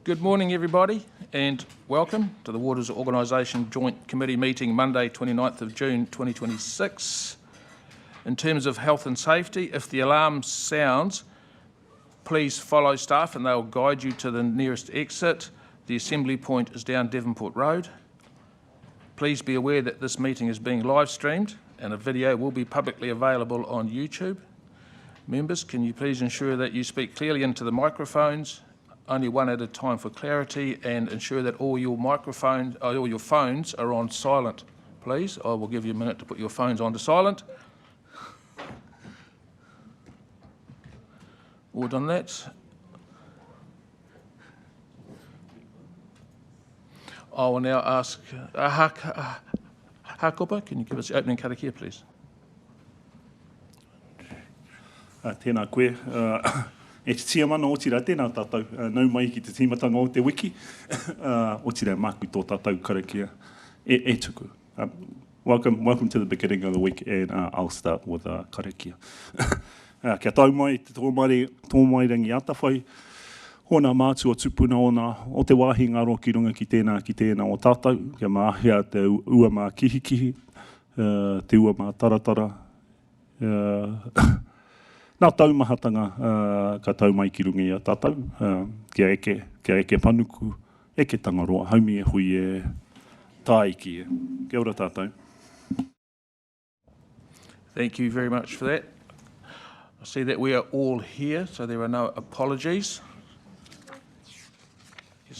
Good morning, everybody, and welcome to the Waters Organisation Joint Committee meeting Monday, 29th of June 2026. In terms of health and safety, if the alarm sounds, please follow staff and they'll guide you to the nearest exit. The assembly point is down Devonport Road. Please be aware that this meeting is being live streamed and a video will be publicly available on YouTube. Members, can you please ensure that you speak clearly into the microphones, only one at a time for clarity, and ensure that all your phones are on silent, please. I will give you a minute to put your phones onto silent. All done that. I will now ask Hakopa, can you give us the opening karakia, please? Tēnā koe. E te tia mana o tira tēnā tātou. Nau mai ki te tīmatanga o te wiki. O tira māku tō tātou karakia. E tuku. Welcome to the beginning of the week, and I'll start with karakia. Kia tau mai, te tō mai rangi atawhai. Hona mātua tupuna o te wāhi ngaro ki runga ki tēnā o tātou. Kia māhia te ua mā kihikihi, te ua mā taratara. Nā taumahatanga ka tau mai ki runga i a tātou. Kia eke panuku, eke tangaroa, haumi e hui e tāiki e. Kia ora tātou. Thank you very much for that. I see that we are all here, so there are no apologies.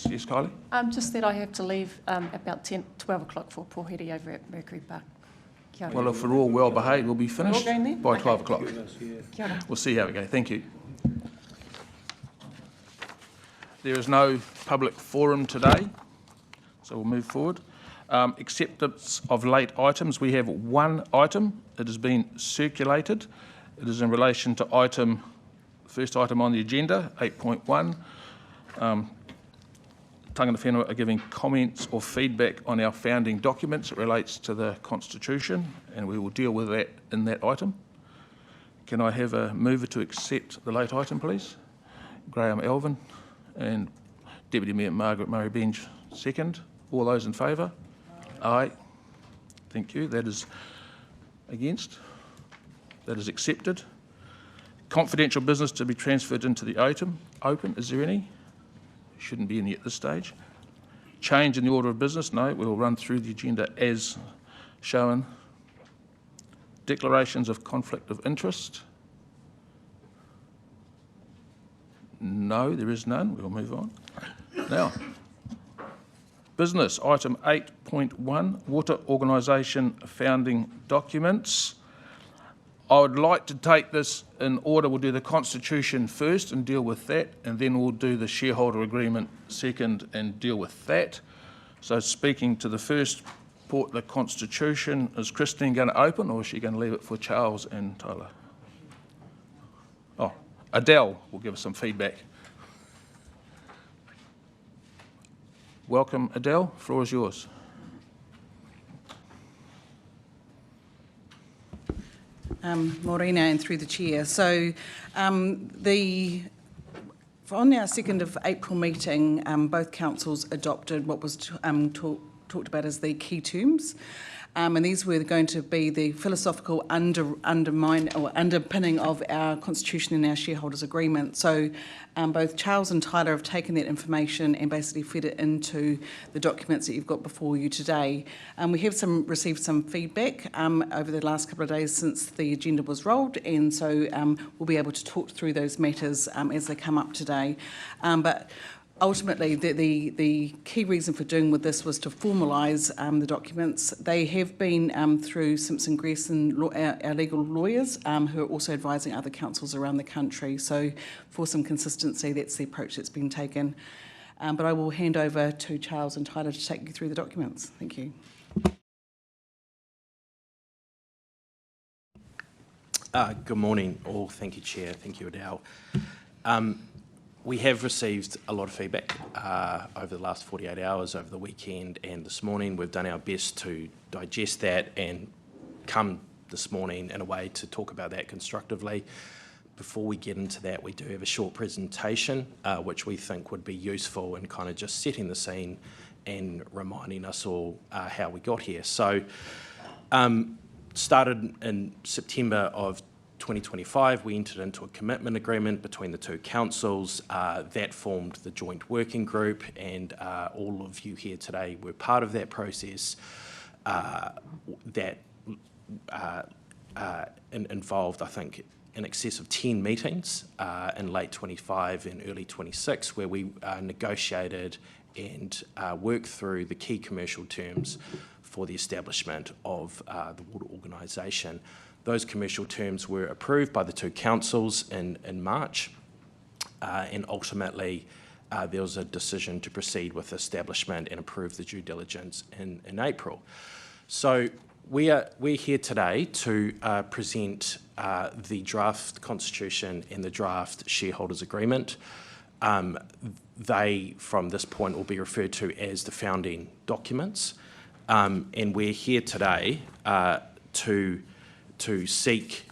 Yes, Kylie? Just that I have to leave about 12 o'clock for Pohiri over at Mercury Park. Kia ora. Well, if we're all well behaved, we'll be finished We're all going there? by 12 o'clock. Kia ora. We'll see how we go. Thank you. There is no public forum today, so we'll move forward. Acceptance of late items. We have one item. It has been circulated. It is in relation to first item on the agenda, 8.1. Tangata whenua are giving comments or feedback on our founding documents. It relates to the Constitution, and we will deal with that in that item. Can I have a mover to accept the late item, please? Graham Elvin and Deputy Mayor Margaret Murray-Benj, second. All those in favour? Aye. Thank you. That is against. That is accepted. Confidential business to be transferred into the item. Open. Is there any? Shouldn't be any at this stage. Change in the order of business? No, we'll run through the agenda as shown. Declarations of conflict of interest? No, there is none. We'll move on. Now, business, item 8.1, Water Organisation founding documents. I would like to take this in order. We'll do the Constitution first and deal with that, and then we'll do the shareholder agreement second and deal with that. So speaking to the first part, the Constitution, is Christine going to open, or is she going to leave it for Charles and Tyler? Oh, Adele will give us some feedback. Welcome, Adele. Floor is yours. Morena, and through the chair. So on our 2nd of April meeting, both councils adopted what was talked about as the key terms. And these were going to be the philosophical underpinning of our constitution and our shareholders agreement. So both Charles and Tyler have taken that information and basically fed it into the documents that you've got before you today. We have received some feedback over the last couple of days since the agenda was rolled, and so we'll be able to talk through those matters as they come up today. But ultimately, the key reason for doing with this was to formalise the documents. They have been through Simpson Gresson, our legal lawyers, who are also advising other councils around the country. So for some consistency, that's the approach that's been taken. But I will hand over to Charles and Tyler to take you through the documents. Thank you. Good morning, all. Thank you, Chair. Thank you, Adele. We have received a lot of feedback over the last 48 hours, over the weekend and this morning. We've done our best to digest that and come this morning in a way to talk about that constructively. before we get into that, we do have a short presentation, which we think would be useful in kind of just setting the scene and reminding us all how we got here. So, started in September of 2025, we entered into a commitment agreement between the two councils that formed the joint working group, and all of you here today were part of that process that involved, I think, in excess of 10 meetings in late 25 and early 26, where we negotiated and worked through the key commercial terms for the establishment of the water organisation. Those commercial terms were approved by the two councils in March, and ultimately there was a decision to proceed with establishment and approve the due diligence in April. So we're here today to present the draft constitution and the draft shareholders agreement. They, from this point, will be referred to as the founding documents. And we're here today to seek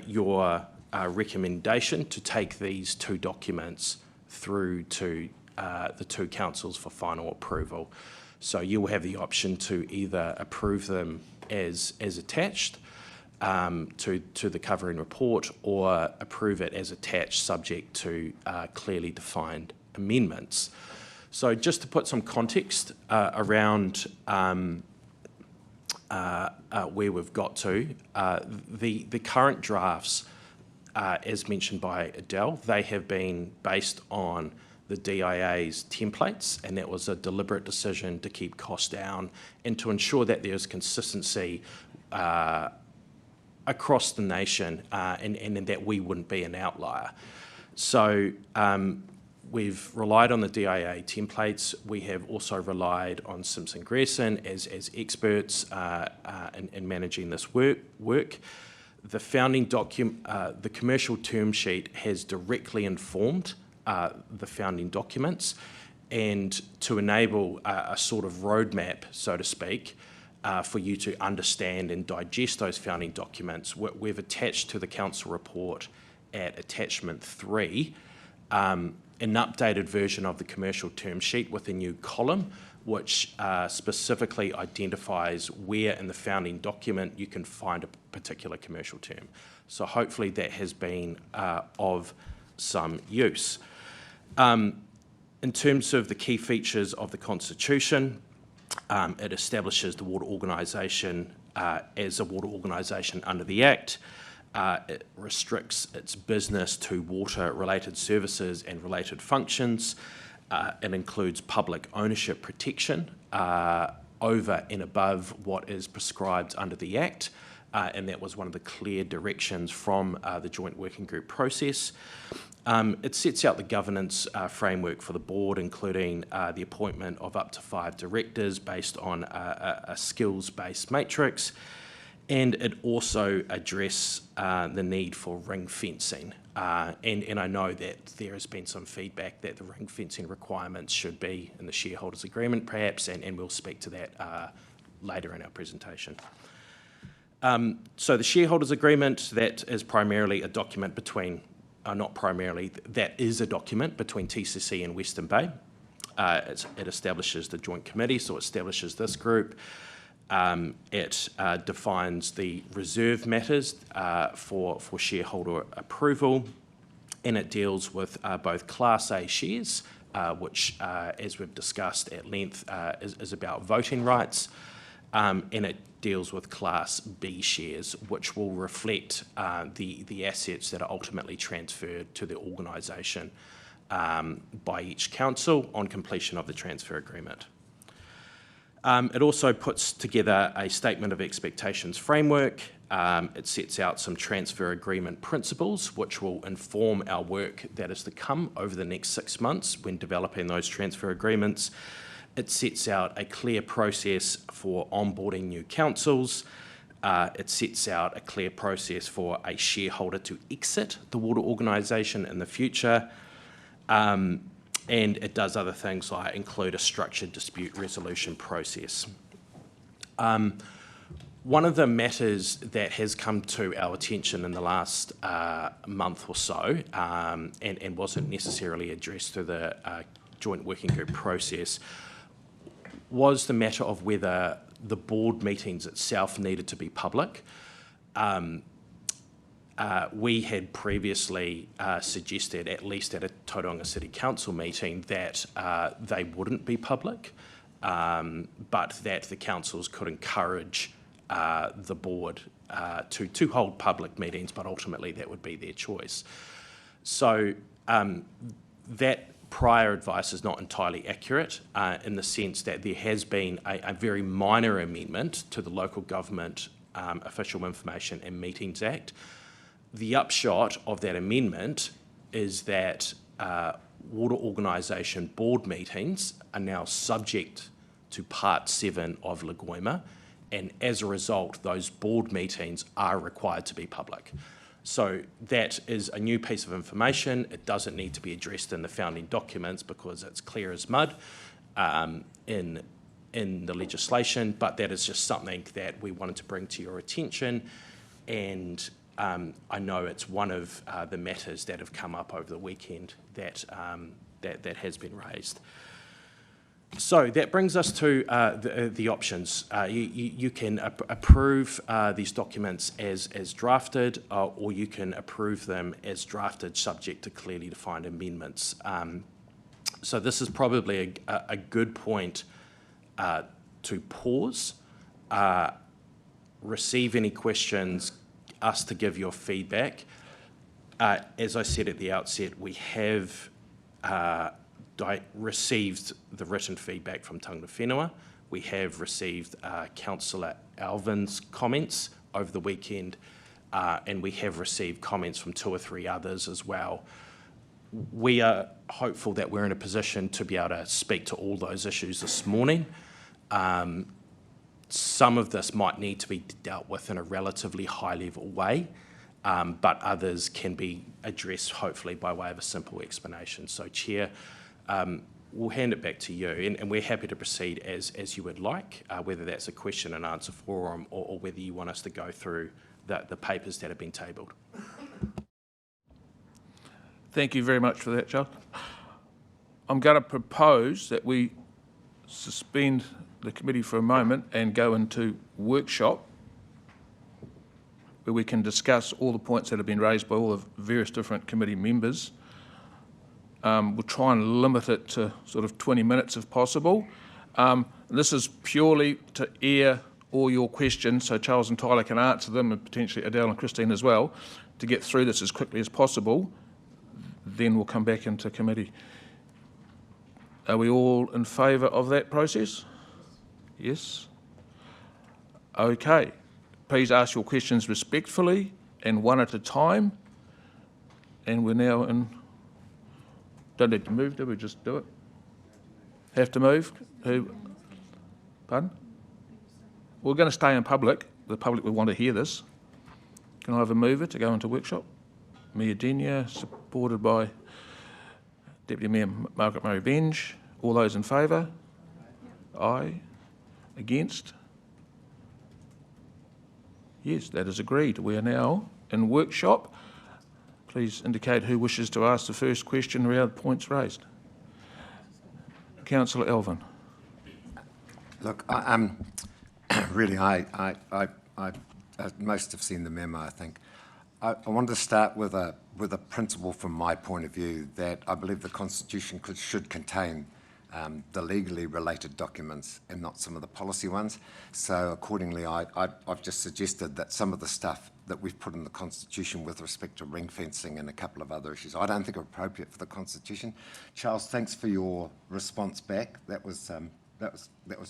your recommendation to take these two documents through to the two councils for final approval. So you will have the option to either approve them as attached to the covering report, or approve it as attached subject to clearly defined amendments. So just to put some context around where we've got to, the current drafts, as mentioned by Adele, they have been based on the DIA's templates, and that was a deliberate decision to keep costs down and to ensure that there's consistency across the nation, and that we wouldn't be an outlier. So we've relied on the DIA templates. We have also relied on Simpson Grierson as experts in managing this work. The founding document, the commercial term sheet, has directly informed the founding documents, and to enable a sort of roadmap, so to speak, for you to understand and digest those founding documents, we've attached to the council report at attachment 3 an updated version of the commercial term sheet with a new column, which specifically identifies where in the founding document you can find a particular commercial term. So hopefully that has been of some use. In terms of the key features of the Constitution, it establishes the water organisation as a water organisation under the Act. It restricts its business to water-related services and related functions. It includes public ownership protection over and above what is prescribed under the Act, and that was one of the clear directions from the joint working group process. It sets out the governance framework for the board, including the appointment of up to 5 directors based on a skills-based matrix, and it also addresses the need for ring fencing. And I know that there has been some feedback that the ring fencing requirements should be in the shareholders agreement perhaps, and we'll speak to that later in our presentation. So the shareholders agreement, that is primarily a document between, not primarily, that is a document between TCC and Western Bay. It establishes the joint committee, so it establishes this group. It defines the reserve matters for shareholder approval, and it deals with both Class A shares, which, as we've discussed at length, is about voting rights, and it deals with Class B shares, which will reflect the assets that are ultimately transferred to the organisation by each council on completion of the transfer agreement. It also puts together a statement of expectations framework. It sets out some transfer agreement principles which will inform our work that is to come over the next 6 months when developing those transfer agreements. It sets out a clear process for onboarding new councils. It sets out a clear process for a shareholder to exit the water organisation in the future. And it does other things like include a structured dispute resolution process. One of the matters that has come to our attention in the last month or so, and wasn't necessarily addressed through the joint working group process, was the matter of whether the board meetings itself needed to be public. We had previously suggested, at least at a Tauranga City Council meeting, that they wouldn't be public, but that the councils could encourage the board to hold public meetings, but ultimately that would be their choice. So that prior advice is not entirely accurate in the sense that there has been a very minor amendment to the Local Government Official Information and Meetings Act. The upshot of that amendment is that water organisation board meetings are now subject to Part 7 of Lagoima, and as a result, those board meetings are required to be public. So that is a new piece of information. It doesn't need to be addressed in the founding documents because it's clear as mud in the legislation, but that is just something that we wanted to bring to your attention, and I know it's one of the matters that have come up over the weekend that has been raised. So that brings us to the options. You can approve these documents as drafted, or you can approve them as drafted subject to clearly defined amendments. So this is probably a good point to pause, receive any questions, us to give your feedback. As I said at the outset, we have received the written feedback from Tangata Whenua. We have received Councillor Alvin's comments over the weekend, and we have received comments from 2 or 3 others as well. We are hopeful that we're in a position to be able to speak to all those issues this morning. Some of this might need to be dealt with in a relatively high-level way, but others can be addressed hopefully by way of a simple explanation. So, Chair, we'll hand it back to you, and we're happy to proceed as you would like, whether that's a question and answer forum or whether you want us to go through the papers that have been tabled. Thank you very much for that, Charles. I'm going to propose that we suspend the committee for a moment and go into workshop where we can discuss all the points that have been raised by all the various different committee members. We'll try and limit it to sort of 20 minutes if possible. This is purely to air all your questions so Charles and Tyler can answer them, and potentially Adele and Christine as well, to get through this as quickly as possible. Then we'll come back into committee. Are we all in favour of that process? Yes? Okay. Please ask your questions respectfully and one at a time. And we're now in... Don't need to move, do we? Just do it. Have to move? Who? Pardon? We're going to stay in public. The public will want to hear this. Can I have a mover to go into workshop? Mayor Denia, supported by Deputy Mayor Margaret Murray Benge. All those in favour? Aye. Against? Yes, that is agreed. We are now in workshop. Please indicate who wishes to ask the first question around points raised. Councillor Alvin. Look, most have seen the memo, I think. I wanted to start with a principle from my point of view that I believe the Constitution should contain the legally related documents and not some of the policy ones. So accordingly, I've just suggested that some of the stuff that we've put in the Constitution with respect to ring fencing and a couple of other issues, I don't think are appropriate for the Constitution. Charles, thanks for your response back. That was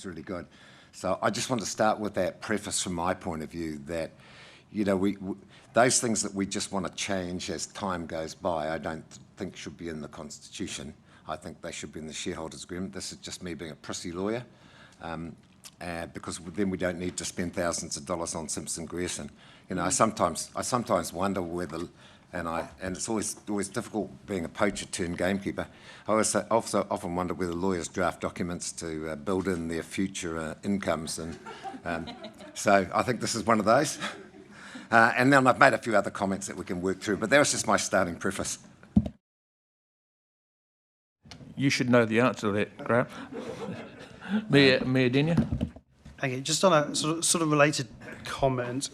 really good. So I just want to start with that preface from my point of view that, you know, those things that we just want to change as time goes by, I don't think should be in the Constitution. I think they should be in the shareholders' agreement. This is just me being a prissy lawyer, because then we don't need to spend thousands of dollars on Simpson Grierson. You know, I sometimes wonder whether and it's always difficult being a poacher turned gamekeeper. I also often wonder whether lawyers draft documents to build in their future incomes, and so I think this is one of those. And then I've made a few other comments that we can work through, but that was just my starting preface. You should know the answer to that, Graham. Mayor Denia? Thank you. Just on a sort of related comment,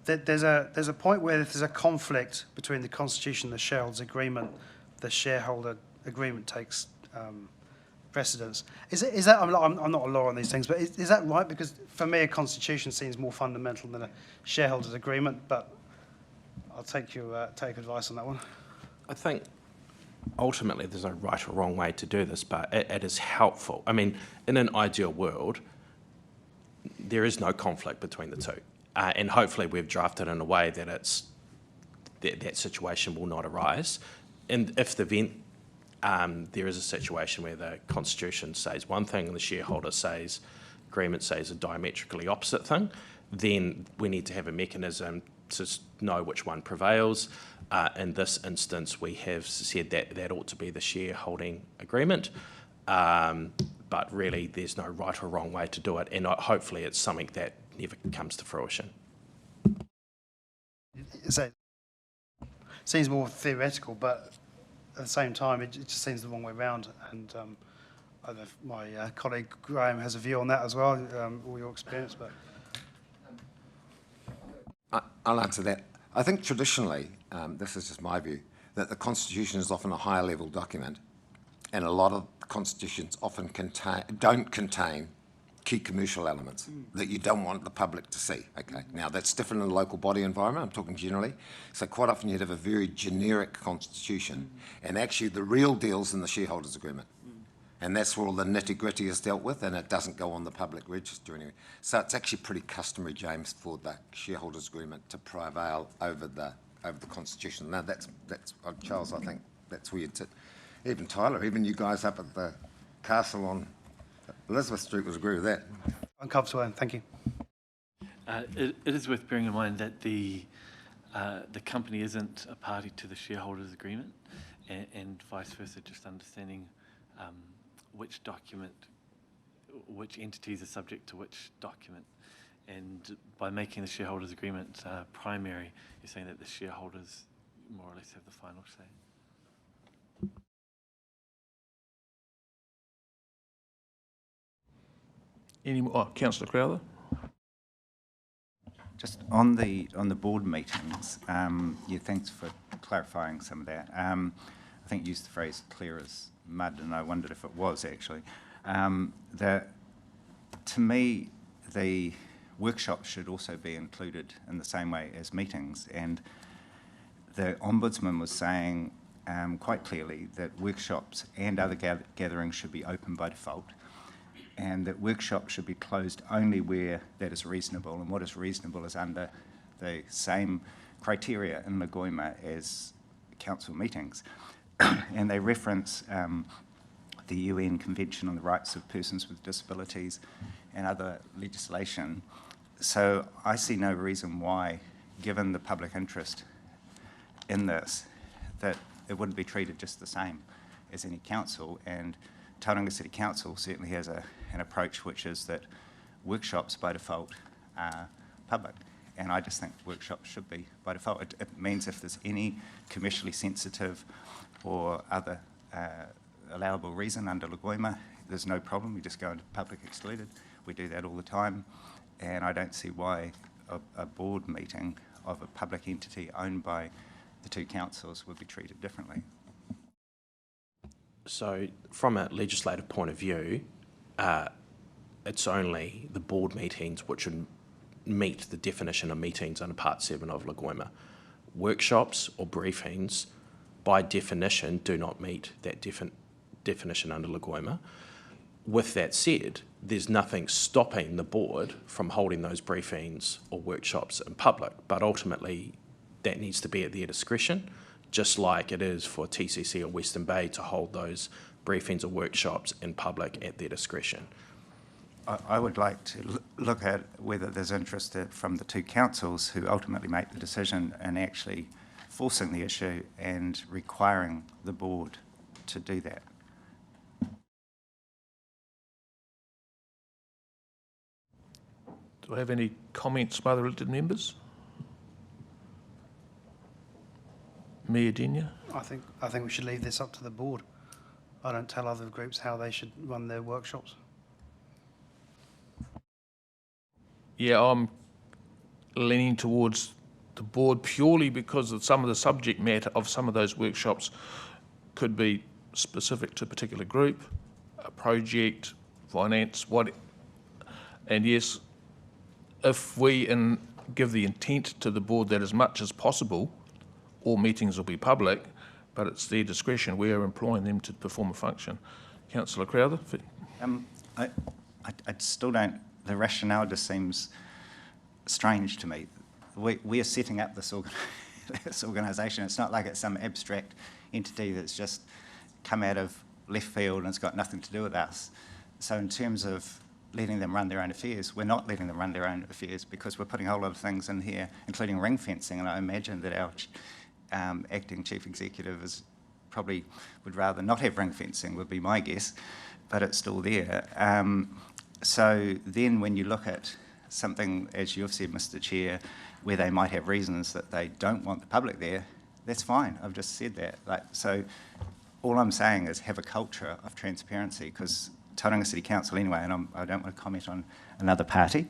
there's a point where if there's a conflict between the Constitution and the shareholders' agreement, the shareholder agreement takes precedence. Is that I'm not a lawyer on these things, but is that right? Because for me, a Constitution seems more fundamental than a shareholders' agreement. But I'll take advice on that one. I think ultimately there's no right or wrong way to do this, but it is helpful. I mean, in an ideal world, there is no conflict between the two. And hopefully we've drafted in a way that that situation will not arise. And if there is a situation where the Constitution says one thing and the shareholder agreement says a diametrically opposite thing, then we need to have a mechanism to know which one prevails. In this instance, we have said that ought to be the shareholding agreement. But really, there's no right or wrong way to do it, and hopefully it's something that never comes to fruition. So, seems more theoretical, but at the same time, it just seems the wrong way around. And I don't know if my colleague Graham has a view on that as well, all your experience. But I'll answer that. I think traditionally, this is just my view, that the Constitution is often a higher level document, and a lot of constitutions often don't contain key commercial elements that you don't want the public to see. Okay, now that's different in a local body environment, I'm talking generally. So quite often you'd have a very generic constitution, and actually the real deal's in the shareholders' agreement. And that's where all the nitty-gritty is dealt with, and it doesn't go on the public register anyway. So it's actually pretty customary, James, for the shareholders' agreement to prevail over the Constitution. Now that's Charles, I think that's where you'd sit. Even Tyler, even you guys up at the castle on Elizabeth Street would agree with that. I'm comfortable, and thank you. It is worth bearing in mind that the company isn't a party to the shareholders' agreement, and vice versa, just understanding which entities are subject to which document. And by making the shareholders' agreement primary, you're saying that the shareholders more or less have the final say. Any more? Councillor Crowther? Just on the board meetings, yeah, thanks for clarifying some of that. I think you used the phrase clear as mud, and I wondered if it was actually. To me, the workshops should also be included in the same way as meetings, and the Ombudsman was saying quite clearly that workshops and other gatherings should be open by default, and that workshops should be closed only where that is reasonable, and what is reasonable is under the same criteria in Lagoima as council meetings. And they reference the UN Convention on the Rights of Persons with Disabilities and other legislation. So I see no reason why, given the public interest in this, that it wouldn't be treated just the same as any council. And Tauranga City Council certainly has an approach which is that workshops by default are public, and I just think workshops should be by default. It means if there's any commercially sensitive or other allowable reason under Lagoima, there's no problem, we just go into public excluded. We do that all the time, and I don't see why a board meeting of a public entity owned by the two councils would be treated differently. So from a legislative point of view, it's only the board meetings which would meet the definition of meetings under Part 7 of Lagoima. Workshops or briefings, by definition, do not meet that definition under Lagoima. With that said, there's nothing stopping the board from holding those briefings or workshops in public, but ultimately that needs to be at their discretion, just like it is for TCC or Western Bay to hold those briefings or workshops in public at their discretion. I would like to look at whether there's interest from the two councils who ultimately make the decision in actually forcing the issue and requiring the board to do that. Do I have any comments by the elected members? Mayor Denia? I think we should leave this up to the board. I don't tell other groups how they should run their workshops. Yeah, I'm leaning towards the board purely because of some of the subject matter of some of those workshops could be specific to a particular group, a project, finance, and yes, if we give the intent to the board that as much as possible, all meetings will be public, but it's their discretion. We are employing them to perform a function. Councillor Crowther? I still don't, the rationale just seems strange to me. We are setting up this, this organisation. It's not like it's some abstract entity that's just come out of left field and it's got nothing to do with us. So in terms of letting them run their own affairs, we're not letting them run their own affairs because we're putting a whole lot of things in here, including ring fencing, and I imagine that our acting chief executive probably would rather not have ring fencing, would be my guess, but it's still there. So then when you look at something, as you've said, Mr. Chair, where they might have reasons that they don't want the public there, that's fine. I've just said that. So all I'm saying is have a culture of transparency, because Tauranga City Council anyway, and I don't want to comment on another party,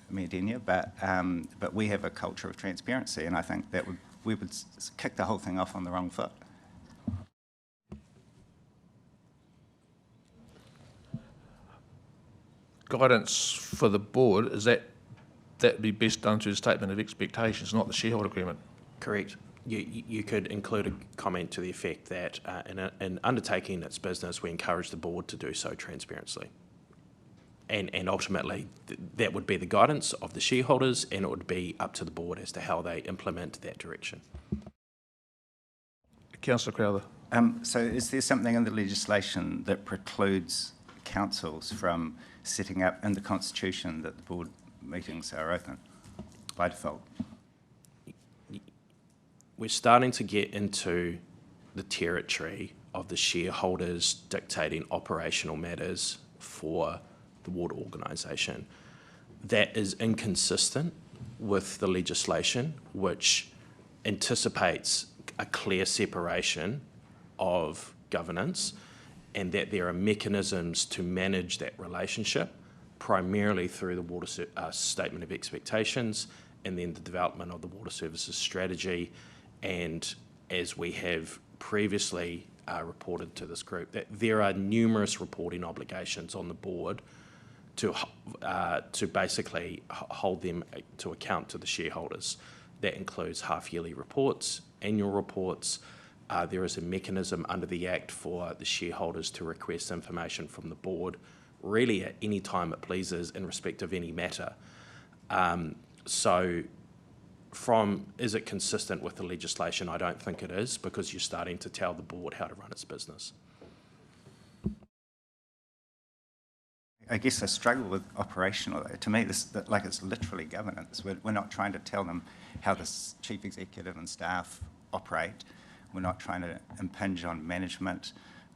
Mayor Denia, but we have a culture of transparency, and I think that we would kick the whole thing off on the wrong foot. Guidance for the board is that be best done through the statement of expectations, not the shareholder agreement. Correct. You could include a comment to the effect that in undertaking its business, we encourage the board to do so transparently. And ultimately, that would be the guidance of the shareholders, and it would be up to the board as to how they implement that direction. Councillor Crowther. So is there something in the legislation that precludes councils from setting up in the Constitution that the board meetings are open by default? We're starting to get into the territory of the shareholders dictating operational matters for the water organisation. That is inconsistent with the legislation, which anticipates a clear separation of governance, and that there are mechanisms to manage that relationship, primarily through the water statement of expectations, and then the development of the water services strategy. And as we have previously reported to this group, that there are numerous reporting obligations on the board to basically hold them to account to the shareholders. That includes half-yearly reports, annual reports. There is a mechanism under the Act for the shareholders to request information from the board really at any time it pleases in respect of any matter. So is it consistent with the legislation? I don't think it is, because you're starting to tell the board how to run its business. I guess I struggle with operational. To me, it's literally governance. We're not trying to tell them how the chief executive and staff operate. We're not trying to impinge on management,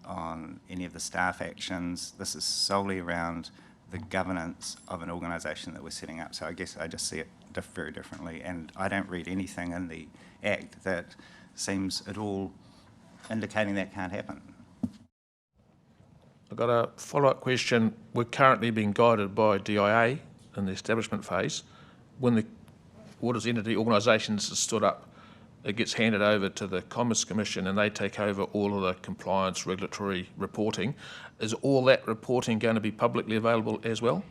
on any of the staff actions. This is solely around the governance of an organisation that we're setting up. So I guess I just see it very differently, and I don't read anything in the Act that seems at all indicating that can't happen. I've got a follow-up question. We're currently being guided by DIA in the establishment phase. When the Waters Entity Organisations is stood up, it gets handed over to the Commerce Commission and they take over all of the compliance regulatory reporting. Is all that reporting going to be publicly available as well?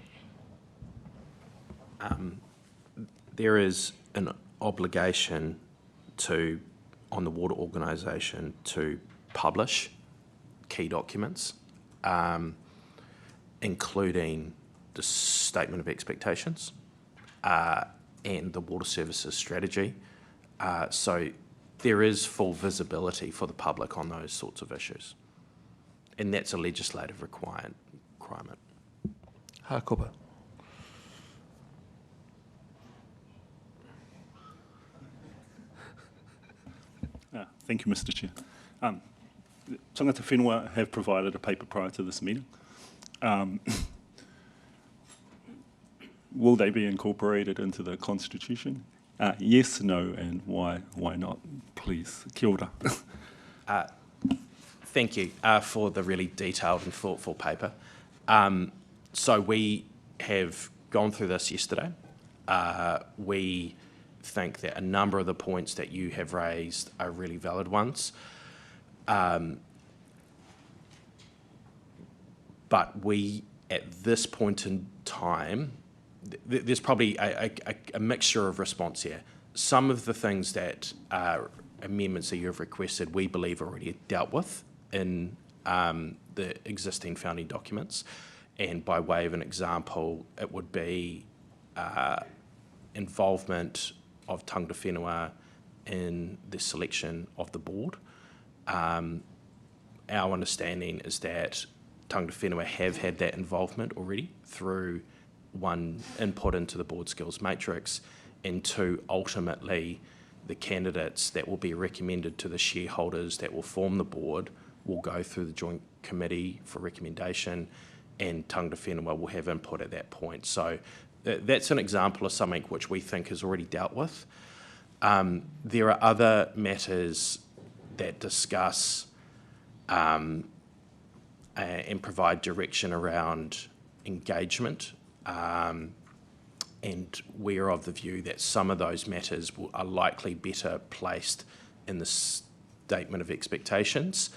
There is an obligation on the water organisation to publish key documents, including the statement of expectations and the water services strategy. So there is full visibility for the public on those sorts of issues, and that's a legislative requirement. Hakupa. Thank you, Mr. Chair. Tangata Whenua have provided a paper prior to this meeting. Will they be incorporated into the Constitution? Yes, no, and why not? Please. Kia ora. Thank you for the really detailed and thoughtful paper. So we have gone through this yesterday. We think that a number of the points that you have raised are really valid ones. But we, at this point in time, there's probably a mixture of response here. Some of the things that amendments that you have requested, we believe already dealt with in the existing founding documents. And by way of an example, it would be involvement of tangata whenua in the selection of the board. Our understanding is that tangata whenua have had that involvement already through, one, input into the board skills matrix, and two, ultimately, the candidates that will be recommended to the shareholders that will form the board will go through the joint committee for recommendation, and tangata whenua will have input at that point. So that's an example of something which we think is already dealt with. There are other matters that discuss and provide direction around engagement, and we're of the view that some of those matters are likely better placed in the statement of expectations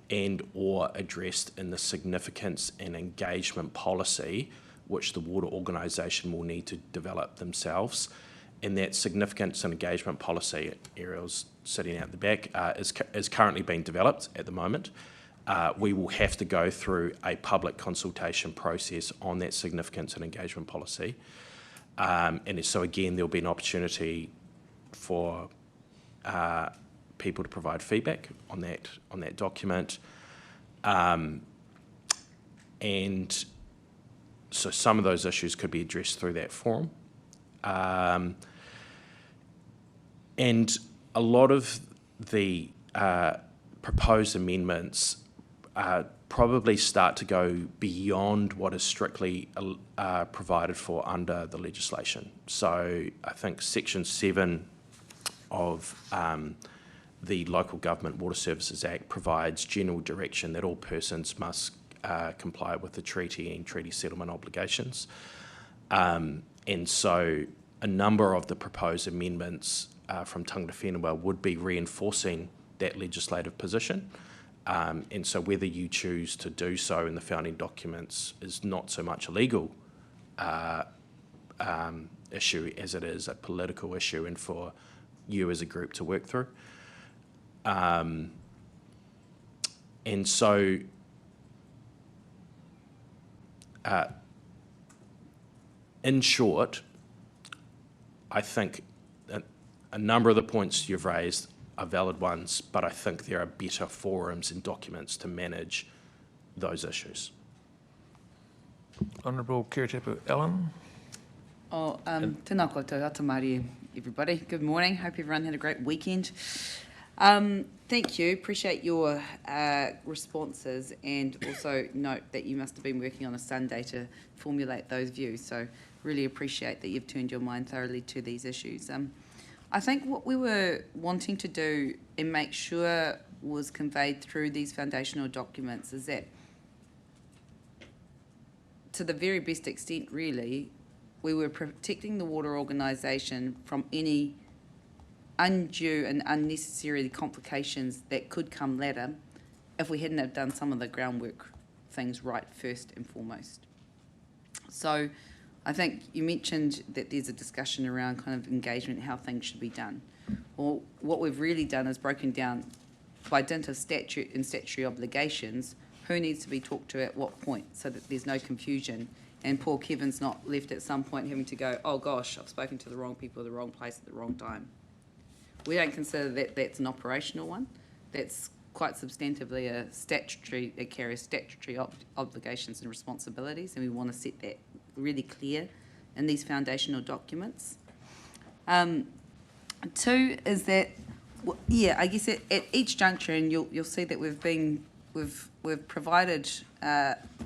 and or addressed in the significance and engagement policy which the water organisation will need to develop themselves. And that significance and engagement policy, Ariel's sitting out the back, is currently being developed at the moment. We will have to go through a public consultation process on that significance and engagement policy. And so again, there'll be an opportunity for people to provide feedback on that document. And so some of those issues could be addressed through that forum. And a lot of the proposed amendments probably start to go beyond what is strictly provided for under the legislation. So I think Section 7 of the Local Government Water Services Act provides general direction that all persons must comply with the treaty and treaty settlement obligations. And so a number of the proposed amendments from tangata whenua would be reinforcing that legislative position. And so whether you choose to do so in the founding documents is not so much a legal issue as it is a political issue and for you as a group to work through. And so in short, I think a number of the points you've raised are valid ones, but I think there are better forums and documents to manage those issues. Honourable Kiritipu Allen. Tēnā koutou, atamari, everybody. Good morning. Hope everyone had a great weekend. Thank you. Appreciate your responses, and also note that you must have been working on a Sunday to formulate those views. So really appreciate that you've turned your mind thoroughly to these issues. I think what we were wanting to do and make sure was conveyed through these foundational documents is that, to the very best extent really, we were protecting the water organisation from any undue and unnecessary complications that could come later if we hadn't have done some of the groundwork things right first and foremost. So I think you mentioned that there's a discussion around kind of engagement, how things should be done. Well, what we've really done is broken down by dint of statute and statutory obligations, who needs to be talked to at what point, so that there's no confusion and poor Kevin's not left at some point having to go, oh gosh, I've spoken to the wrong people at the wrong place at the wrong time. We don't consider that that's an operational one. That's quite substantively it carries statutory obligations and responsibilities, and we want to set that really clear in these foundational documents. Two is that Well, yeah, I guess at each juncture, and you'll see that we've provided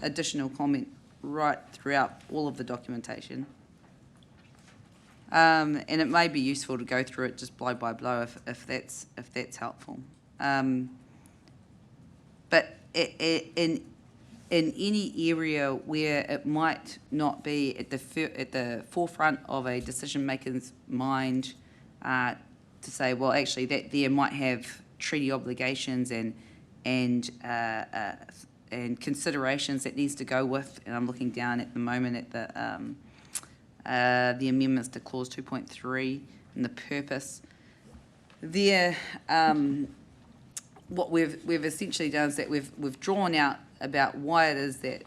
additional comment right throughout all of the documentation. And it may be useful to go through it just blow by blow if that's helpful. But in any area where it might not be at the forefront of a decision maker's mind, to say, well, actually, that there might have treaty obligations and considerations that needs to go with. And I'm looking down at the moment at the amendments to clause 2.3 and the purpose. There, what we've essentially done is that we've drawn out about why it is that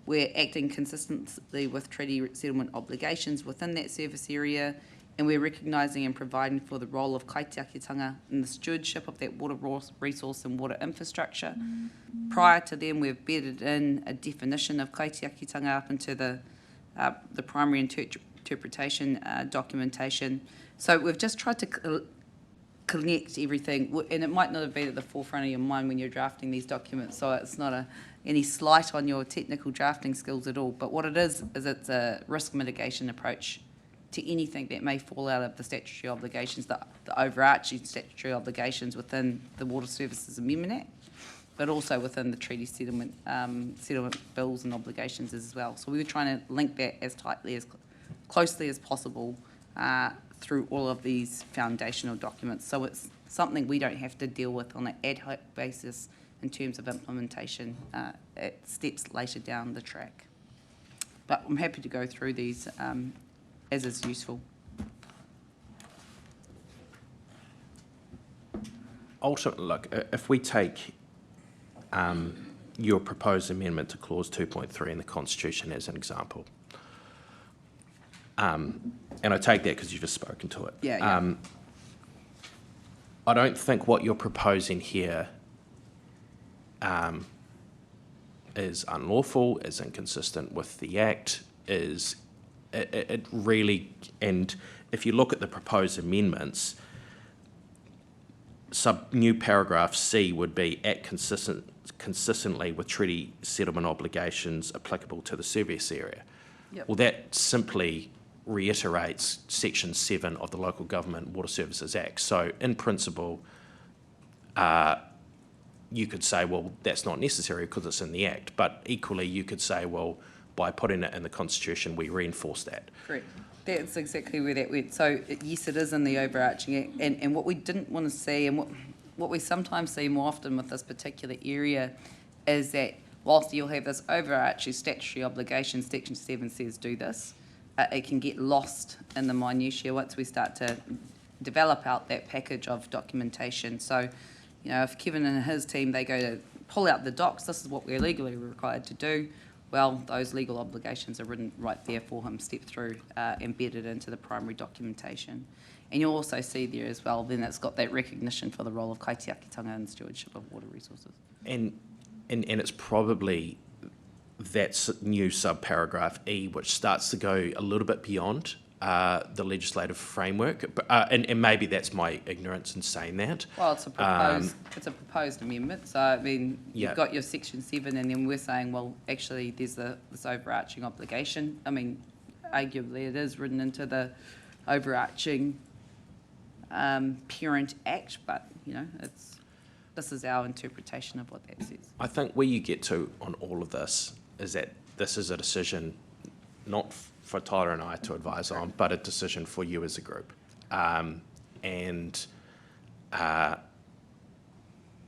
we're acting consistently with treaty settlement obligations within that service area, and we're recognising and providing for the role of kaitiakitanga in the stewardship of that water resource and water infrastructure. Prior to then, we've bedded in a definition of kaitiakitanga up into the primary interpretation documentation. So we've just tried to connect everything, and it might not have been at the forefront of your mind when you're drafting these documents, so it's not any slight on your technical drafting skills at all. But what it is it's a risk mitigation approach to anything that may fall out of the statutory obligations, the overarching statutory obligations within the Water Services Amendment Act, but also within the treaty settlement bills and obligations as well. So we were trying to link that as tightly, as closely as possible through all of these foundational documents. So it's something we don't have to deal with on an ad hoc basis in terms of implementation at steps later down the track. But I'm happy to go through these as is useful. Ultimately, look, if we take your proposed amendment to clause 2.3 in the Constitution as an example, and I take that because you've just spoken to it. Yeah. I don't think what you're proposing here is unlawful, is inconsistent with the Act, it really, and if you look at the proposed amendments, new paragraph C would be act consistently with treaty settlement obligations applicable to the service area. Yep. Well, that simply reiterates Section 7 of the Local Government Water Services Act. So in principle, you could say, well, that's not necessary because it's in the Act. But equally, you could say, well, by putting it in the Constitution, we reinforce that. Correct. That's exactly where that went. So yes, it is in the overarching Act. And what we didn't want to see, and what we sometimes see more often with this particular area, is that whilst you'll have this overarching statutory obligation, Section 7 says do this, it can get lost in the minutiae once we start to develop out that package of documentation. So, you know, if Kevin and his team, they go to pull out the docs, this is what we're legally required to do, well, those legal obligations are written right there for him, step through, embedded into the primary documentation. And you'll also see there as well, then it's got that recognition for the role of kaitiakitanga and stewardship of water resources. And it's probably that new subparagraph E, which starts to go a little bit beyond the legislative framework, and maybe that's my ignorance in saying that. Well, it's a proposed amendment. So I mean, you've got your Section 7, and then we're saying, well, actually, there's this overarching obligation. I mean, arguably, it is written into the overarching Parent Act, but you know, this is our interpretation of what that says. I think where you get to on all of this is that this is a decision not for Tyler and I to advise on, but a decision for you as a group.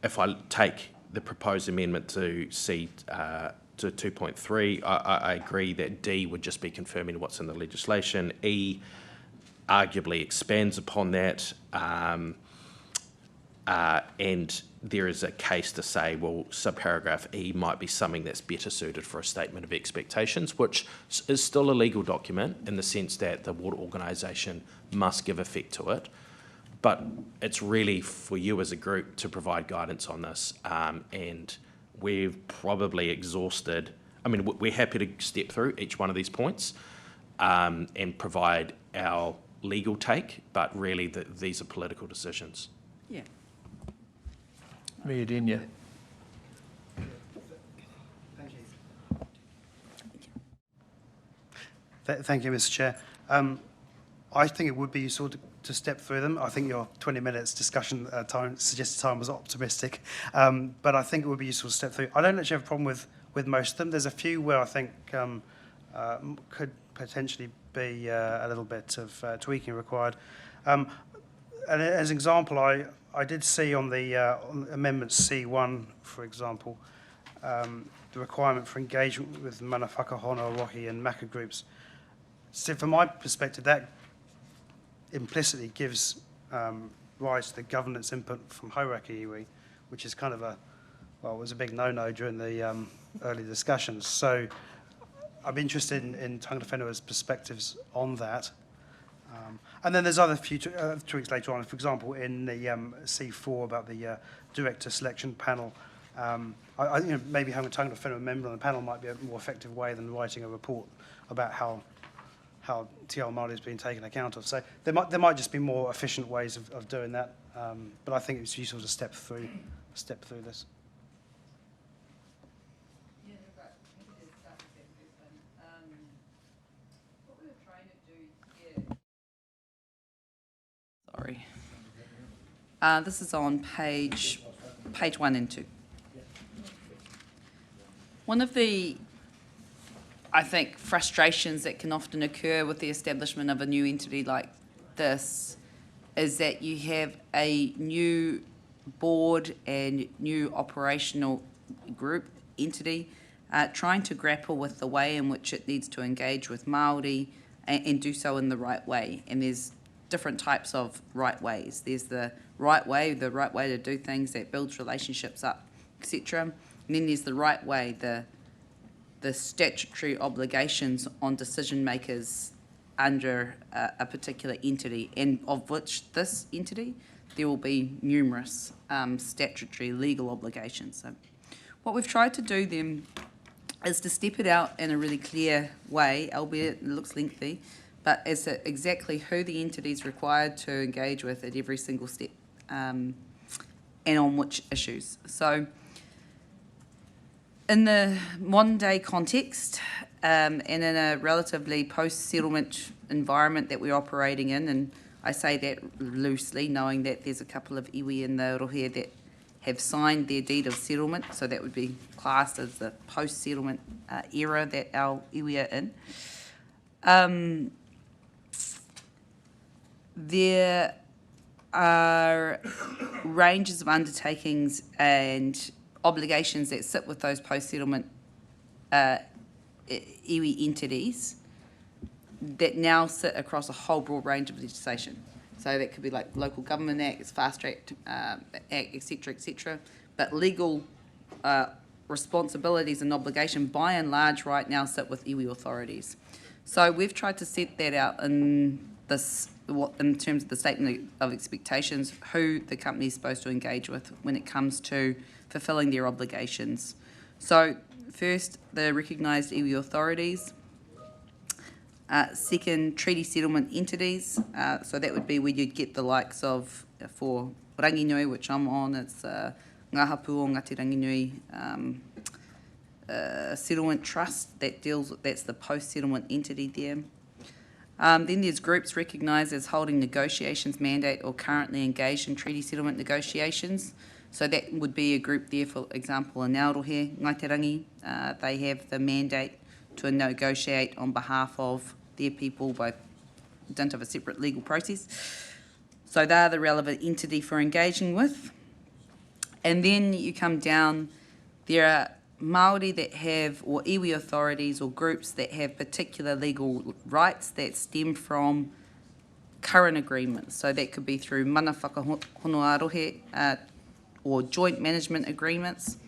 If I take the proposed amendment to C to 2.3, I agree that D would just be confirming what's in the legislation. E arguably expands upon that, and there is a case to say, well, subparagraph E might be something that's better suited for a statement of expectations, which is still a legal document in the sense that the water organisation must give effect to it. But it's really for you as a group to provide guidance on this, and we've probably exhausted. I mean, we're happy to step through each one of these points and provide our legal take, but really these are political decisions. Yeah. Mayor Denia. Thank you, Mr. Chair. I think it would be useful to step through them. I think your 20 minutes discussion time, suggested time, was optimistic, but I think it would be useful to step through. I don't actually have a problem with most of them. There's a few where I think could potentially be a little bit of tweaking required. And as an example, I did see on the on Amendment C1, for example, the requirement for engagement with mana whakahono, rohi and maka groups. So from my perspective, that implicitly gives rise to the governance input from Hauraki iwi, which is kind of was a big no-no during the early discussions. So I'm interested in Tangata Whenua's perspectives on that. And then there's other few tweaks later on. For example, in the C4 about the director selection panel, I maybe having a Tangata Whenua member on the panel might be a more effective way than writing a report about how Te Ao Māori is being taken account of. So there might just be more efficient ways of doing that. But I think it's useful to step through this. Sorry. This is on page 1 and 2. One of the, I think, frustrations that can often occur with the establishment of a new entity like this is that you have a new board and new operational group entity trying to grapple with the way in which it needs to engage with Māori and do so in the right way. And there's different types of right ways. There's the right way to do things that builds relationships up, etc. And then there's the right way, the statutory obligations on decision makers under a particular entity, and of which this entity, there will be numerous statutory legal obligations. So what we've tried to do then is to step it out in a really clear way, albeit it looks lengthy, but as to exactly who the entity is required to engage with at every single step, and on which issues. So in the modern day context, and in a relatively post-settlement environment that we're operating in, and I say that loosely, knowing that there's a couple of iwi in the rohe that have signed their deed of settlement, so that would be classed as the post-settlement era that our iwi are in. There are ranges of undertakings and obligations that sit with those post-settlement iwi entities that now sit across a whole broad range of legislation. So that could be like Local Government Act, Fast Track Act, etc. But legal responsibilities and obligation, by and large, right now sit with iwi authorities. So we've tried to set that out in in terms of the statement of expectations, who the company is supposed to engage with when it comes to fulfilling their obligations. So first, the recognised iwi authorities. Second, treaty settlement entities. So that would be where you'd get the likes of, for Ranginui, which I'm on, it's Ngā Hapu o Ngāti Ranginui Settlement Trust that's the post-settlement entity there. Then there's groups recognised as holding negotiations mandate or currently engaged in treaty settlement negotiations. So that would be a group there, for example, in Aotearoa, Ngaiterangi. They have the mandate to negotiate on behalf of their people by dint of a separate legal process. So they're the relevant entity for engaging with. And then you come down, there are Māori that have, or iwi authorities or groups that have particular legal rights that stem from current agreements. So that could be through mana whakahonoarohe or joint management agreements.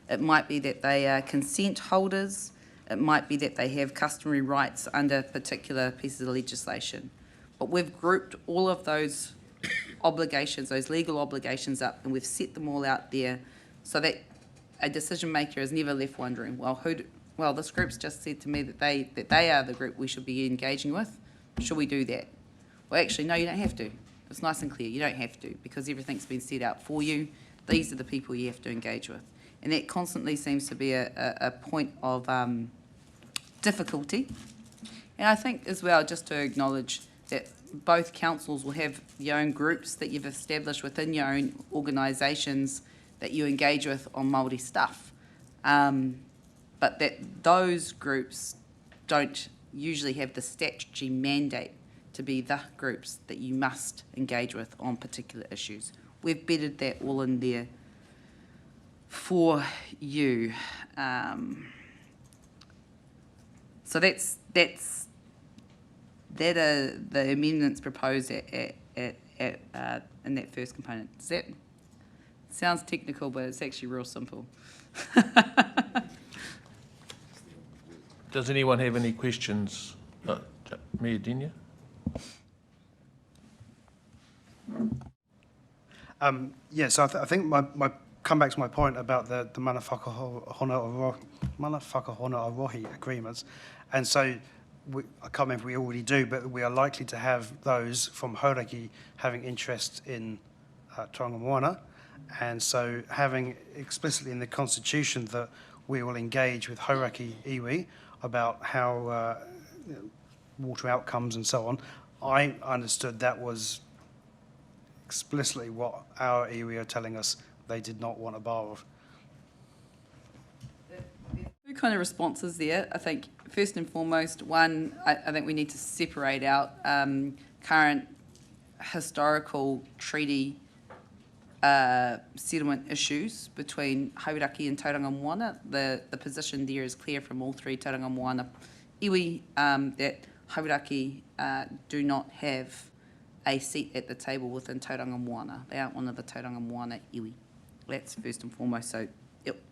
It might be that they are consent holders. It might be that they have customary rights under particular pieces of legislation. But we've grouped all of those obligations, those legal obligations up, and we've set them all out there so that a decision maker is never left wondering, well, this group's just said to me that they are the group we should be engaging with. Should we do that? Well, actually, no, you don't have to. It's nice and clear. You don't have to, because everything's been set out for you. These are the people you have to engage with. And that constantly seems to be a point of difficulty. And I think as well, just to acknowledge that both councils will have your own groups that you've established within your own organisations that you engage with on Māori stuff. But that those groups don't usually have the statutory mandate to be the groups that you must engage with on particular issues. We've bedded that all in there for you. So that are the amendments proposed in that first component. Does that sounds technical, but it's actually real simple. Does anyone have any questions? Mayor Denia? So I think my come back to my point about the mana whakahona o rohi agreements. And so I can't remember if we already do, but we are likely to have those from Hauraki having interest in Tauranga Moana. And so having explicitly in the Constitution that we will engage with Hauraki iwi about how water outcomes and so on, I understood that was explicitly what our iwi are telling us they did not want a bar of. Two kind of responses there. I think first and foremost, one, I think we need to separate out current historical treaty settlement issues between Hauraki and Tauranga Moana. The position there is clear from all three Tauranga Moana iwi that Hauraki do not have a seat at the table within Tauranga Moana. They aren't one of the Tauranga Moana iwi. That's first and foremost, so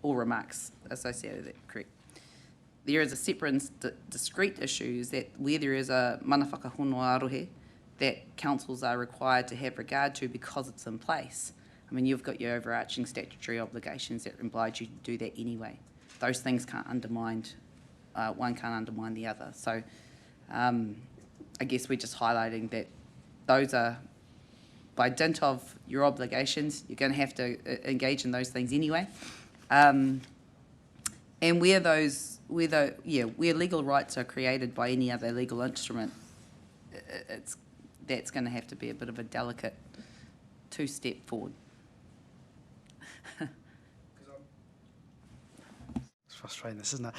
all remarks associated with that, correct. There is a separate and discrete issue that where there is a mana whakahono arohe that councils are required to have regard to because it's in place. I mean, you've got your overarching statutory obligations that oblige you to do that anyway. Those things can't undermine, one can't undermine the other. So I guess we're just highlighting that those are, by dint of your obligations, you're going to have to engage in those things anyway. And where legal rights are created by any other legal instrument, that's going to have to be a bit of a delicate two-step forward. It's frustrating, this, isn't it?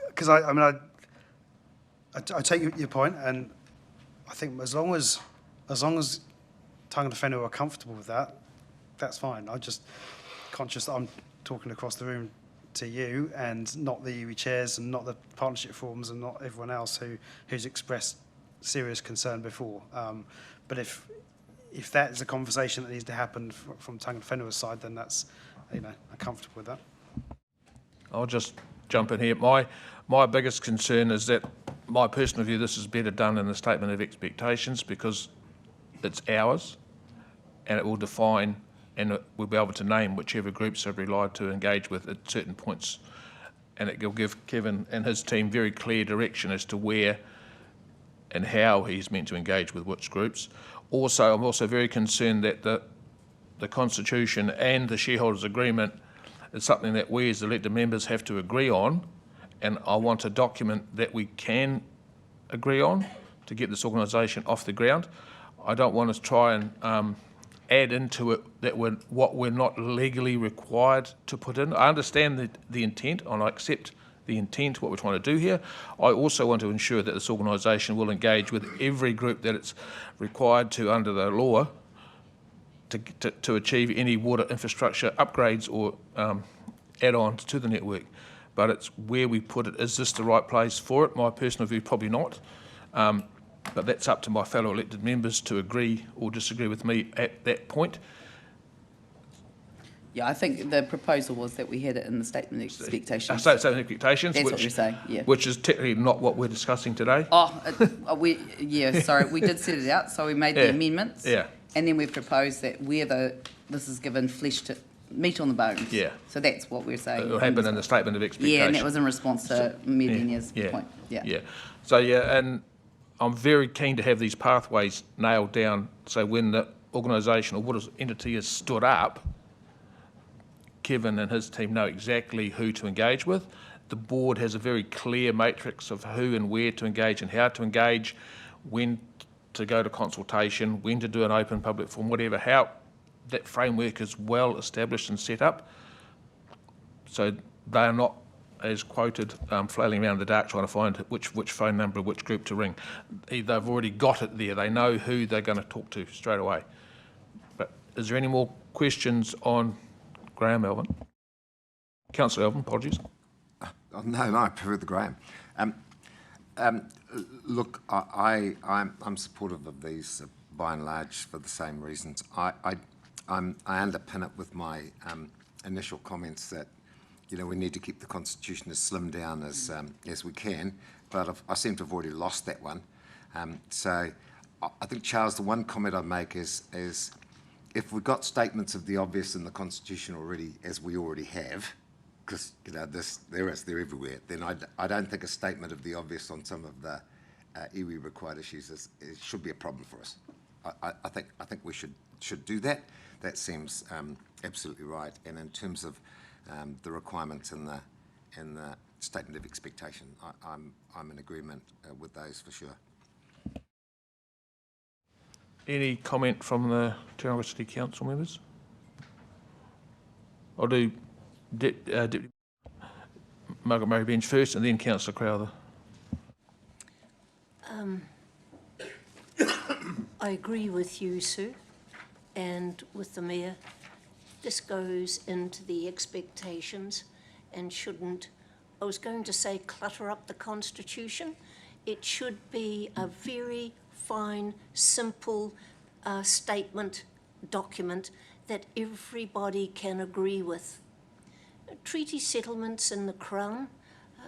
Because I take your point, and I think as long as Tangata whenua are comfortable with that, that's fine. I'm just conscious that I'm talking across the room to you and not the iwi chairs and not the partnership forums and not everyone else who's expressed serious concern before. But if that is a conversation that needs to happen from Tangata Whenua's side, then that's, I'm comfortable with that. I'll just jump in here. My biggest concern is that, my personal view, this is better done in the statement of expectations because it's ours and it will define and we'll be able to name whichever groups are relied to engage with at certain points. And it will give Kevin and his team very clear direction as to where and how he's meant to engage with which groups. Also, I'm also very concerned that the Constitution and the shareholders' agreement is something that we as elected members have to agree on, and I want a document that we can agree on to get this organisation off the ground. I don't want to try and add into it that what we're not legally required to put in. I understand the intent and I accept the intent, what we're trying to do here. I also want to ensure that this organisation will engage with every group that it's required to under the law to achieve any water infrastructure upgrades or add-ons to the network. But it's where we put it. Is this the right place for it? My personal view, probably not. But that's up to my fellow elected members to agree or disagree with me at that point. Yeah, I think the proposal was that we had it in the statement of expectations. Statement of expectations, That's what you're saying, yeah. Which is technically not what we're discussing today. We did set it out, so we made the amendments. Yeah. And then we proposed that this is given flesh to meat on the bones. Yeah. So that's what we're saying. It will happen in the statement of expectations. Yeah, and that was in response to Mayor Denia's point. Yeah. Yeah. So, yeah, and I'm very keen to have these pathways nailed down, so when the organisation or what entity is stood up, Kevin and his team know exactly who to engage with. The board has a very clear matrix of who and where to engage and how to engage, when to go to consultation, when to do an open public forum, whatever, how that framework is well established and set up. So they are not, as quoted, flailing around in the dark trying to find which phone number, which group to ring. They've already got it there. They know who they're going to talk to straight away. But is there any more questions on Graham Elvin? Councillor Elvin, apologies. No, I prefer the Graham. Look, I'm supportive of these by and large for the same reasons. I underpin it with my initial comments that, you know, we need to keep the constitution as slimmed down as we can, but I seem to have already lost that one. So I think, Charles, the one comment I'd make is if we've got statements of the obvious in the constitution already, as we already have, because, you know, they're everywhere, then I don't think a statement of the obvious on some of the iwi required issues should be a problem for us. I think we should do that. That seems absolutely right. And in terms of the requirements in the statement of expectation, I'm in agreement with those for sure. Any comment from the Tauranga City Council members? I'll do Deputy Margaret Murray Bench first and then Councillor Crowther. I agree with you, Sue, and with the Mayor. This goes into the expectations and shouldn't, I was going to say, clutter up the Constitution. It should be a very fine, simple statement, document that everybody can agree with. Treaty settlements in the Crown,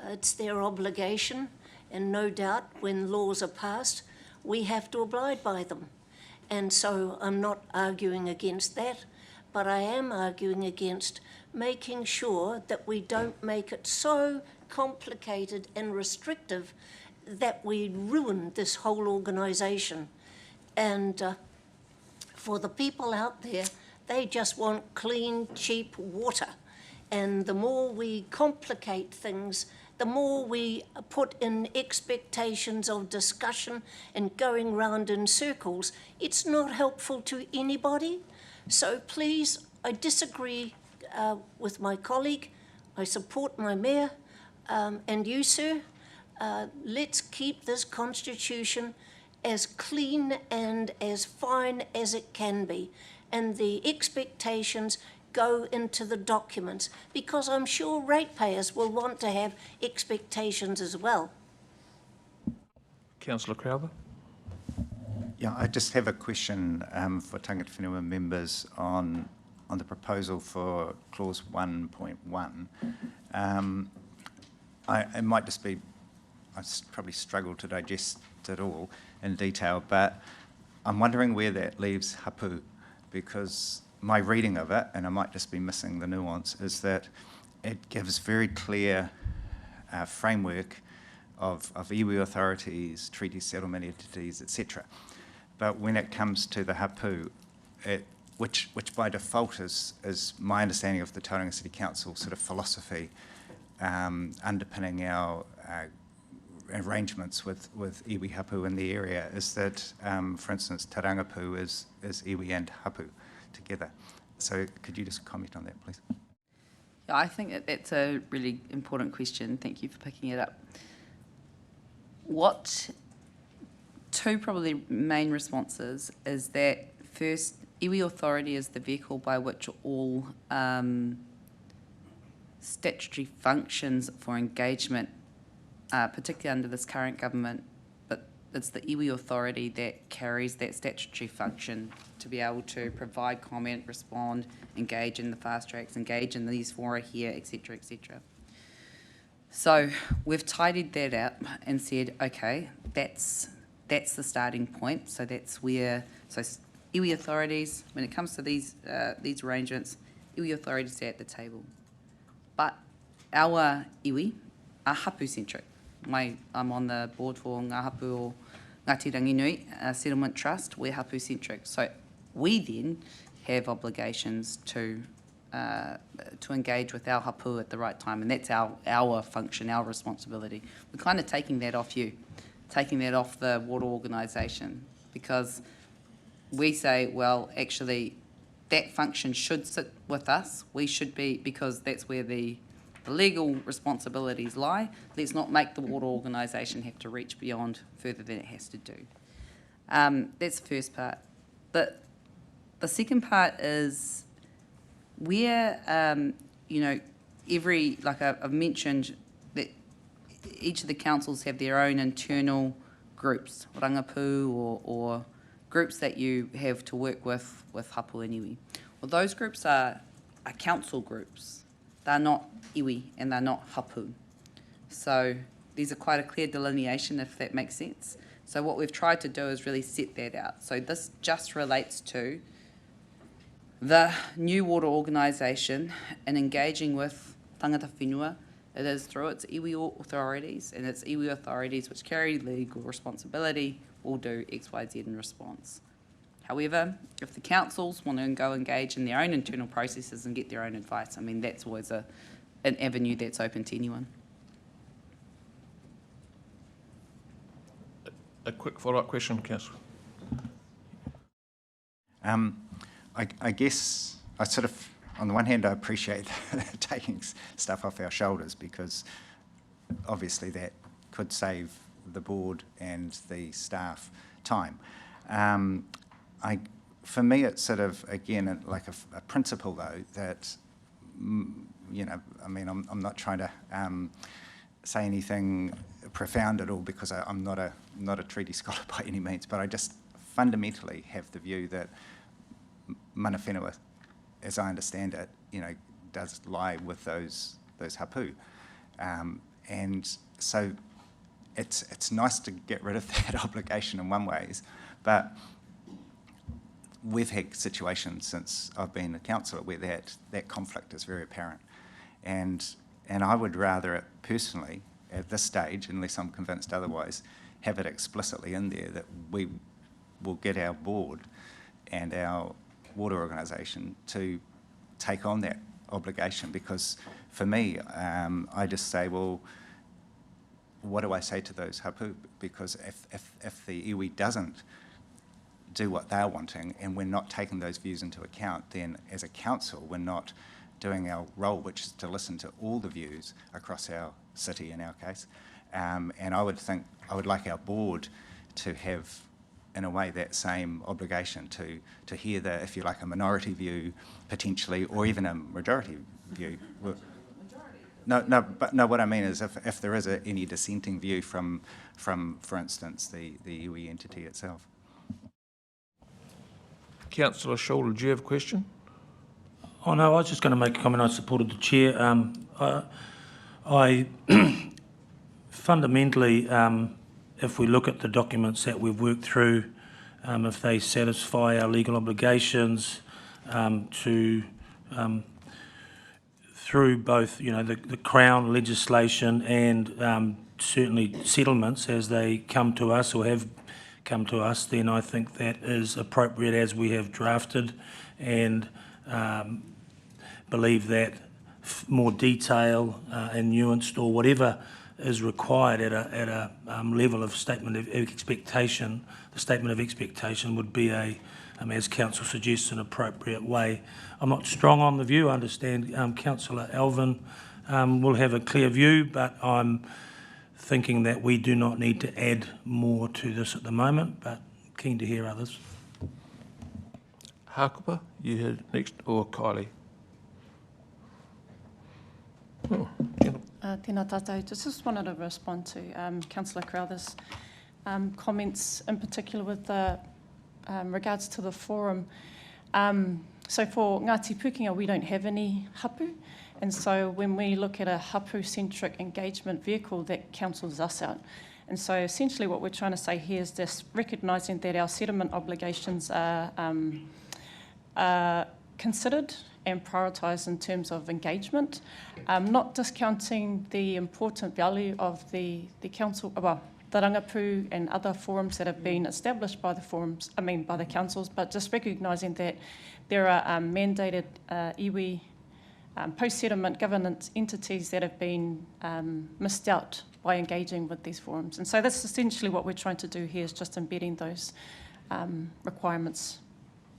it's their obligation, and no doubt when laws are passed, we have to abide by them. And so I'm not arguing against that, but I am arguing against making sure that we don't make it so complicated and restrictive that we ruin this whole organisation. And for the people out there, they just want clean, cheap water. And the more we complicate things, the more we put in expectations of discussion and going round in circles, it's not helpful to anybody. So please, I disagree with my colleague. I support my Mayor and you, sir. Let's keep this Constitution as clean and as fine as it can be. And the expectations go into the documents, because I'm sure ratepayers will want to have expectations as well. Councillor Crowther. Yeah, I just have a question for Tangata Whenua members on the proposal for clause 1.1. It might just be, I probably struggle to digest it all in detail, but I'm wondering where that leaves hapu, because my reading of it, and I might just be missing the nuance, is that it gives very clear framework of iwi authorities, treaty settlement entities, etc. But when it comes to the hapu, which by default is my understanding of the Tauranga City Council sort of philosophy underpinning our arrangements with iwi hapu in the area, is that, for instance, Tarangapu is iwi and hapu together. So could you just comment on that, please? Yeah, I think that's a really important question. Thank you for picking it up. Two probably main responses is that first, iwi authority is the vehicle by which all statutory functions for engagement, particularly under this current government, but it's the iwi authority that carries that statutory function to be able to provide comment, respond, engage in the fast tracks, engage in these fora here, etc., etc. So we've tidied that up and said, okay, that's the starting point. So that's where, so iwi authorities, when it comes to these arrangements, iwi authorities are at the table. But our iwi are hapu-centric. I'm on the board for Ngā Hapu o Ngāti Ranginui Settlement Trust, we're hapu-centric. So we then have obligations to engage with our hapu at the right time, and that's our function, our responsibility. We're kind of taking that off you, taking that off the water organisation, because we say, well, actually, that function should sit with us. We should be, because that's where the legal responsibilities lie. Let's not make the water organisation have to reach beyond further than it has to do. That's the first part. But the second part is where, like I've mentioned, that each of the councils have their own internal groups, rangapu or groups that you have to work with hapu and iwi. Well, those groups are council groups. They're not iwi and they're not hapu. So there's quite a clear delineation, if that makes sense. So what we've tried to do is really set that out. So this just relates to the new water organisation and engaging with tangata whenua. It is through its iwi authorities, and its iwi authorities which carry legal responsibility will do X, Y, Z in response. However, if the councils want to go engage in their own internal processes and get their own advice, I mean, that's always an avenue that's open to anyone. A quick follow-up question, Councillor. I guess I sort of, on the one hand, I appreciate taking stuff off our shoulders, because obviously that could save the board and the staff time. For me, it's sort of, again, like a principle, though, that, I mean, I'm not trying to say anything profound at all, because I'm not a treaty scholar by any means, but I just fundamentally have the view that mana whenua, as I understand it, does lie with those hapu. And so it's nice to get rid of that obligation in one ways, but we've had situations since I've been a councillor where that conflict is very apparent. And I would rather, personally, at this stage, unless I'm convinced otherwise, have it explicitly in there that we will get our board and our water organisation to take on that obligation. Because for me, I just say, well, what do I say to those hapu? Because if the iwi doesn't do what they're wanting and we're not taking those views into account, then as a council we're not doing our role, which is to listen to all the views across our city in our case. And I would like our board to have, in a way, that same obligation to hear the, if you like, a minority view potentially, or even a majority view. No. What I mean is, if there is any dissenting view from, for instance, the iwi entity itself. Councillor Shaw, do you have a question? Oh no, I was just going to make a comment. I supported the chair. I fundamentally, if we look at the documents that we've worked through, if they satisfy our legal obligations through both, the Crown legislation and certainly settlements as they come to us or have come to us, then I think that is appropriate as we have drafted, and believe that more detail and nuanced or whatever is required at a level of statement of expectation. The statement of expectation would be as Council suggests, an appropriate way. I'm not strong on the view. I understand Councillor Alvin will have a clear view, but I'm thinking that we do not need to add more to this at the moment, but keen to hear others. Hakupa, you had next, or Kylie? Oh, Tēnā tātou. Just wanted to respond to Councillor Crowther's comments, in particular with the regards to the forum. So for Ngāti Pūkenga, we don't have any hapu, and so when we look at a hapu-centric engagement vehicle, that cancels us out. And so essentially what we're trying to say here is just recognising that our settlement obligations are considered and prioritised in terms of engagement, not discounting the important value of the council, the Rangapu and other forums that have been established by the by the councils, but just recognising that there are mandated iwi post-settlement governance entities that have been missed out by engaging with these forums. And so that's essentially what we're trying to do here, is just embedding those requirements.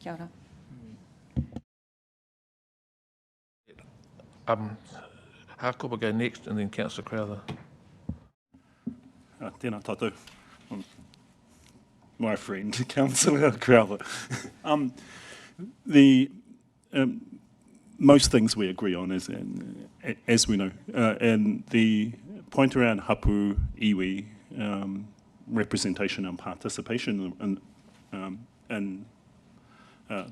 Kia ora. Hako will go next, and then Councillor Crowther. Tēnā tātou. My friend, Councillor Crowther. Most things we agree on, as we know, and the point around hapu, iwi, representation and participation in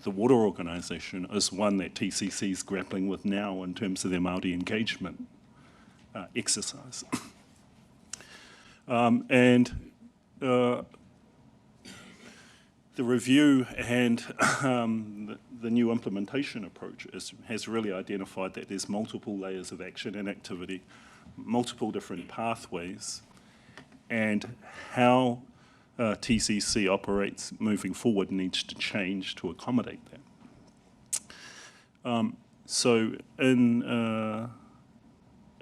the water organisation is one that TCC is grappling with now in terms of their Māori engagement exercise. The review and the new implementation approach has really identified that there's multiple layers of action and activity, multiple different pathways, and how TCC operates moving forward needs to change to accommodate that. So in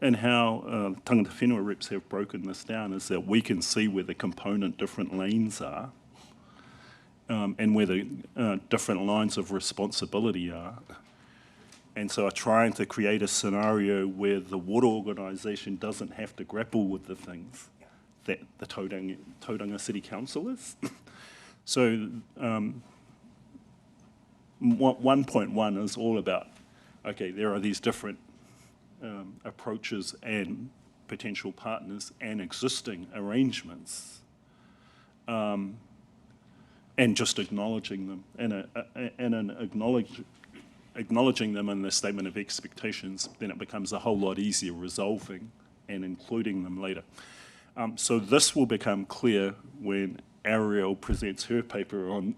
how tangata whenua reps have broken this down is that we can see where the component different lanes are, and where the different lines of responsibility are. And so are trying to create a scenario where the water organisation doesn't have to grapple with the things that the Tauranga City Council is. So 1.1 is all about, okay, there are these different approaches and potential partners and existing arrangements, and just acknowledging them, and acknowledging them in the statement of expectations, then it becomes a whole lot easier resolving and including them later. So this will become clear when Ariel presents her paper on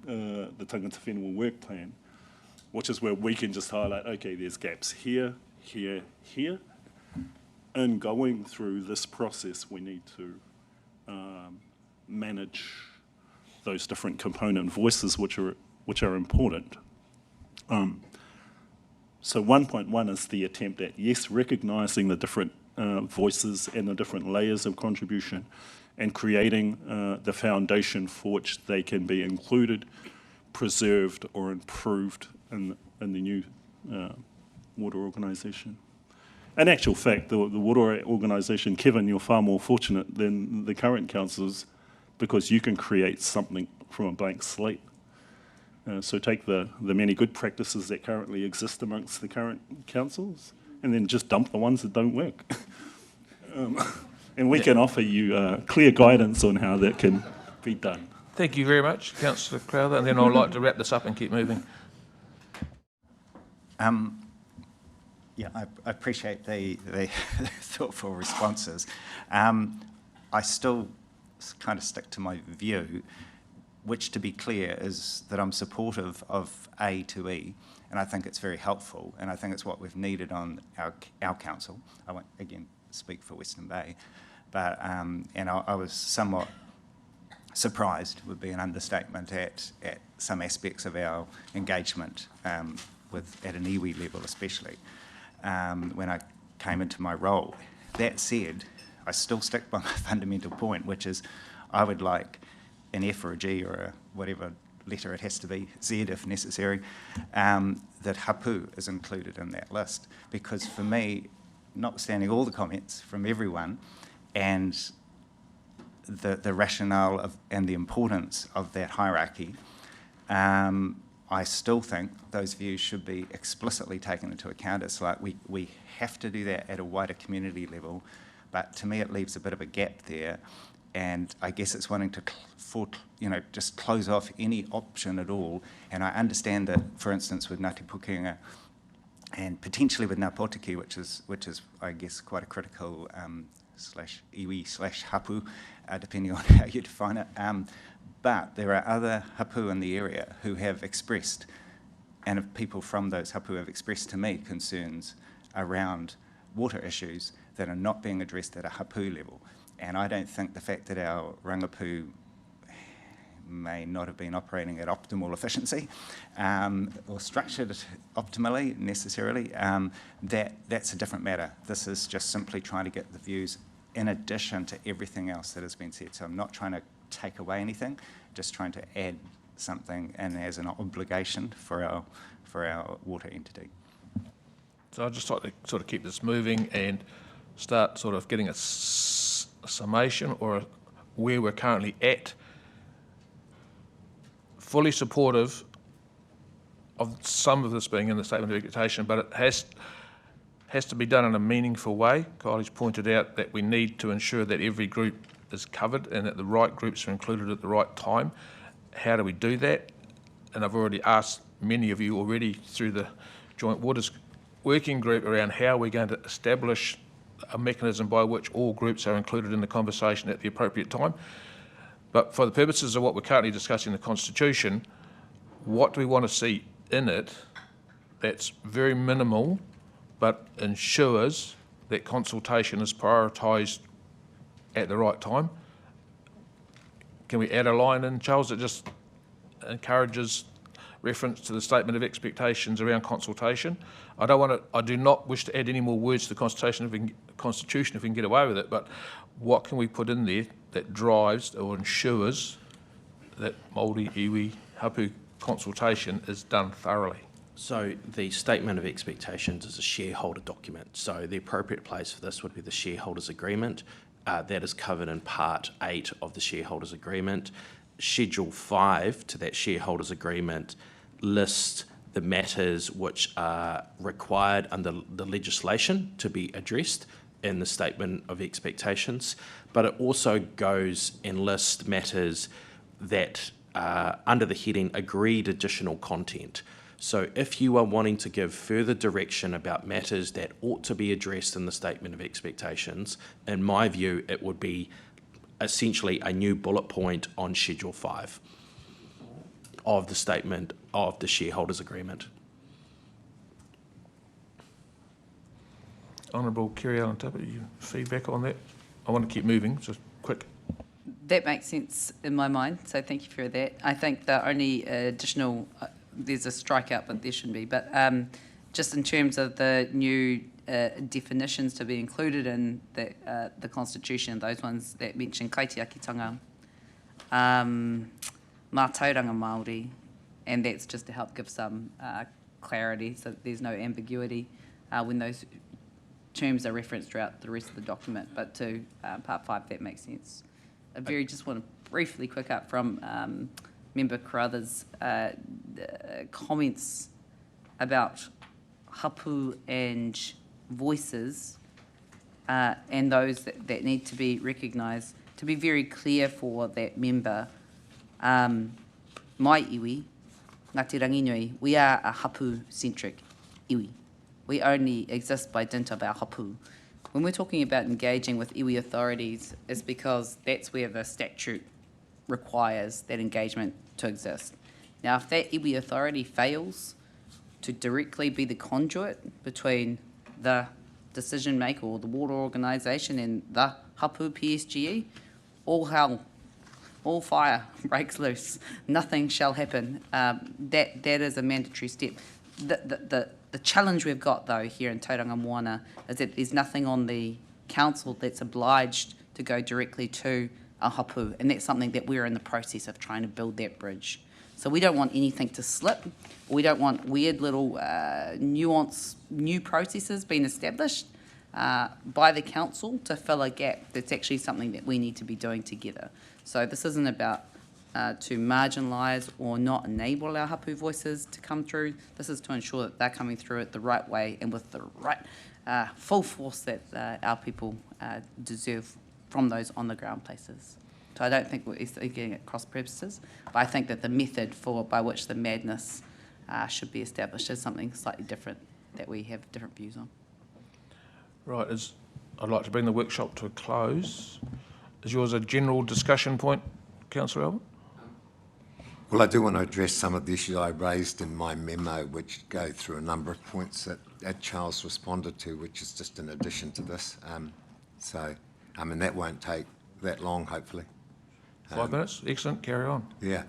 the Tangata Whenua work plan, which is where we can just highlight, okay, there's gaps here, here, here. And going through this process, we need to manage those different component voices which are important. So 1.1 is the attempt at, yes, recognising the different voices and the different layers of contribution, and creating the foundation for which they can be included, preserved or improved in the new water organisation. In actual fact, the water organisation, Kevin, you're far more fortunate than the current councillors, because you can create something from a blank slate. So take the many good practices that currently exist amongst the current councils, and then just dump the ones that don't work. And we can offer you clear guidance on how that can be done. Thank you very much, Councillor Crowther, and then I'd like to wrap this up and keep moving. Yeah, I appreciate the thoughtful responses. I still kind of stick to my view, which, to be clear, is that I'm supportive of A to E, and I think it's very helpful, and I think it's what we've needed on our council. I won't, again, speak for Western Bay, but and I was somewhat surprised, would be an understatement, at some aspects of our engagement at an iwi level especially, when I came into my role. That said, I still stick by my fundamental point, which is I would like an F or a G or a whatever letter it has to be, Z if necessary, that hapu is included in that list. Because for me, notwithstanding all the comments from everyone and the rationale of, and the importance of that hierarchy, I still think those views should be explicitly taken into account. It's like we have to do that at a wider community level, but to me it leaves a bit of a gap there, and I guess it's wanting to just close off any option at all. And I understand that, for instance, with Ngāti Pukenga and potentially with Ngā Potiki, which is I guess quite a critical slash iwi slash hapu, depending on how you define it. But there are other hapu in the area who have expressed, and people from those hapu have expressed to me concerns around water issues that are not being addressed at a hapu level. And I don't think the fact that our rangapu may not have been operating at optimal efficiency or structured optimally necessarily, that's a different matter. This is just simply trying to get the views in addition to everything else that has been said. So I'm not trying to take away anything, just trying to add something in as an obligation for our water entity. So I'd just like to sort of keep this moving and start sort of getting a summation or where we're currently at. Fully supportive of some of this being in the statement of expectation, but it has to be done in a meaningful way. Kylie's pointed out that we need to ensure that every group is covered and that the right groups are included at the right time. How do we do that? And I've already asked many of you already through the Joint Waters Working Group around how we're going to establish a mechanism by which all groups are included in the conversation at the appropriate time. But for the purposes of what we're currently discussing, the Constitution, what do we want to see in it that's very minimal but ensures that consultation is prioritised at the right time? Can we add a line in, Charles, that just encourages reference to the statement of expectations around consultation? I do not wish to add any more words to the Constitution if we can get away with it, but what can we put in there that drives or ensures that Māori, iwi, hapu consultation is done thoroughly? So the statement of expectations is a shareholder document. So the appropriate place for this would be the shareholders agreement. That is covered in Part 8 of the shareholders agreement. Schedule 5 to that shareholders agreement lists the matters which are required under the legislation to be addressed in the statement of expectations, but it also goes and lists matters that under the heading agreed additional content. So if you are wanting to give further direction about matters that ought to be addressed in the statement of expectations, in my view, it would be essentially a new bullet point on Schedule 5 of the statement of the shareholders agreement. Honourable Kerry Allen Tapper, you feedback on that? I want to keep moving, so quick. That makes sense in my mind, so thank you for that. I think the only additional, there's a strikeout, but there shouldn't be, but just in terms of the new definitions to be included in the Constitution, those ones that mention kaitiakitanga, mātauranga Māori, and that's just to help give some clarity so that there's no ambiguity when those terms are referenced throughout the rest of the document, but to Part 5, that makes sense. I just want to briefly quick up from Member Carruthers' comments about hapu and voices and those that need to be recognised. To be very clear for that member, mai iwi, Ngāti Ranginui, we are a hapu-centric iwi. We only exist by dint of our hapu. When we're talking about engaging with iwi authorities, it's because that's where the statute requires that engagement to exist. Now, if that iwi authority fails to directly be the conduit between the decision maker or the water organisation and the hapu PSGE, all hell, all fire breaks loose. Nothing shall happen. That is a mandatory step. The challenge we've got, though, here in Tauranga Moana is that there's nothing on the council that's obliged to go directly to a hapu, and that's something that we're in the process of trying to build that bridge. So we don't want anything to slip. We don't want weird little nuanced new processes being established by the council to fill a gap that's actually something that we need to be doing together. So this isn't about to marginalise or not enable our hapu voices to come through. This is to ensure that they're coming through it the right way and with the right full force that our people deserve from those on-the-ground places. So I don't think we're getting at cross purposes, but I think that the method by which the madness should be established is something slightly different that we have different views on. Right, I'd like to bring the workshop to a close. Is yours a general discussion point, Councillor Albert? Well, I do want to address some of the issues I raised in my memo, which go through a number of points that Charles responded to, which is just in addition to this. And that won't take that long, hopefully. 5 minutes, excellent, carry on. Yeah,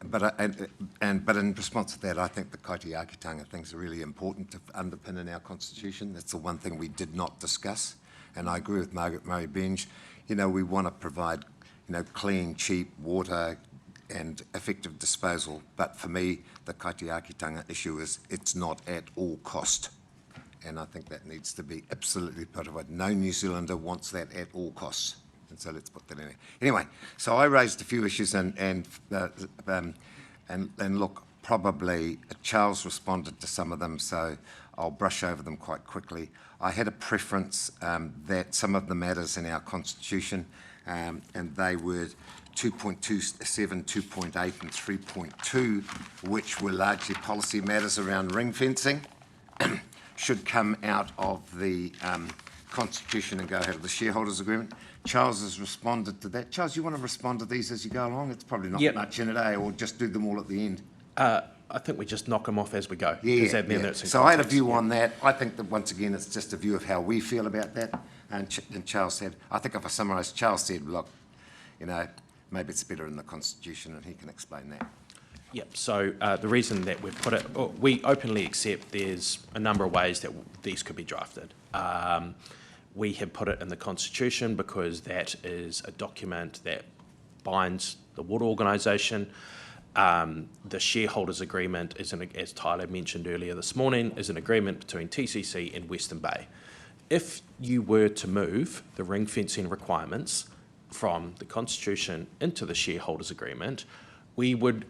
but in response to that, I think the kaitiakitanga things are really important to underpin in our constitution. That's the one thing we did not discuss, and I agree with Margaret Murray Benge. You know, we want to provide, you know, clean, cheap water and effective disposal. But for me, the kaitiakitanga issue is it's not at all cost, and I think that needs to be absolutely put away. No New Zealander wants that at all costs. And so let's put that in there. Anyway, so I raised a few issues and look, probably Charles responded to some of them, so I'll brush over them quite quickly. I had a preference that some of the matters in our constitution, and they were 2.27, 2.8 and 3.2, which were largely policy matters around ring fencing, should come out of the constitution and go ahead of the shareholders agreement. Charles has responded to that. Charles, you want to respond to these as you go along? It's probably not much in a day, or just do them all at the end. I think we just knock them off as we go. Yeah. So I had a view on that. I think that once again, it's just a view of how we feel about that. And Charles said, I think if I summarise, Charles said, look, you know, maybe it's better in the constitution, and he can explain that. Yep, so the reason that we've put it, we openly accept there's a number of ways that these could be drafted. We have put it in the Constitution because that is a document that binds the water organisation. The shareholders agreement is, as Tyler mentioned earlier this morning, is an agreement between TCC and Western Bay. If you were to move the ring fencing requirements from the Constitution into the shareholders agreement, we would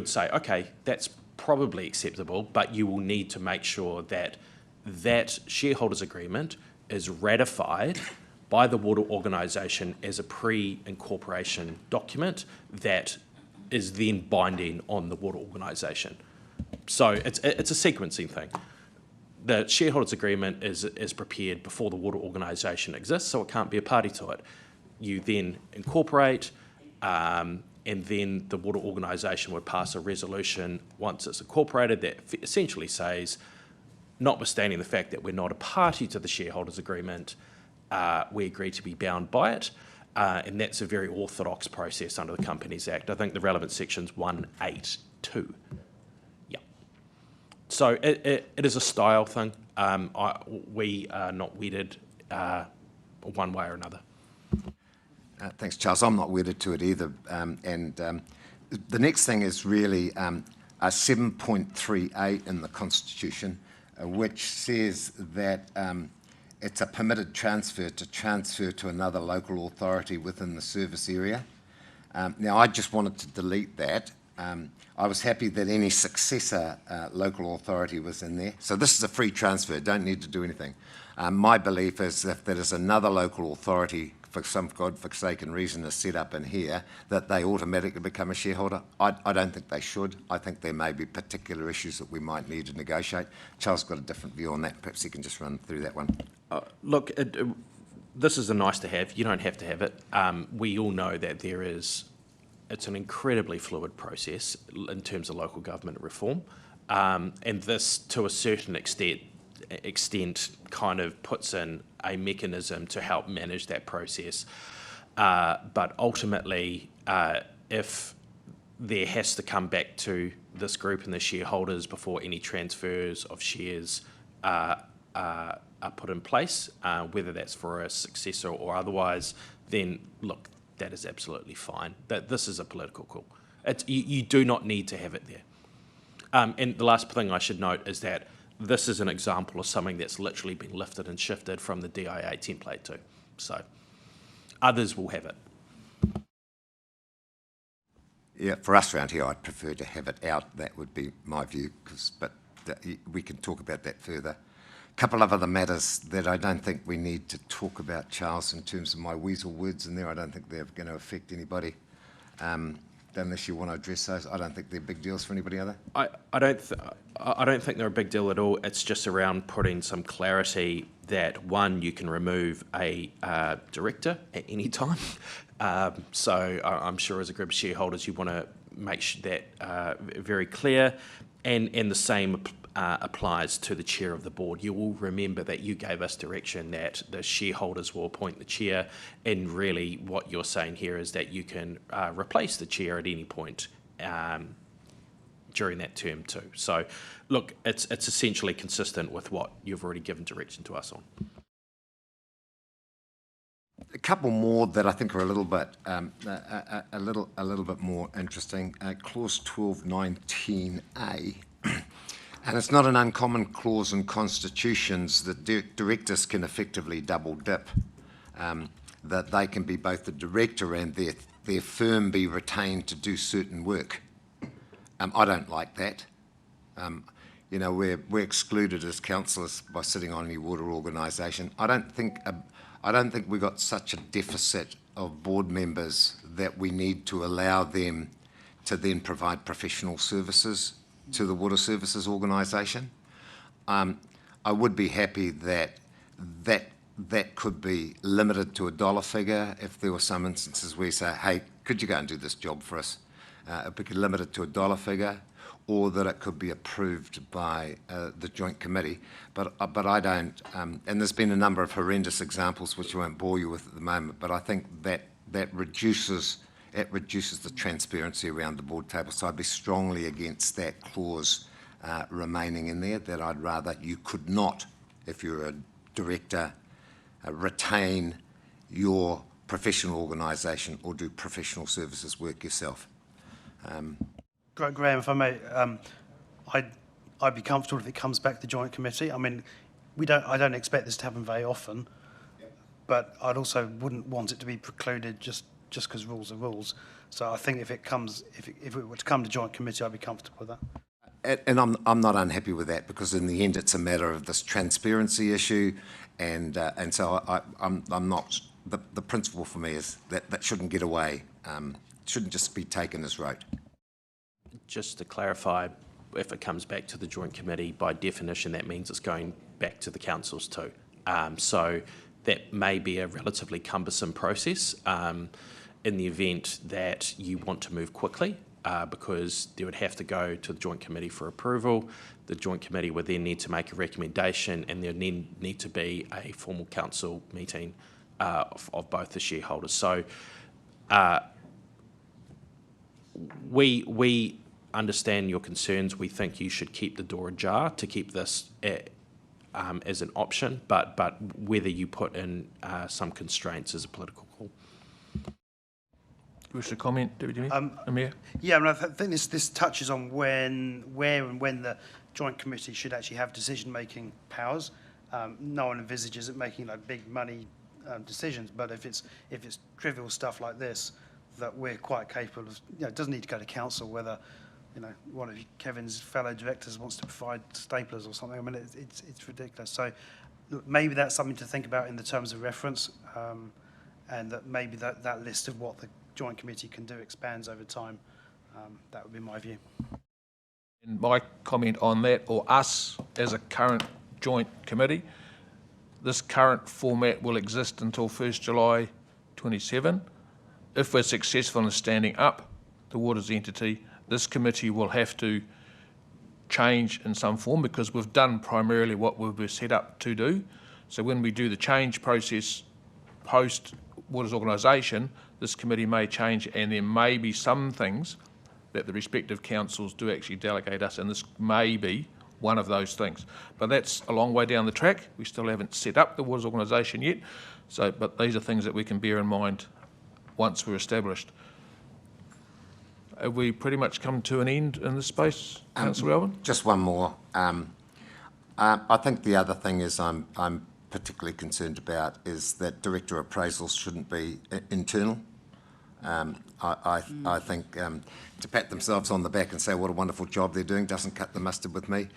say, okay, that's probably acceptable, but you will need to make sure that that shareholders agreement is ratified by the water organisation as a pre-incorporation document that is then binding on the water organisation. So it's a sequencing thing. The shareholders agreement is prepared before the water organisation exists, so it can't be a party to it. You then incorporate, and then the water organisation would pass a resolution once it's incorporated that essentially says, notwithstanding the fact that we're not a party to the shareholders agreement, we agree to be bound by it, and that's a very orthodox process under the Companies Act. I think the relevant section's 182. Yeah. So it is a style thing. We are not wedded one way or another. Thanks, Charles. I'm not wedded to it either. The next thing is really 7.38 in the Constitution, which says that it's a permitted transfer to another local authority within the service area. Now, I just wanted to delete that. I was happy that any successor local authority was in there. So this is a free transfer, don't need to do anything. My belief is if there is another local authority for some godforsaken reason is set up in here, that they automatically become a shareholder. I don't think they should. I think there may be particular issues that we might need to negotiate. Charles got a different view on that. Perhaps he can just run through that one. Look, this is a nice to have. You don't have to have it. We all know that it's an incredibly fluid process in terms of local government reform. And this, to a certain extent, kind of puts in a mechanism to help manage that process. But ultimately, if there has to come back to this group and the shareholders before any transfers of shares are put in place, whether that's for a successor or otherwise, then look, that is absolutely fine. That this is a political call. You do not need to have it there. And the last thing I should note is that this is an example of something that's literally been lifted and shifted from the DIA template too. So others will have it. Yeah, for us around here, I'd prefer to have it out. That would be my view, but we can talk about that further. A couple of other matters that I don't think we need to talk about, Charles, in terms of my weasel words in there. I don't think they're going to affect anybody. Unless you want to address those, I don't think they're big deals for anybody other. I don't think they're a big deal at all. It's just around putting some clarity that, one, you can remove a director at any time. So I'm sure as a group of shareholders you want to make that very clear, and the same applies to the chair of the board. You will remember that you gave us direction that the shareholders will appoint the chair, and really what you're saying here is that you can replace the chair at any point during that term too. So, look, it's essentially consistent with what you've already given direction to us on. A couple more that I think are a little bit a little bit more interesting. Clause 1219A, and it's not an uncommon clause in constitutions that directors can effectively double dip. That they can be both the director and their firm be retained to do certain work. I don't like that. You know, we're excluded as councillors by sitting on any water organisation. I don't think we've got such a deficit of board members that we need to allow them to then provide professional services to the water services organisation. I would be happy that could be limited to a dollar figure if there were some instances where you say, hey, could you go and do this job for us? It could be limited to a dollar figure, or that it could be approved by the joint committee. But I don't, and there's been a number of horrendous examples which I won't bore you with at the moment, but I think that reduces the transparency around the board table. So I'd be strongly against that clause remaining in there, that I'd rather you could not, if you're a director, retain your professional organisation or do professional services work yourself. Graham, if I may, I'd be comfortable if it comes back to the joint committee. I mean, I don't expect this to happen very often, but I'd also wouldn't want it to be precluded just because rules are rules. So I think if it were to come to joint committee, I'd be comfortable with that. And I'm not unhappy with that, because in the end it's a matter of this transparency issue, and so I'm not. The principle for me is that shouldn't get away. Shouldn't just be taken as rote. Just to clarify, if it comes back to the joint committee, by definition that means it's going back to the councils too. So that may be a relatively cumbersome process in the event that you want to move quickly, because they would have to go to the joint committee for approval. The joint committee would then need to make a recommendation, and there then need to be a formal council meeting of both the shareholders. So we understand your concerns. We think you should keep the door ajar to keep this as an option, but whether you put in some constraints is a political call. You wish to comment, Deputy Mayor? Yeah, I mean, I think this touches on where and when the joint committee should actually have decision-making powers. No one envisages it making like big money decisions, but if it's trivial stuff like this, that we're quite capable of, it doesn't need to go to council whether, one of Kevin's fellow directors wants to provide staplers or something. I mean, it's ridiculous. So look, maybe that's something to think about in the terms of reference, and that maybe that list of what the joint committee can do expands over time. That would be my view. And my comment on that, or us as a current joint committee, this current format will exist until 1st July 27. If we're successful in standing up the waters entity, this committee will have to change in some form, because we've done primarily what we were set up to do. So when we do the change process post waters organisation, this committee may change, and there may be some things that the respective councils do actually delegate us, and this may be one of those things. But that's a long way down the track. We still haven't set up the waters organisation yet. So, but these are things that we can bear in mind once we're established. Have we pretty much come to an end in this space, Councillor Alvin? Just one more. I think the other thing is I'm particularly concerned about is that director appraisals shouldn't be internal. I think to pat themselves on the back and say what a wonderful job they're doing doesn't cut the mustard with me.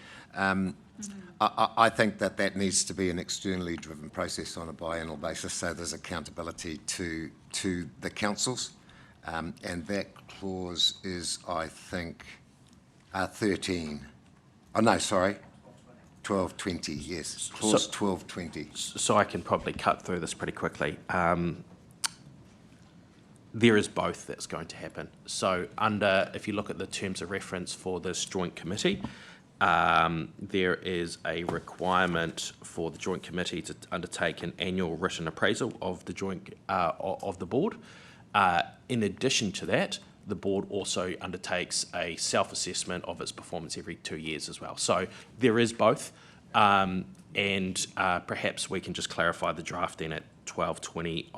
I think that needs to be an externally driven process on a biennial basis, so there's accountability to the councils, and that clause is, I think, 13. Oh no, sorry, 1220. Yes, clause 1220. So I can probably cut through this pretty quickly. There is both that's going to happen. So if you look at the terms of reference for this joint committee, there is a requirement for the joint committee to undertake an annual written appraisal of the of the board. In addition to that, the board also undertakes a self-assessment of its performance every 2 years as well. So there is both, and perhaps we can just clarify the drafting at 1220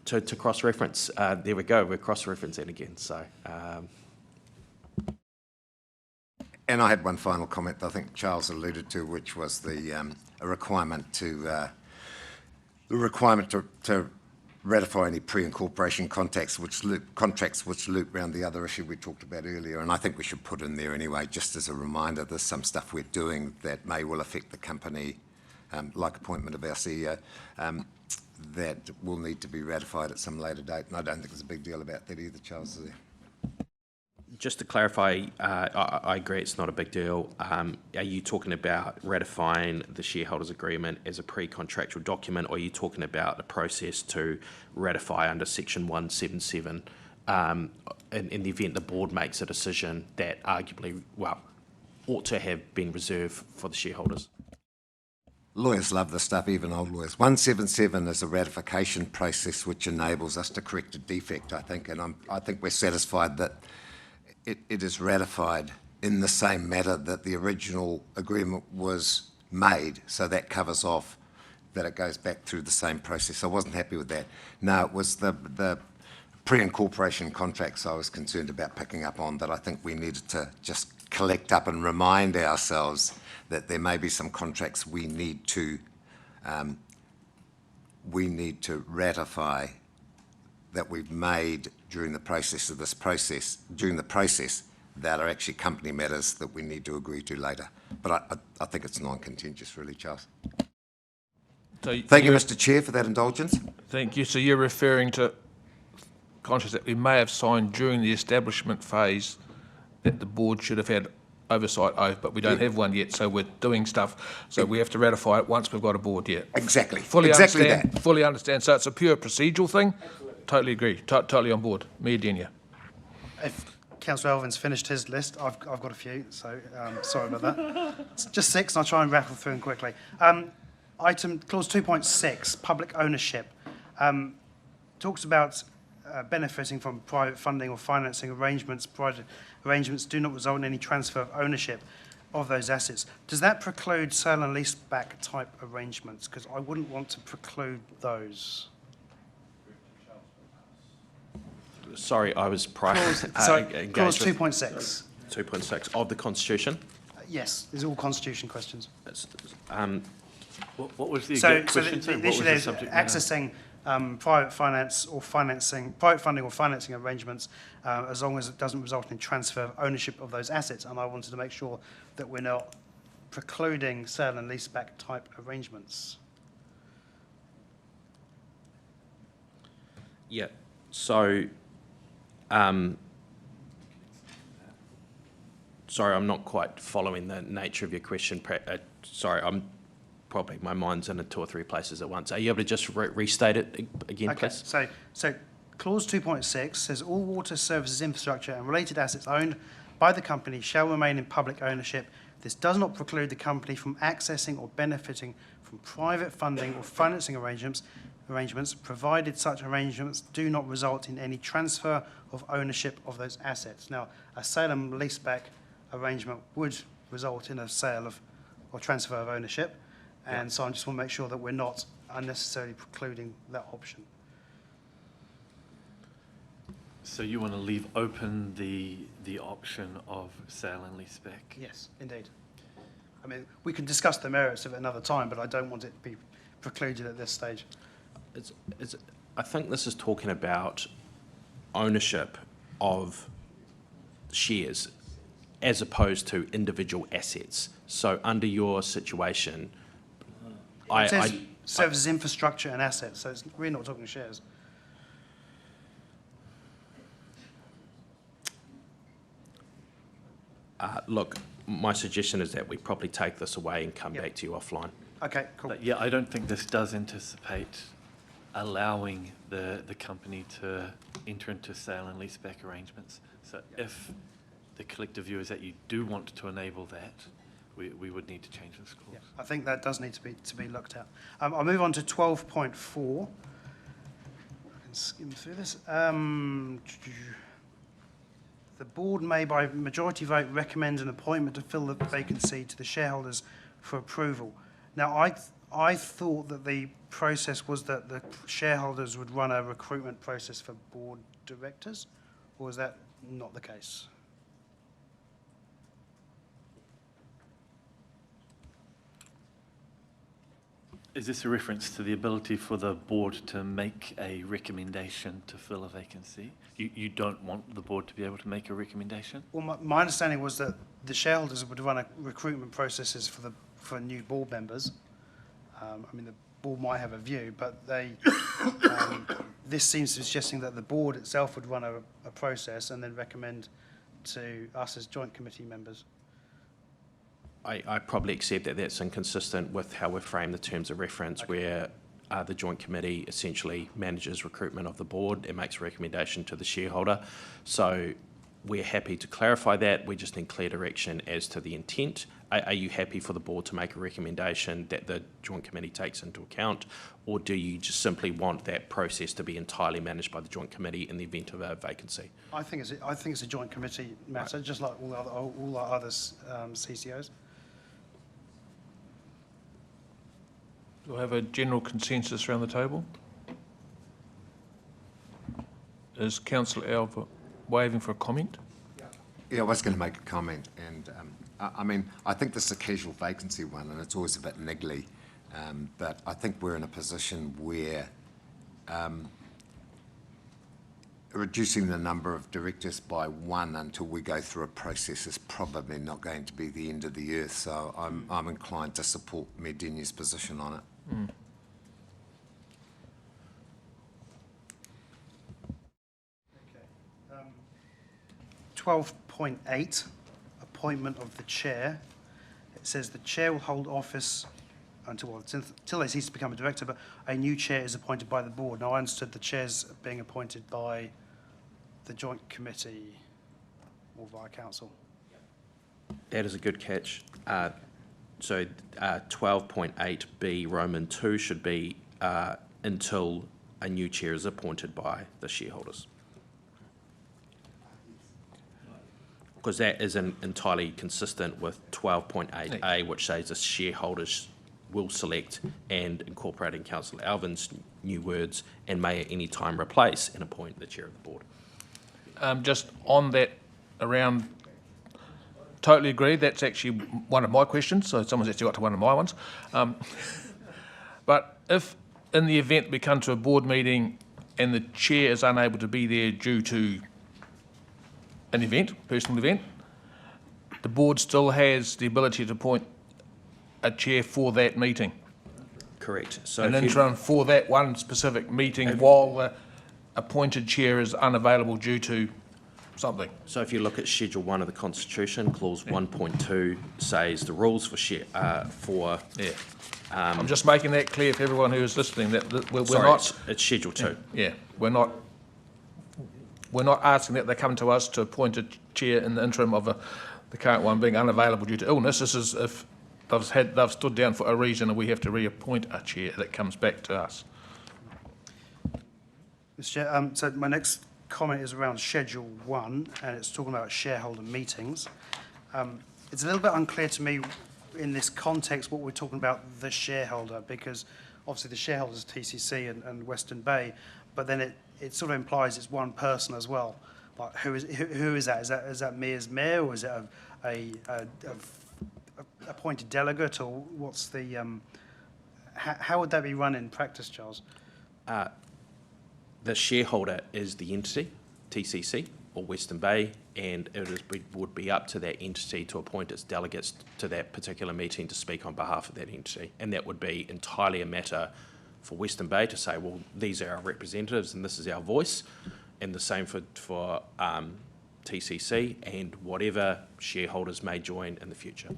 to cross-reference. There we go, we're cross-referencing again. So. And I had one final comment that I think Charles alluded to, which was the a requirement to ratify any pre-incorporation contracts which loop around the other issue we talked about earlier. And I think we should put in there anyway, just as a reminder, there's some stuff we're doing that may well affect the company, like appointment of our CEO, that will need to be ratified at some later date. And I don't think there's a big deal about that either, Charles. Is there? Just to clarify, I agree it's not a big deal. Are you talking about ratifying the shareholders' agreement as a pre-contractual document, or are you talking about a process to ratify under Section 177 in the event the board makes a decision that arguably, well, ought to have been reserved for the shareholders? Lawyers love this stuff, even old lawyers. 177 is a ratification process which enables us to correct a defect, I think, and I think we're satisfied that it is ratified in the same manner that the original agreement was made, so that covers off that it goes back through the same process. I wasn't happy with that. No, it was the pre-incorporation contracts I was concerned about picking up on, that I think we needed to just collect up and remind ourselves that there may be some contracts we need to ratify that we've made during the process that are actually company matters that we need to agree to later. But I think it's non-contentious, really, Charles. So Thank you, Mr. Chair, for that indulgence. Thank you. So you're referring to contracts that we may have signed during the establishment phase that the board should have had oversight over, but we don't have one yet, so we're doing stuff. So we have to ratify it once we've got a board yet. Exactly. Fully exactly understand. That. Fully understand. So it's a pure procedural thing. Totally agree. Totally on board. Mayor Denia. If Councillor Elvin's finished his list, I've got a few, so sorry about that. It's just 6, and I'll try and rattle through them quickly. Item clause 2.6, public ownership, talks about benefiting from private funding or financing arrangements. Private arrangements do not result in any transfer of ownership of those assets. Does that preclude sale and leaseback type arrangements? Because I wouldn't want to preclude those. Sorry, I was prior. Clause 2.6. 2.6 of the Constitution. Yes, these are all constitution questions. What was the So exact question? the What was issue the is subject matter? accessing private funding or financing arrangements, as long as it doesn't result in transfer of ownership of those assets. And I wanted to make sure that we're not precluding sale and leaseback type arrangements. Yeah. So, sorry, I'm not quite following the nature of your question. Sorry, probably my mind's in 2 or 3 places at once. Are you able to just restate it again, please? So clause 2.6 says all water services infrastructure and related assets owned by the company shall remain in public ownership. This does not preclude the company from accessing or benefiting from private funding or financing arrangements, provided such arrangements do not result in any transfer of ownership of those assets. Now, a sale and leaseback arrangement would result in a sale of or transfer of ownership, and so I just want to make sure that we're not unnecessarily precluding that option. So you want to leave open the option of sale and leaseback? Yes, indeed. I mean, we can discuss the merits of it another time, but I don't want it to be precluded at this stage. I think this is talking about ownership of shares as opposed to individual assets. So under your situation, It says services, infrastructure and assets, so we're not talking shares. Look, my suggestion is that we probably take this away and come back to you offline. Okay, cool. But yeah, I don't think this does anticipate allowing the company to enter into sale and leaseback arrangements. So if the collective view is that you do want to enable that, we would need to change this clause. Yeah, I think that does need to be looked at. I'll move on to 12.4. I can skim through this. The board may, by majority vote, recommend an appointment to fill the vacancy to the shareholders for approval. Now, I thought that the process was that the shareholders would run a recruitment process for board directors, or is that not the case? Is this a reference to the ability for the board to make a recommendation to fill a vacancy? You don't want the board to be able to make a recommendation? Well, my understanding was that the shareholders would run a recruitment processes for new board members. I mean, the board might have a view, but they this seems to be suggesting that the board itself would run a process and then recommend to us as joint committee members. I probably accept that that's inconsistent with how we've framed the terms of reference, where the joint committee essentially manages recruitment of the board and makes a recommendation to the shareholder. So we're happy to clarify that. We just need clear direction as to the intent. Are you happy for the board to make a recommendation that the joint committee takes into account, or do you just simply want that process to be entirely managed by the joint committee in the event of a vacancy? I think it's a joint committee matter, just like all our other CCOs. Do I have a general consensus around the table? Is Councillor Alva waving for a comment? Yeah, I was going to make a comment, and I mean, I think this is a casual vacancy one, and it's always a bit niggly, but I think we're in a position where reducing the number of directors by one until we go through a process is probably not going to be the end of the earth, so I'm inclined to support Medinia's position on it. 12.8, appointment of the chair. It says the chair will hold office until they cease to become a director, but a new chair is appointed by the board. Now, I understood the chair's being appointed by the joint committee or via council. That is a good catch. So 12.8B Roman 2 should be until a new chair is appointed by the shareholders. Because that isn't entirely consistent with 12.8A, which says the shareholders will select, and incorporating Councillor Alvin's new words, and may at any time replace and appoint the chair of the board. Just on that, around, totally agree. That's actually one of my questions, so someone's actually got to one of my ones. But if, in the event we come to a board meeting and the chair is unable to be there due to an event, personal event, the board still has the ability to appoint a chair for that meeting. Correct. So An interim for that one specific meeting while the appointed chair is unavailable due to something. So if you look at Schedule 1 of the Constitution, Clause 1.2 says the rules for I'm just making that clear for everyone who is listening, that we're sorry, not... it's Schedule 2. Yeah, we're not asking that they come to us to appoint a chair in the interim of the current one being unavailable due to illness. This is if they've stood down for a reason and we have to reappoint a chair that comes back to us. Mr. Chair, so my next comment is around Schedule 1, and it's talking about shareholder meetings. It's a little bit unclear to me in this context what we're talking about the shareholder, because obviously the shareholder is TCC and Western Bay, but then it sort of implies it's one person as well. Like who is that? Is that me as mayor, or is it a appointed delegate, or what's the how would that be run in practice, Charles? The shareholder is the entity, TCC or Western Bay, and would be up to that entity to appoint its delegates to that particular meeting to speak on behalf of that entity. And that would be entirely a matter for Western Bay to say, well, these are our representatives and this is our voice, and the same for TCC and whatever shareholders may join in the future.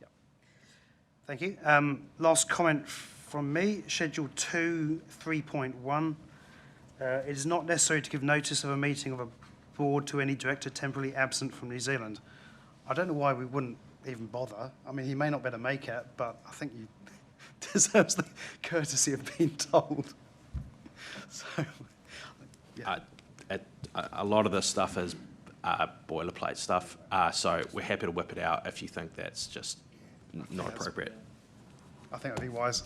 Yep. Thank you. Last comment from me, Schedule 2, 3.1. It is not necessary to give notice of a meeting of a board to any director temporarily absent from New Zealand. I don't know why we wouldn't even bother. I mean, he may not be able to make it, but I think he deserves the courtesy of being told. So, yeah. A lot of this stuff is boilerplate stuff, so we're happy to whip it out if you think that's just not appropriate. I think that'd be wise.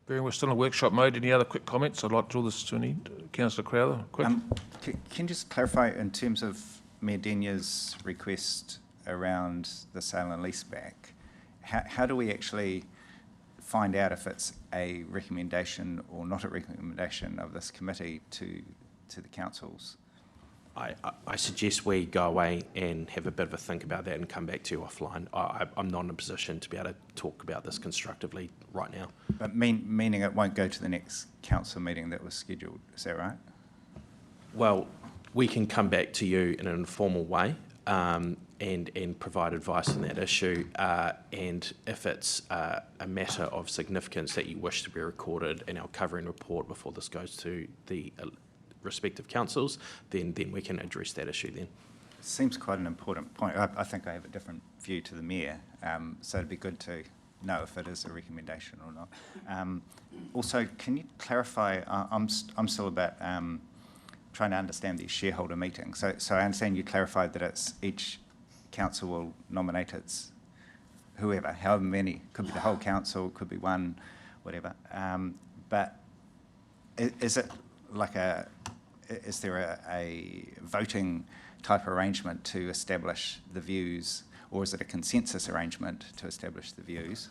Bearing we're still in workshop mode, any other quick comments? I'd like to draw this to an end. Councillor Crowther, quick. Can you just clarify in terms of Mayor Denya's request around the sale and lease back, how do we actually find out if it's a recommendation or not a recommendation of this committee to the councils? I suggest we go away and have a bit of a think about that and come back to you offline. I'm not in a position to be able to talk about this constructively right now. But meaning it won't go to the next council meeting that was scheduled, is that right? Well, we can come back to you in an informal way and provide advice on that issue. And if it's a matter of significance that you wish to be recorded in our covering report before this goes to the respective councils, then we can address that issue then. Seems quite an important point. I think I have a different view to the Mayor, so it'd be good to know if it is a recommendation or not. Also, can you clarify, I'm still about trying to understand these shareholder meetings. So I understand you clarified that it's each council will nominate its whoever, however many, could be the whole council, could be one, whatever. But is it like is there a voting type arrangement to establish the views, or is it a consensus arrangement to establish the views?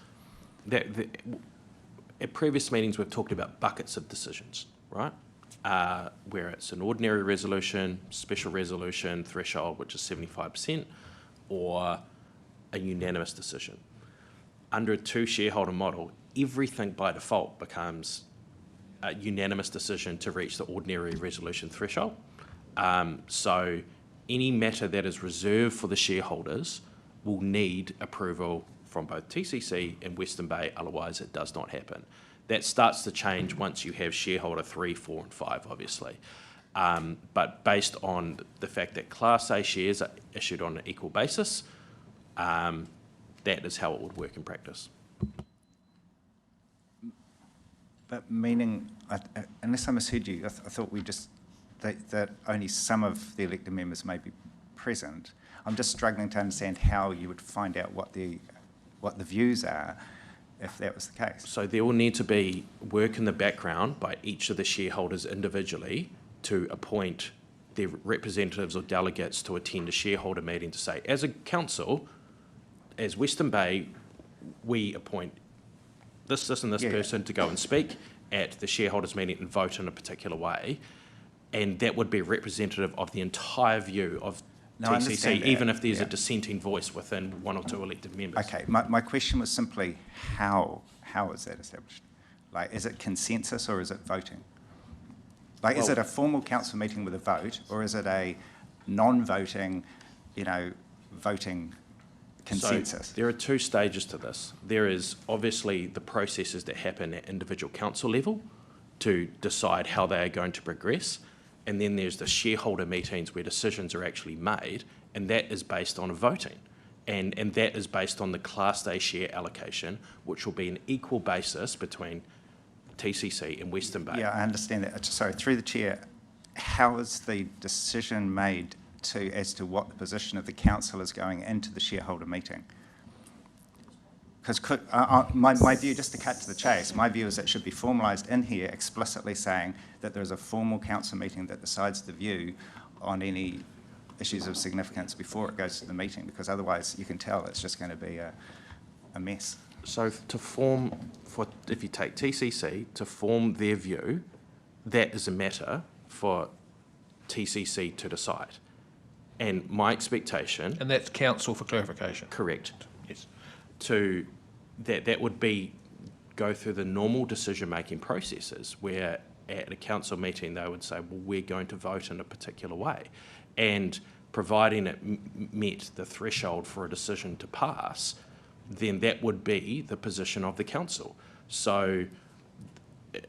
At previous meetings, we've talked about buckets of decisions, right? Where it's an ordinary resolution, special resolution, threshold, which is 75%, or a unanimous decision. Under a two-shareholder model, everything by default becomes a unanimous decision to reach the ordinary resolution threshold. So any matter that is reserved for the shareholders will need approval from both TCC and Western Bay, otherwise it does not happen. That starts to change once you have shareholder 3, 4 and 5, obviously. But based on the fact that Class A shares are issued on an equal basis, that is how it would work in practice. But meaning, unless I misheard you, I thought we just, that only some of the elected members may be present. I'm just struggling to understand how you would find out what the views are if that was the case. So there will need to be work in the background by each of the shareholders individually to appoint their representatives or delegates to attend a shareholder meeting to say, as a council, as Western Bay, we appoint this and this person to go and speak at the shareholders meeting and vote in a particular way, and that would be representative of the entire view of TCC, even if there's a dissenting voice within one or two elected members. Okay, my question was simply how is that established? Like, is it consensus or is it voting? Like, is it a formal council meeting with a vote, or is it a non-voting, voting consensus? So there are two stages to this. There is obviously the processes that happen at individual council level to decide how they are going to progress. And then there's the shareholder meetings where decisions are actually made, and that is based on voting. And that is based on the Class A share allocation, which will be an equal basis between TCC and Western Bay. Yeah, I understand that. Sorry, through the chair, how is the decision made as to what the position of the council is going into the shareholder meeting? Because my view, just to cut to the chase, my view is it should be formalised in here explicitly saying that there is a formal council meeting that decides the view on any issues of significance before it goes to the meeting, because otherwise you can tell it's just going to be a mess. So if you take TCC, to form their view, that is a matter for TCC to decide. And my expectation... And that's council for clarification? Correct. Yes. That would be go through the normal decision-making processes where at a council meeting they would say, well, we're going to vote in a particular way. And providing it met the threshold for a decision to pass, then that would be the position of the council. So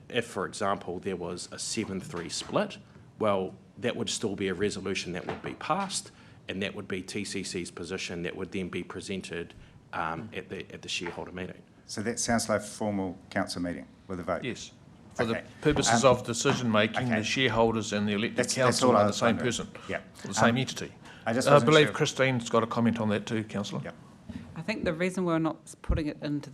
if, for example, there was a 7-3 split, well, that would still be a resolution that would be passed, and that would be TCC's position that would then be presented at the shareholder meeting. So that sounds like a formal council meeting with a vote? Yes. For the Okay. purposes of decision-making, okay. the shareholders and the elected That's council all I are the was same wondering. person, Yeah. the same entity. I just I wasn't believe sure. Christine's got a comment on that too, councillor. Yeah. I think the reason we're not putting it into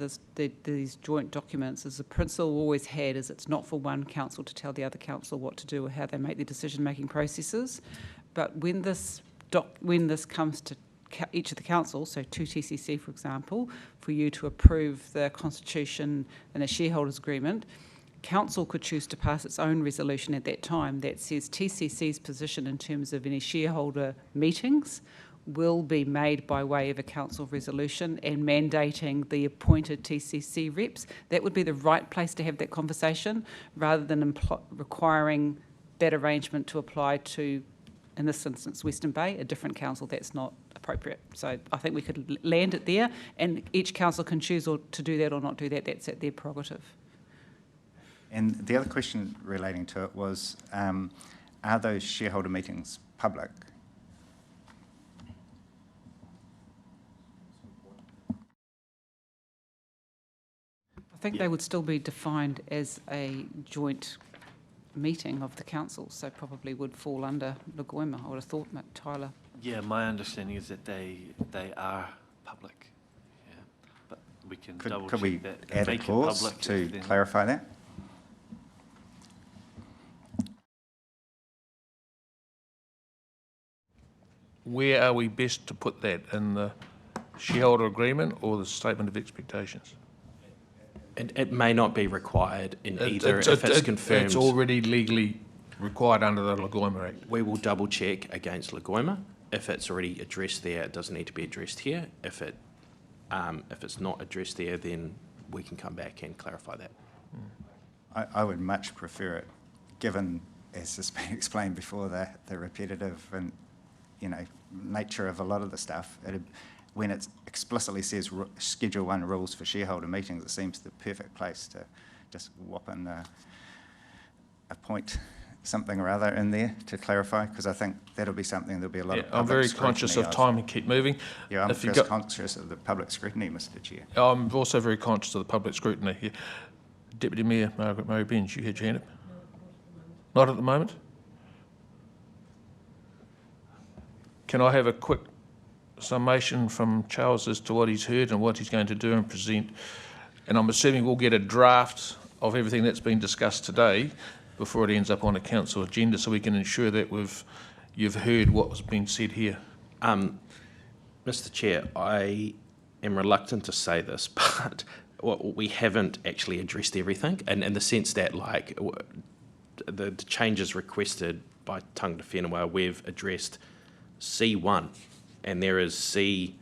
these joint documents is the principle we always had is it's not for one council to tell the other council what to do or how they make their decision-making processes. But when this comes to each of the councils, so to TCC, for example, for you to approve the constitution and a shareholders agreement, council could choose to pass its own resolution at that time that says TCC's position in terms of any shareholder meetings will be made by way of a council resolution and mandating the appointed TCC reps. That would be the right place to have that conversation rather than requiring that arrangement to apply to, in this instance, Western Bay, a different council. That's not appropriate. So I think we could land it there, and each council can choose to do that or not do that. That's at their prerogative. And the other question relating to it was, are those shareholder meetings public? I think they would still be defined as a joint meeting of the council, so probably would fall under Lagoima, I would have thought, Tyler. Yeah, my understanding is that they are public. Yeah, but we can double Could we check that. add a Make it clause public to then. clarify that? Where are we best to put that, in the shareholder agreement or the statement of expectations? It may not be required in either if it's confirmed. It's already legally required under the Lagoima Act. We will double check against Lagoima. If it's already addressed there, it doesn't need to be addressed here. If it's not addressed there, then we can come back and clarify that. I would much prefer it, given, as has been explained before, the repetitive and, nature of a lot of the stuff. When it explicitly says Schedule 1 rules for shareholder meetings, it seems the perfect place to just whop in a point, something or other in there to clarify, because I think that'll be something there'll be a lot of public I'm very scrutiny conscious of time and keep moving. Yeah, I'm If you just got- conscious of the public scrutiny, Mr Chair. I'm also very conscious of the public scrutiny here. Deputy Mayor Margaret Murray Benz, you had your hand up? Not at the moment? Can I have a quick summation from Charles as to what he's heard and what he's going to do and present? And I'm assuming we'll get a draft of everything that's been discussed today before it ends up on a council agenda, so we can ensure that you've heard what was being said here. Mr Chair, I am reluctant to say this, but we haven't actually addressed everything, and in the sense that, like, the changes requested by Tangata Whenua, we've addressed C1, and there is C2,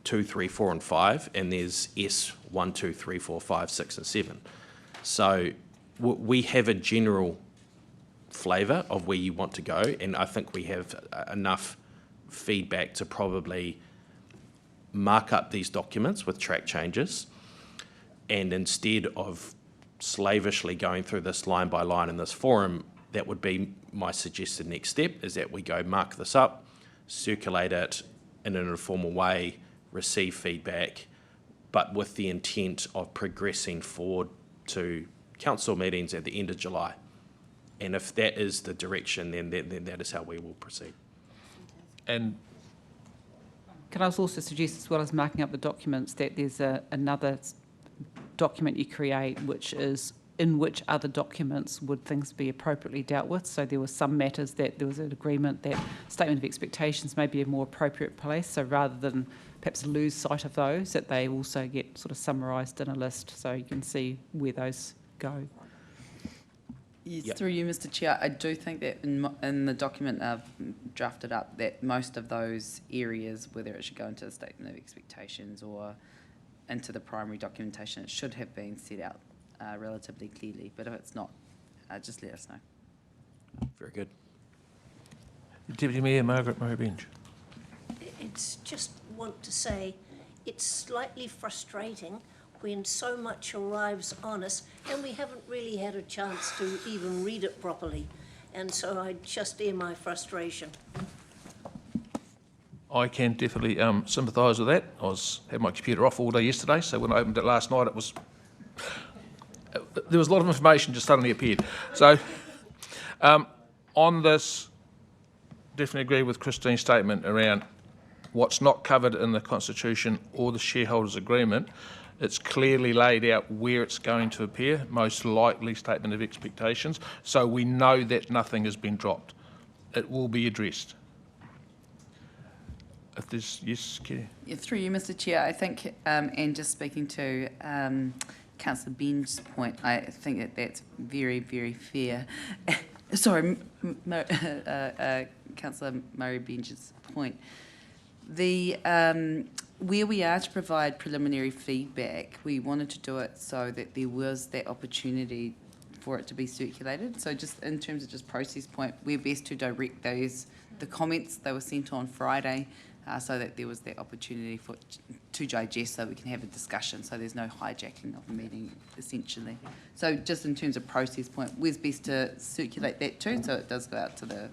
3, 4 and 5, and there's S1, 2, 3, 4, 5, 6 and 7. So we have a general flavour of where you want to go, and I think we have enough feedback to probably mark up these documents with track changes, and instead of slavishly going through this line by line in this forum, that would be my suggested next step, is that we go mark this up, circulate it in an informal way, receive feedback, but with the intent of progressing forward to council meetings at the end of July. And if that is the direction, then that is how we will proceed. And Can I also suggest, as well as marking up the documents, that there's another document you create, which is in which other documents would things be appropriately dealt with? So there were some matters that there was an agreement that statement of expectations may be a more appropriate place. So rather than perhaps lose sight of those, that they also get sort of summarised in a list, so you can see where those go. Yes, Yep. through you, Mr Chair, I do think that in the document I've drafted up, that most of those areas, whether it should go into the statement of expectations or into the primary documentation, it should have been set out relatively clearly. But if it's not, just let us know. Very good. Deputy Mayor Margaret Murray Benj. It's just want to say, it's slightly frustrating when so much arrives on us and we haven't really had a chance to even read it properly. And so I just air my frustration. I can definitely sympathise with that. Had my computer off all day yesterday, so when I opened it last night, there was a lot of information just suddenly appeared. So on this, definitely agree with Christine's statement around what's not covered in the Constitution or the shareholders' agreement. It's clearly laid out where it's going to appear, most likely statement of expectations, so we know that nothing has been dropped. It will be addressed. If there's, yes, Kerry? Yeah, through you, Mr. Chair, I think, and just speaking to Councillor Ben's point, I think that that's very, very fair. Sorry, Councillor Murray Ben's point. Where we are to provide preliminary feedback, we wanted to do it so that there was that opportunity for it to be circulated. So just in terms of just process point, we're best to direct the comments, they were sent on Friday, so that there was that opportunity to digest, so we can have a discussion, so there's no hijacking of the meeting, essentially. So just in terms of process point, we're best to circulate that too, so it does go out to the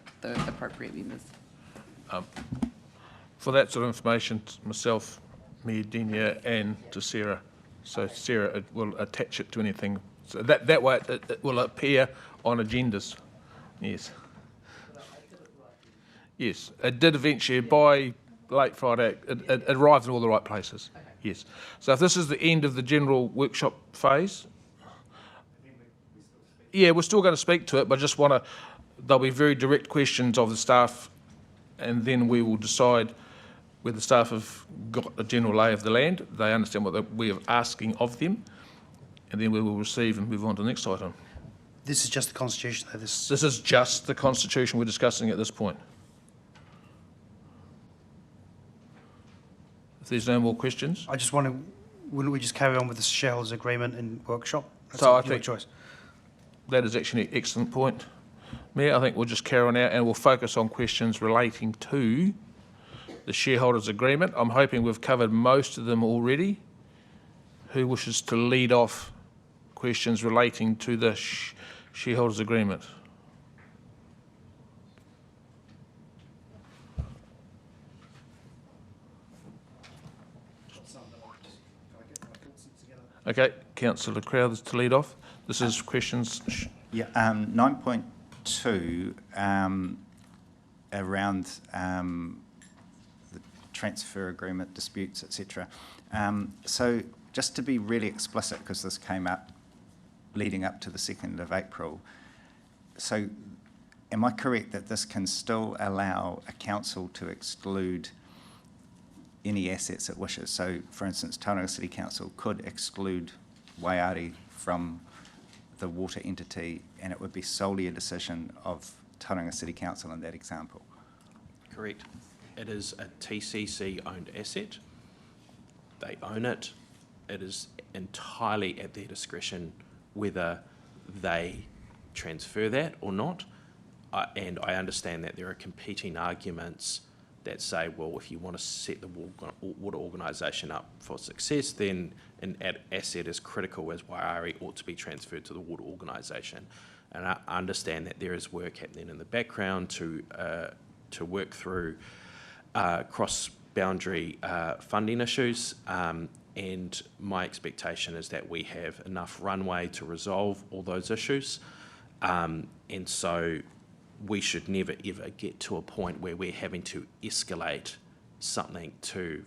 appropriate members. For that sort of information, myself, Mayor Denia, and to Sarah. So Sarah will attach it to anything. So that way it will appear on agendas. Yes. Yes, it did eventually, by late Friday, it arrived in all the right places. Yes. So if this is the end of the general workshop phase, yeah, we're still going to speak to it, but I just want to, there'll be very direct questions of the staff, and then we will decide whether the staff have got a general lay of the land, they understand what we are asking of them, and then we will receive and move on to the next item. This is just the Constitution, though. This is just the Constitution we're discussing at this point. If there's no more questions. I just want to, wouldn't we just carry on with the shareholders' agreement and workshop? That's So I your think choice. That is actually an excellent point, Mayor. I think we'll just carry on out and we'll focus on questions relating to the shareholders' agreement. I'm hoping we've covered most of them already. Who wishes to lead off questions relating to the shareholders' agreement? Okay, Councillor Crowthers to lead off. This is questions. Yeah, 9.2 around the transfer agreement disputes, etc. So just to be really explicit, because this came up leading up to the 2nd of April, so am I correct that this can still allow a council to exclude any assets it wishes? So, for instance, Tauranga City Council could exclude Waiari from the water entity, and it would be solely a decision of Tauranga City Council in that example. Correct. It is a TCC-owned asset. They own it. It is entirely at their discretion whether they transfer that or not. And I understand that there are competing arguments that say, well, if you want to set the water organisation up for success, then an asset as critical as Waiari ought to be transferred to the water organisation. And I understand that there is work happening in the background to work through cross-boundary funding issues. And my expectation is that we have enough runway to resolve all those issues. And so we should never ever get to a point where we're having to escalate something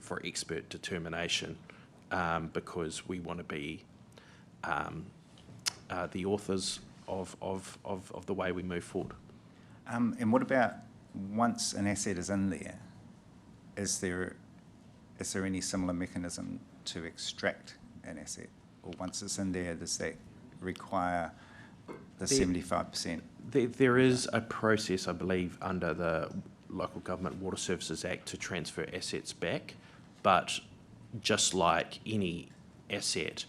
for expert determination because we want to be the authors of the way we move forward. And what about once an asset is in there, is there any similar mechanism to extract an asset? Or once it's in there, does that require the 75%? There is a process, I believe, under the Local Government Water Services Act to transfer assets back, but just like any asset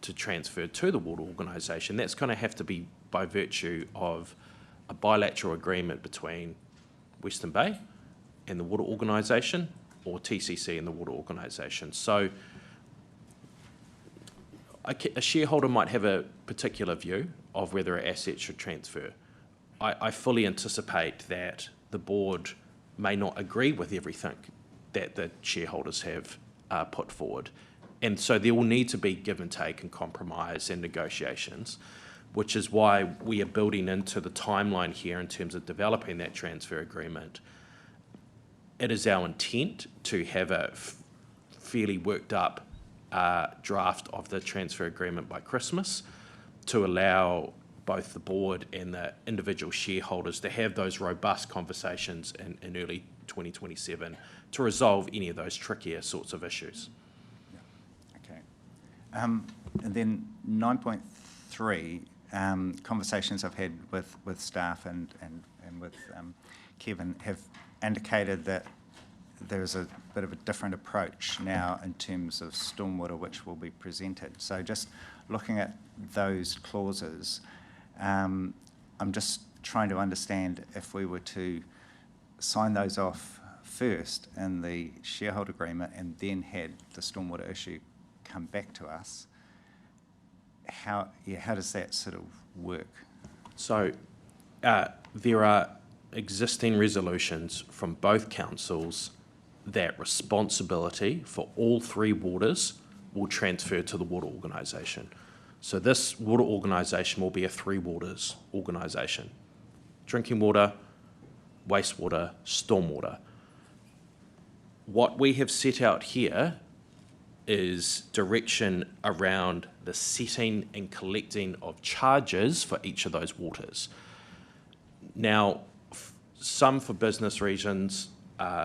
to transfer to the water organisation, that's going to have to be by virtue of a bilateral agreement between Western Bay and the water organisation, or TCC and the water organisation. So a shareholder might have a particular view of whether an asset should transfer. I fully anticipate that the board may not agree with everything that the shareholders have put forward. And so there will need to be give and take and compromise and negotiations, which is why we are building into the timeline here in terms of developing that transfer agreement. It is our intent to have a fairly worked up draft of the transfer agreement by Christmas to allow both the board and the individual shareholders to have those robust conversations in early 2027 to resolve any of those trickier sorts of issues. Okay. And then 9.3, conversations I've had with staff and with Kevin have indicated that there's a bit of a different approach now in terms of stormwater which will be presented. So just looking at those clauses, I'm just trying to understand if we were to sign those off first in the shareholder agreement and then had the stormwater issue come back to us, how does that sort of work? So there are existing resolutions from both councils that responsibility for all three waters will transfer to the water organisation. So this water organisation will be a three waters organisation: drinking water, wastewater, stormwater. What we have set out here is direction around the setting and collecting of charges for each of those waters. Now, some for business reasons,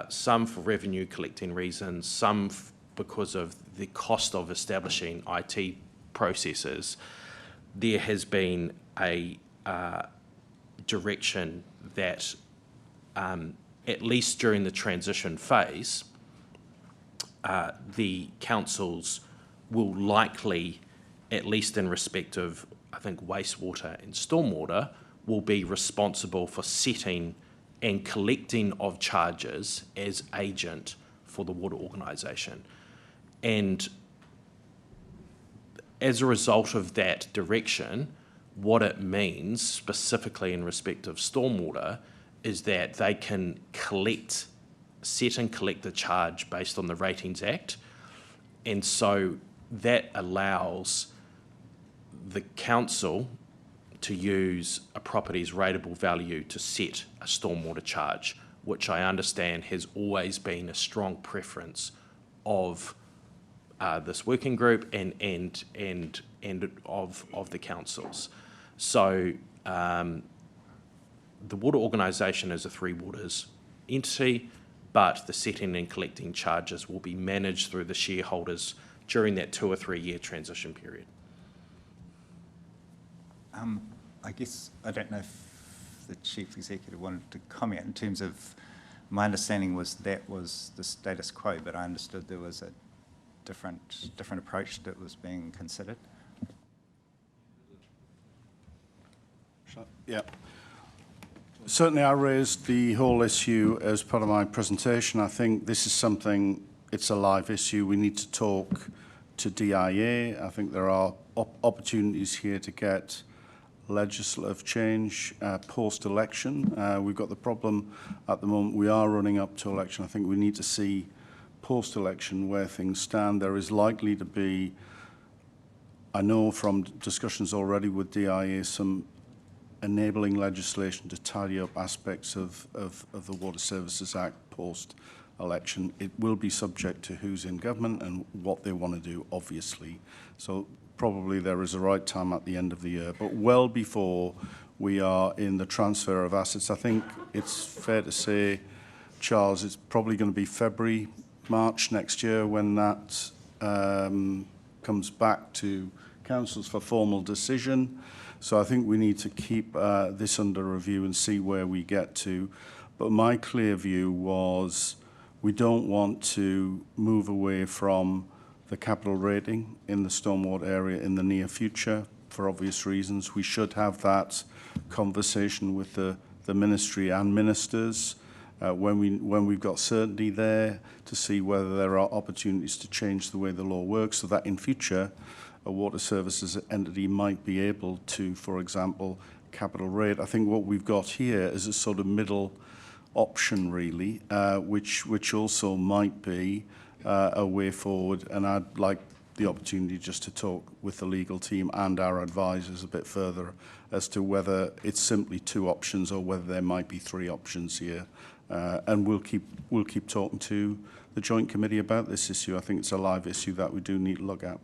some for revenue collecting reasons, some because of the cost of establishing IT processes, there has been a direction that at least during the transition phase, the councils will likely, at least in respect of, I think, wastewater and stormwater, will be responsible for setting and collecting of charges as agent for the water organisation. And as a result of that direction, what it means specifically in respect of stormwater is that they can set and collect the charge based on the Ratings Act. And so that allows the council to use a property's rateable value to set a stormwater charge, which I understand has always been a strong preference of this working group and of the councils. So the water organisation is a three waters entity, but the setting and collecting charges will be managed through the shareholders during that 2 or 3 year transition period. I guess, I don't know if the Chief Executive wanted to comment in terms of, my understanding was that was the status quo, but I understood there was a different approach that was being considered. Yeah. Certainly I raised the whole issue as part of my presentation. I think this is something, it's a live issue. We need to talk to DIA. I think there are opportunities here to get legislative change post-election. We've got the problem at the moment, we are running up to election. I think we need to see post-election where things stand. There is likely to be, I know from discussions already with DIA, some enabling legislation to tidy up aspects of the Water Services Act post-election. It will be subject to who's in government and what they want to do, obviously. So probably there is a right time at the end of the year, but well before we are in the transfer of assets. I think it's fair to say, Charles, it's probably going to be February, March next year when that comes back to councils for formal decision. So I think we need to keep this under review and see where we get to. But my clear view was we don't want to move away from the capital rating in the stormwater area in the near future for obvious reasons. We should have that conversation with the ministry and ministers when we've got certainty there, to see whether there are opportunities to change the way the law works, so that in future a water services entity might be able to, for example, capital rate. I think what we've got here is a sort of middle option, really, which also might be a way forward. And I'd like the opportunity just to talk with the legal team and our advisors a bit further as to whether it's simply 2 options or whether there might be 3 options here. And we'll keep talking to the Joint Committee about this issue. I think it's a live issue that we do need to look at.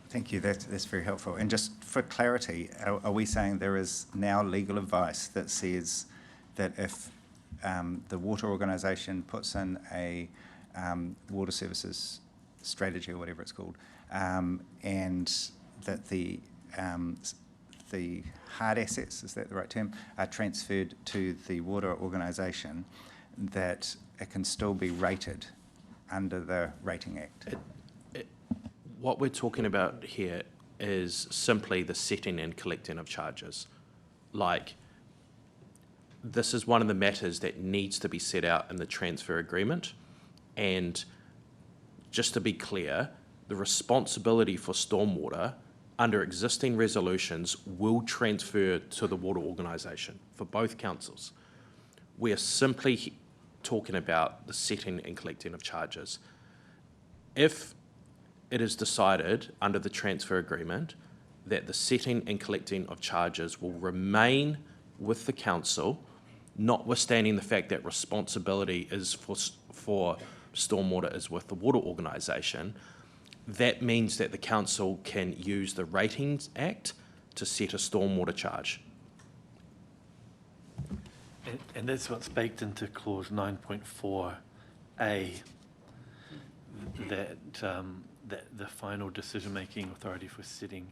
Thank you. That's very helpful. And just for clarity, are we saying there is now legal advice that says that if the water organisation puts in a water services strategy or whatever it's called, and that the hard assets, is that the right term, are transferred to the water organisation, that it can still be rated under the Rating Act? What we're talking about here is simply the setting and collecting of charges. Like, this is one of the matters that needs to be set out in the transfer agreement. And just to be clear, the responsibility for stormwater under existing resolutions will transfer to the water organisation for both councils. We are simply talking about the setting and collecting of charges. If it is decided under the transfer agreement that the setting and collecting of charges will remain with the council, notwithstanding the fact that responsibility is for stormwater is with the water organisation, that means that the council can use the Ratings Act to set a stormwater charge. And that's what's baked into clause 9.4A, that the final decision-making authority for setting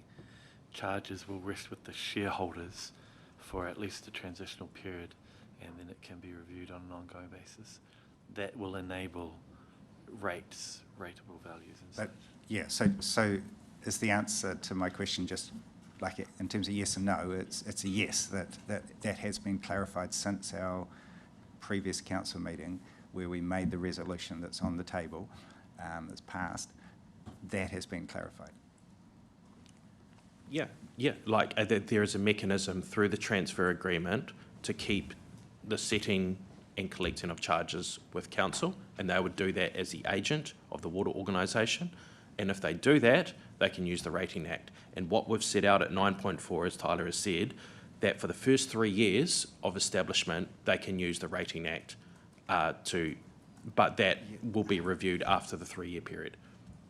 charges will rest with the shareholders for at least a transitional period, and then it can be reviewed on an ongoing basis. That will enable rateable values and such. Yeah, so is the answer to my question just like in terms of yes and no? It's a yes, that has been clarified since our previous council meeting where we made the resolution that's on the table, that's passed. That has been clarified. Yeah, like there is a mechanism through the transfer agreement to keep the setting and collecting of charges with council, and they would do that as the agent of the water organisation. And if they do that, they can use the Rating Act. And what we've set out at 9.4, as Tyler has said, that for the first 3 years of establishment, they can use the Rating Act but that will be reviewed after the 3-year period.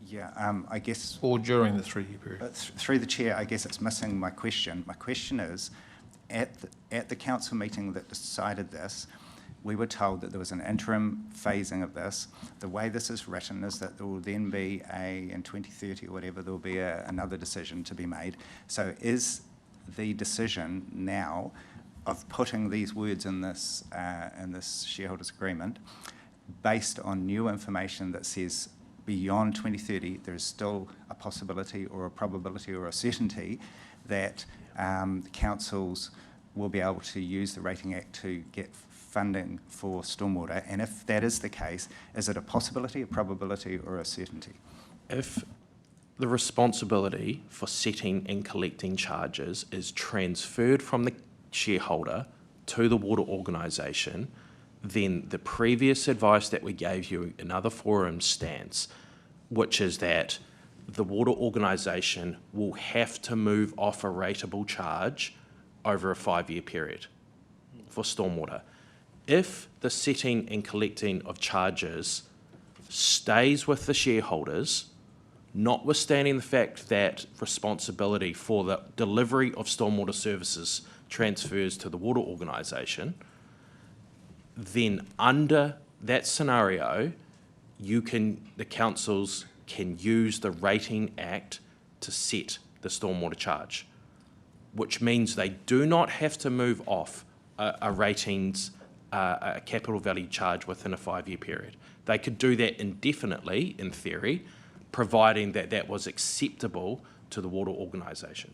Yeah, I guess... Or during the 3-year period. Through the chair, I guess it's missing my question. My question is, at the council meeting that decided this, we were told that there was an interim phasing of this. The way this is written is that there will then be in 2030 or whatever, there will be another decision to be made. So is the decision now of putting these words in this shareholders agreement based on new information that says beyond 2030 there is still a possibility or a probability or a certainty that councils will be able to use the Rating Act to get funding for stormwater? And if that is the case, is it a possibility, a probability or a certainty? If the responsibility for setting and collecting charges is transferred from the shareholder to the water organisation, then the previous advice that we gave you in other forums stands, which is that the water organisation will have to move off a rateable charge over a 5-year period for stormwater. If the setting and collecting of charges stays with the shareholders, notwithstanding the fact that responsibility for the delivery of stormwater services transfers to the water organisation, then under that scenario, the councils can use the Rating Act to set the stormwater charge, which means they do not have to move off a ratings, a capital value charge within a 5-year period. They could do that indefinitely, in theory, providing that that was acceptable to the water organisation.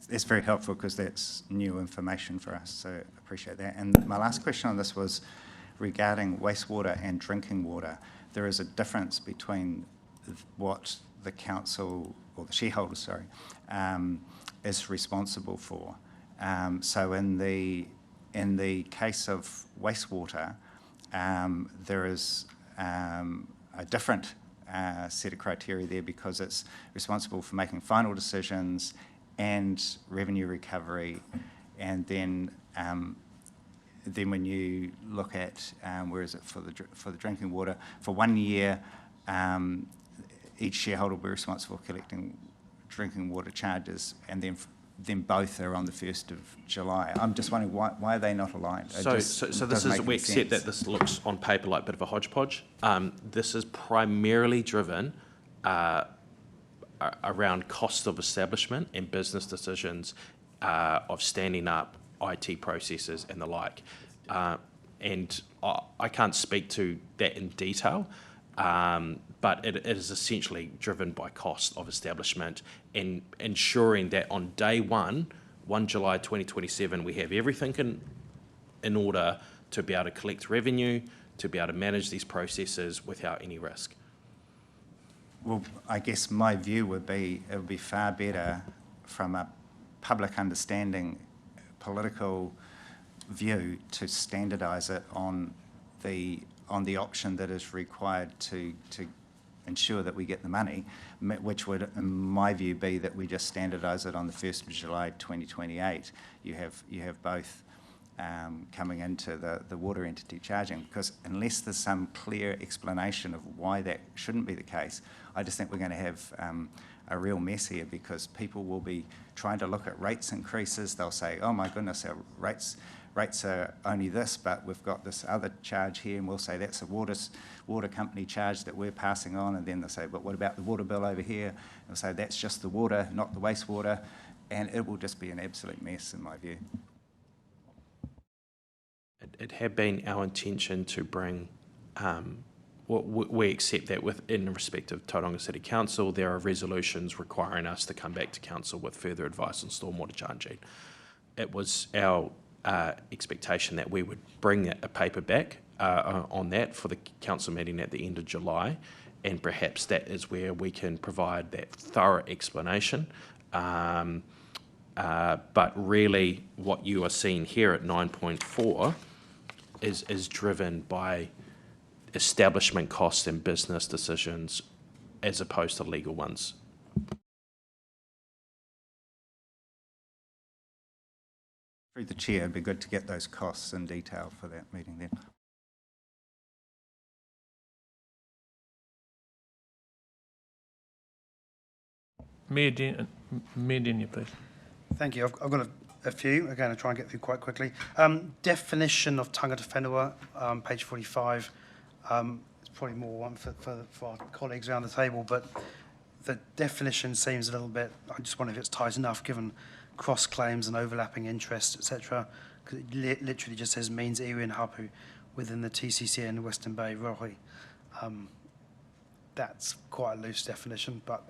That's very helpful because that's new information for us, so I appreciate that. And my last question on this was, regarding wastewater and drinking water, there is a difference between what the council, or the shareholder, sorry, is responsible for. So in the case of wastewater, there is a different set of criteria there because it's responsible for making final decisions and revenue recovery, and then when you look at where is it for the drinking water, for 1 year, each shareholder will be responsible for collecting drinking water charges, and then both are on the 1st of July. I'm just wondering why are they not aligned? So this is, we accept that this looks on paper like a bit of a hodgepodge. This is primarily driven around cost of establishment and business decisions of standing up IT processes and the like. And I can't speak to that in detail, but it is essentially driven by cost of establishment and ensuring that on day 1 July 2027, we have everything in order to be able to collect revenue, to be able to manage these processes without any risk. Well, I guess my view would be it would be far better from a public understanding, political view, to standardise it on the option that is required to ensure that we get the money, which would, in my view, be that we just standardise it on the 1st of July 2028. You have both coming into the water entity charging, because unless there's some clear explanation of why that shouldn't be the case, I just think we're going to have a real mess here, because people will be trying to look at rates increases. They'll say, oh my goodness, our rates are only this, but we've got this other charge here, and we'll say that's a water company charge that we're passing on, and then they'll say, but what about the water bill over here? And they'll say that's just the water, not the wastewater, and it will just be an absolute mess in my view. It had been our intention to bring, we accept that in respect of Tauranga City Council, there are resolutions requiring us to come back to council with further advice on stormwater charging. It was our expectation that we would bring a paper back on that for the council meeting at the end of July, and perhaps that is where we can provide that thorough explanation. But really what you are seeing here at 9.4 is driven by establishment costs and business decisions as opposed to legal ones. Through the chair, it'd be good to get those costs in detail for that meeting then. Mayor Denyer, please. Thank you. I've got a few. Again, I'll try and get through quite quickly. Definition of tangata whenua, page 45. It's probably more one for our colleagues around the table, but the definition seems a little bit, I just wonder if it's tight enough given cross-claims and overlapping interests, etc. Because it literally just says means iwi and hapu within the TCC and Western Bay Rohi. That's quite a loose definition, but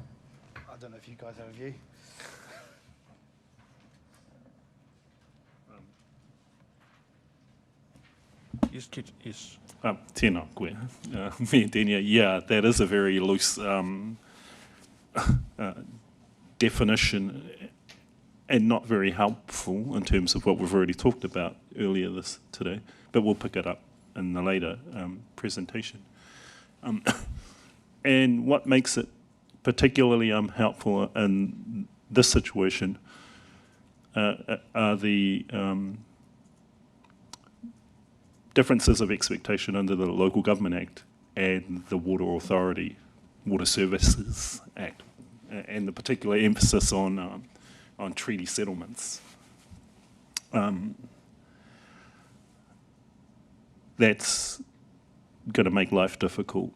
I don't know if you guys have a view. Yes. Tēnā koe. Me Denyer, yeah, that is a very loose definition and not very helpful in terms of what we've already talked about earlier today, but we'll pick it up in the later presentation. And what makes it particularly helpful in this situation are the differences of expectation under the Local Government Act and the Water Services Act, and the particular emphasis on treaty settlements. That's going to make life difficult.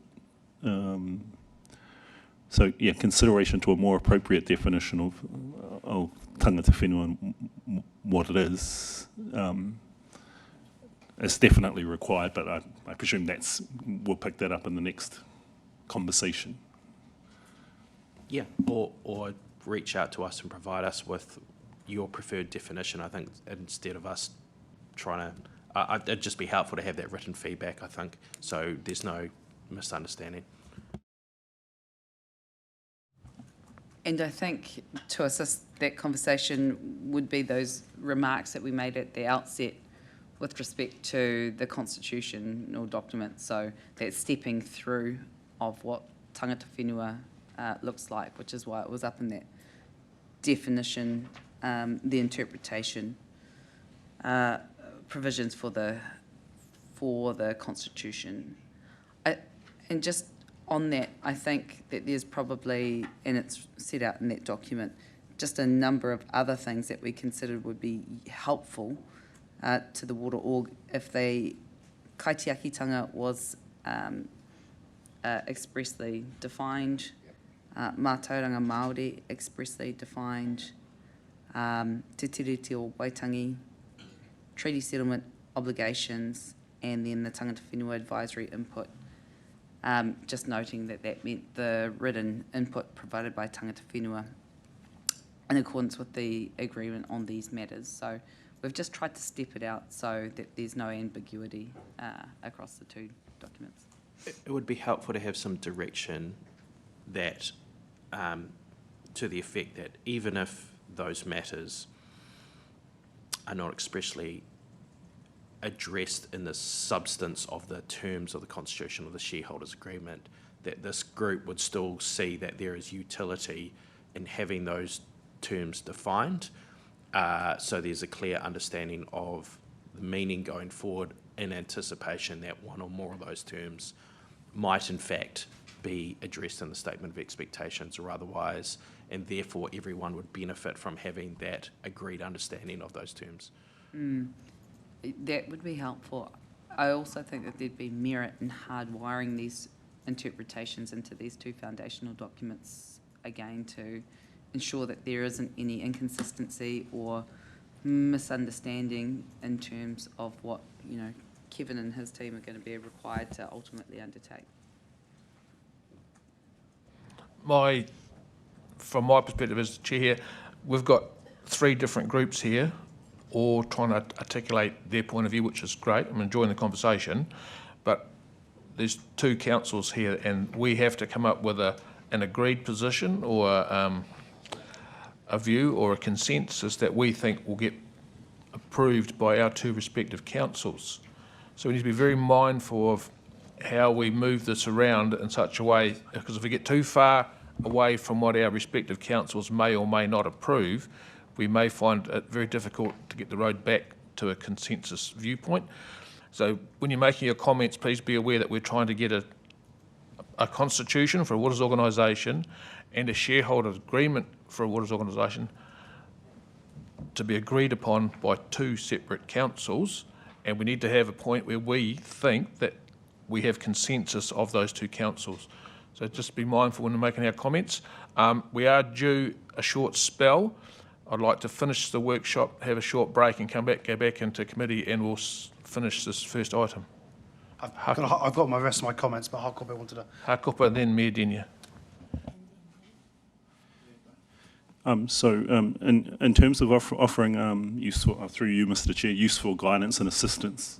So yeah, consideration to a more appropriate definition of tangata whenua and what it is definitely required, but I presume we'll pick that up in the next conversation. Yeah, or reach out to us and provide us with your preferred definition. I think instead of us trying to It'd just be helpful to have that written feedback, I think, so there's no misunderstanding. And I think to assist that conversation would be those remarks that we made at the outset with respect to the constitutional document. So that stepping through of what tangata whenua looks like, which is why it was up in that definition, the interpretation provisions for the constitution. And just on that, I think that there's probably, and it's set out in that document, just a number of other things that we considered would be helpful to the water org if the kaitiakitanga was expressly defined, mātauranga Māori expressly defined, te tiriti o Waitangi, treaty settlement obligations, and then the tangata whenua advisory input. Just noting that that meant the written input provided by tangata whenua in accordance with the agreement on these matters. So we've just tried to step it out so that there's no ambiguity across the two documents. It would be helpful to have some direction that, to the effect that even if those matters are not expressly addressed in the substance of the terms of the Constitution or the shareholders' agreement, that this group would still see that there is utility in having those terms defined, so there's a clear understanding of the meaning going forward in anticipation that one or more of those terms might in fact be addressed in the statement of expectations or otherwise, and therefore everyone would benefit from having that agreed understanding of those terms. That would be helpful. I also think that there'd be merit in hardwiring these interpretations into these two foundational documents, again, to ensure that there isn't any inconsistency or misunderstanding in terms of what, you know, Kevin and his team are going to be required to ultimately undertake. From my perspective as chair here, we've got three different groups here, all trying to articulate their point of view, which is great. I'm enjoying the conversation, but there's two councils here, and we have to come up with an agreed position or a view or a consensus that we think will get approved by our two respective councils. So we need to be very mindful of how we move this around in such a way, because if we get too far away from what our respective councils may or may not approve, we may find it very difficult to get the road back to a consensus viewpoint. So when you're making your comments, please be aware that we're trying to get a constitution for a waters organisation and a shareholder agreement for a waters organisation to be agreed upon by two separate councils, and we need to have a point where we think that we have consensus of those two councils. So just be mindful when we're making our comments. We are due a short spell. I'd like to finish the workshop, have a short break and come back, go back into committee, and we'll finish this first item. I've got my rest of my comments, but Hakope wanted to... Hakope, then Mayor Denia. In terms of offering useful, through you, Mr. Chair, useful guidance and assistance,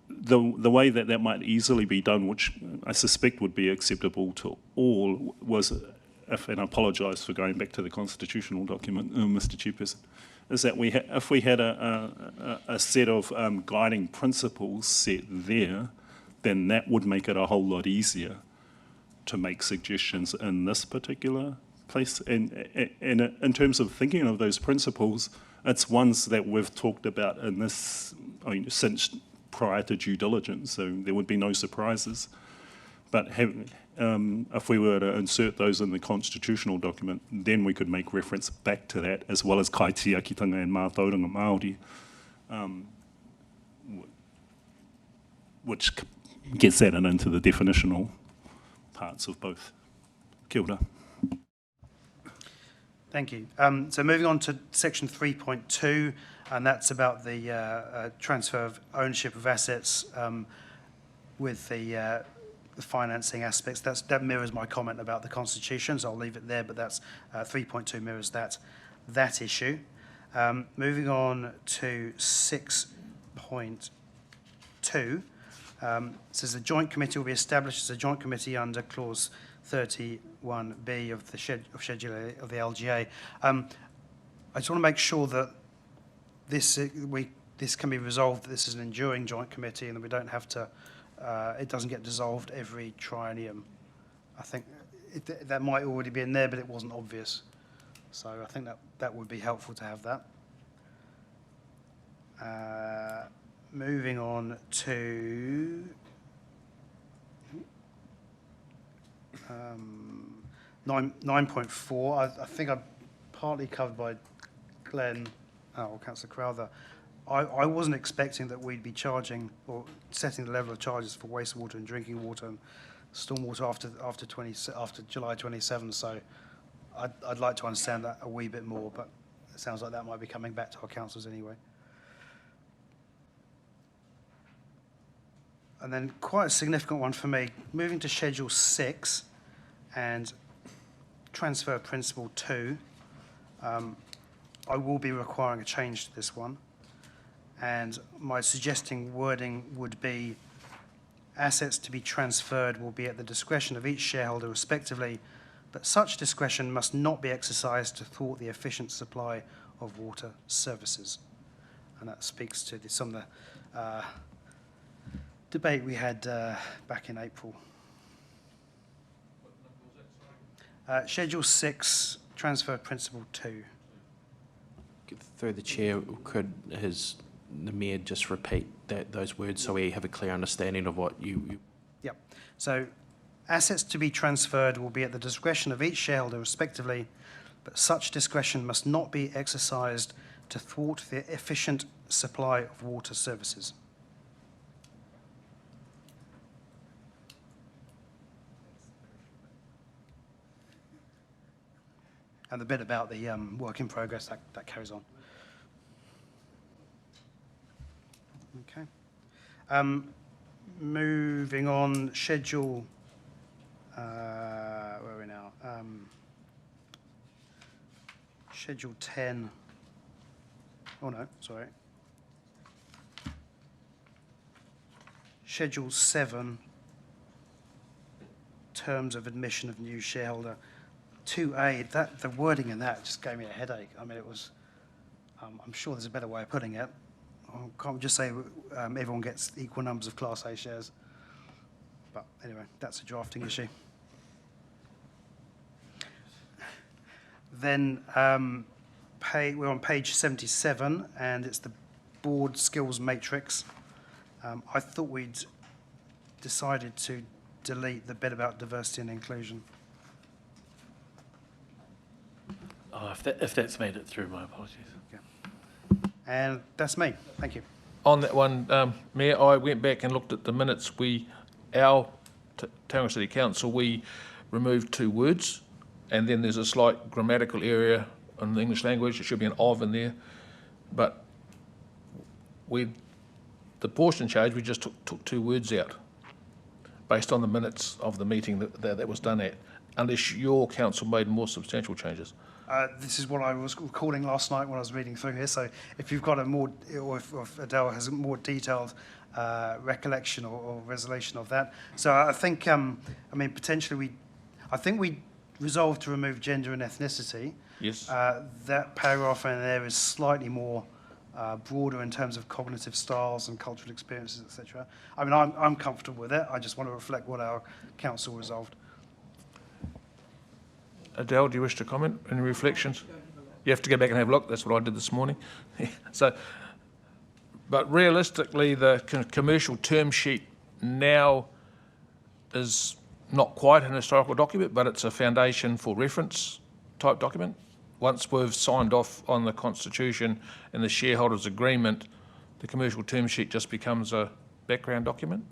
the way that might easily be done, which I suspect would be acceptable to all, was, and I apologise for going back to the constitutional document, Mr. Chairperson, is that if we had a set of guiding principles set there, then that would make it a whole lot easier to make suggestions in this particular place. And in terms of thinking of those principles, it's ones that we've talked about in this, since prior to due diligence, so there would be no surprises. But if we were to insert those in the constitutional document, then we could make reference back to that, as well as kaitiakitanga and mātauranga Māori, which gets that into the definitional parts of both. Kia ora. Thank you. So moving on to section 3.2, and that's about the transfer of ownership of assets with the financing aspects. That mirrors my comment about the Constitution, so I'll leave it there, but that's 3.2 mirrors that issue. Moving on to 6.2, says the joint committee will be established as a joint committee under clause 31B of the schedule A of the LGA. I just want to make sure that this can be resolved, that this is an enduring joint committee and that we don't have to, it doesn't get dissolved every triennium. I think that might already be in there, but it wasn't obvious. So I think that would be helpful to have that. Moving on to 9.4. I think I'm partly covered by Glenn or Councillor Crowther. I wasn't expecting that we'd be charging or setting the level of charges for wastewater and drinking water and stormwater after July 27. So I'd like to understand that a wee bit more, but it sounds like that might be coming back to our councils anyway. And then quite a significant one for me, moving to Schedule 6 and Transfer Principle 2, I will be requiring a change to this one. And my suggesting wording would be assets to be transferred will be at the discretion of each shareholder respectively, but such discretion must not be exercised to thwart the efficient supply of water services. And that speaks to some of the debate we had back in April. Schedule 6, Transfer Principle 2. Through the chair, could the Mayor just repeat those words so we have a clear understanding of what you... Yep. So assets to be transferred will be at the discretion of each shareholder respectively, but such discretion must not be exercised to thwart the efficient supply of water services. And the bit about the work in progress, that carries on. Okay. Moving on, schedule, where are we now? Schedule 10. Oh no, sorry. Schedule 7, terms of admission of new shareholder. 2A, the wording in that just gave me a headache. I mean, it was, I'm sure there's a better way of putting it. I can't just say everyone gets equal numbers of Class A shares. But anyway, that's a drafting issue. Then we're on page 77, and it's the board skills matrix. I thought we'd decided to delete the bit about diversity and inclusion. Oh, if that's made it through, my apologies. Okay. And that's me. Thank you. On that one, Mayor, I went back and looked at the minutes. Our Tauranga City Council, we removed 2 words, and then there's a slight grammatical area in the English language. There should be an of in there, but the portion change, we just took 2 words out based on the minutes of the meeting that was done at, unless your council made more substantial changes. This is what I was recalling last night when I was reading through here. So if you've got a more, or if Adele has a more detailed recollection or resolution of that. So I think, I mean, potentially I think we resolved to remove gender and ethnicity. Yes. That paragraph in there is slightly more broader in terms of cognitive styles and cultural experiences, etc. I mean, I'm comfortable with it. I just want to reflect what our council resolved. Adele, do you wish to comment? Any reflections? You have to go back and have a look. That's what I did this morning. But realistically, the commercial term sheet now is not quite an historical document, but it's a foundation for reference type document. Once we've signed off on the Constitution and the shareholders' agreement, the commercial term sheet just becomes a background document?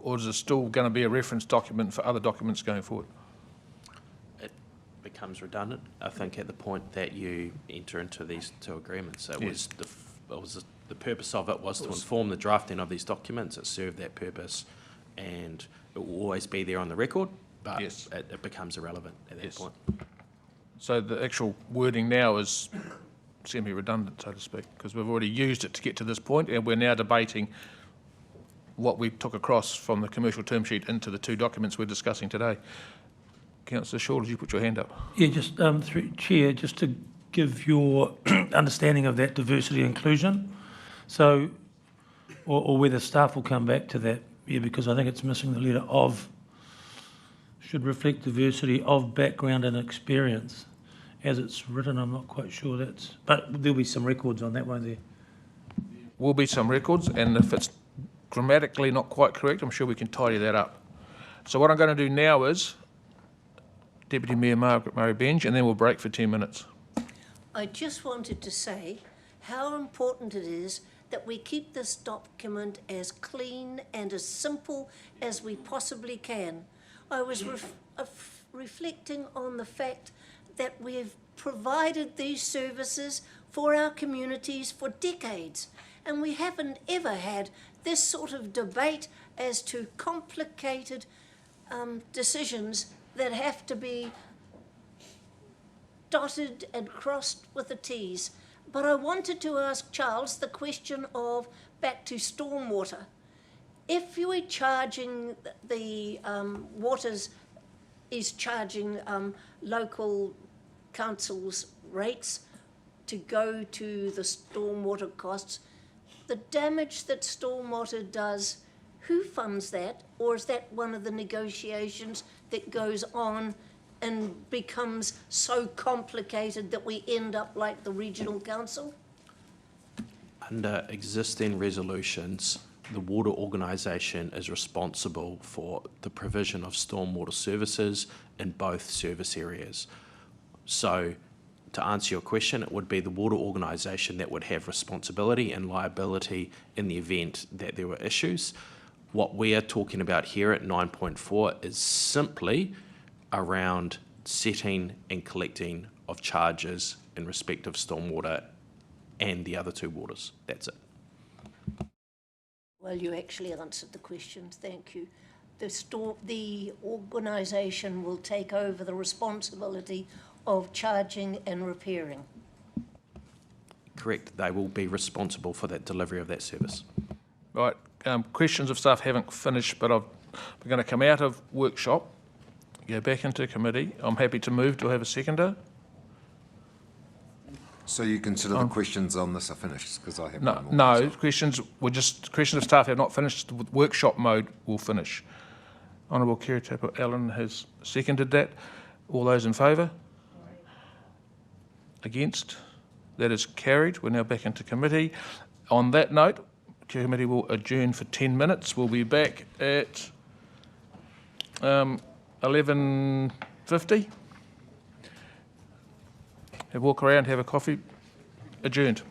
Or is it still going to be a reference document for other documents going forward? Becomes redundant, I think, at the point that you enter into these 2 agreements. It was the purpose of it was to inform the drafting of these documents. It served that purpose, and it will always be there on the record, but it becomes irrelevant at that point. So the actual wording now is semi-redundant, so to speak, because we've already used it to get to this point, and we're now debating what we took across from the commercial term sheet into the two documents we're discussing today. Councillor Shaw, did you put your hand up? Yeah, just through Chair, just to give your understanding of that diversity inclusion. So, or whether staff will come back to that, yeah, because I think it's missing the letter of, should reflect diversity of background and experience. As it's written, I'm not quite sure that's, but there'll be some records on that, won't there? Will be some records, and if it's grammatically not quite correct, I'm sure we can tidy that up. So what I'm going to do now is Deputy Mayor Margaret Murray Benge, and then we'll break for 10 minutes. I just wanted to say how important it is that we keep this document as clean and as simple as we possibly can. I was reflecting on the fact that we've provided these services for our communities for decades, and we haven't ever had this sort of debate as to complicated decisions that have to be dotted and crossed with the T's. But I wanted to ask Charles the question of, back to stormwater. If you were charging the Waters is charging local councils rates to go to the stormwater costs, the damage that stormwater does, who funds that? Or is that one of the negotiations that goes on and becomes so complicated that we end up like the regional council? Under existing resolutions, the water organisation is responsible for the provision of stormwater services in both service areas. So, to answer your question, it would be the water organisation that would have responsibility and liability in the event that there were issues. What we are talking about here at 9.4 is simply around setting and collecting of charges in respect of stormwater and the other two waters. That's it. Well, you actually answered the question, thank you. The organisation will take over the responsibility of charging and repairing. Correct. They will be responsible for that delivery of that service. Right, questions of staff haven't finished, but we're going to come out of workshop, go back into committee. I'm happy to move. Do I have a seconder? So you consider the questions on this are finished, because I have one more. No, questions of staff have not finished. The workshop mode will finish. Honourable Kiritapu Allen has seconded that. All those in favour? Against? That is carried. We're now back into committee. On that note, committee will adjourn for 10 minutes. We'll be back at 11:50. Have a walk around, have a coffee. Adjourned.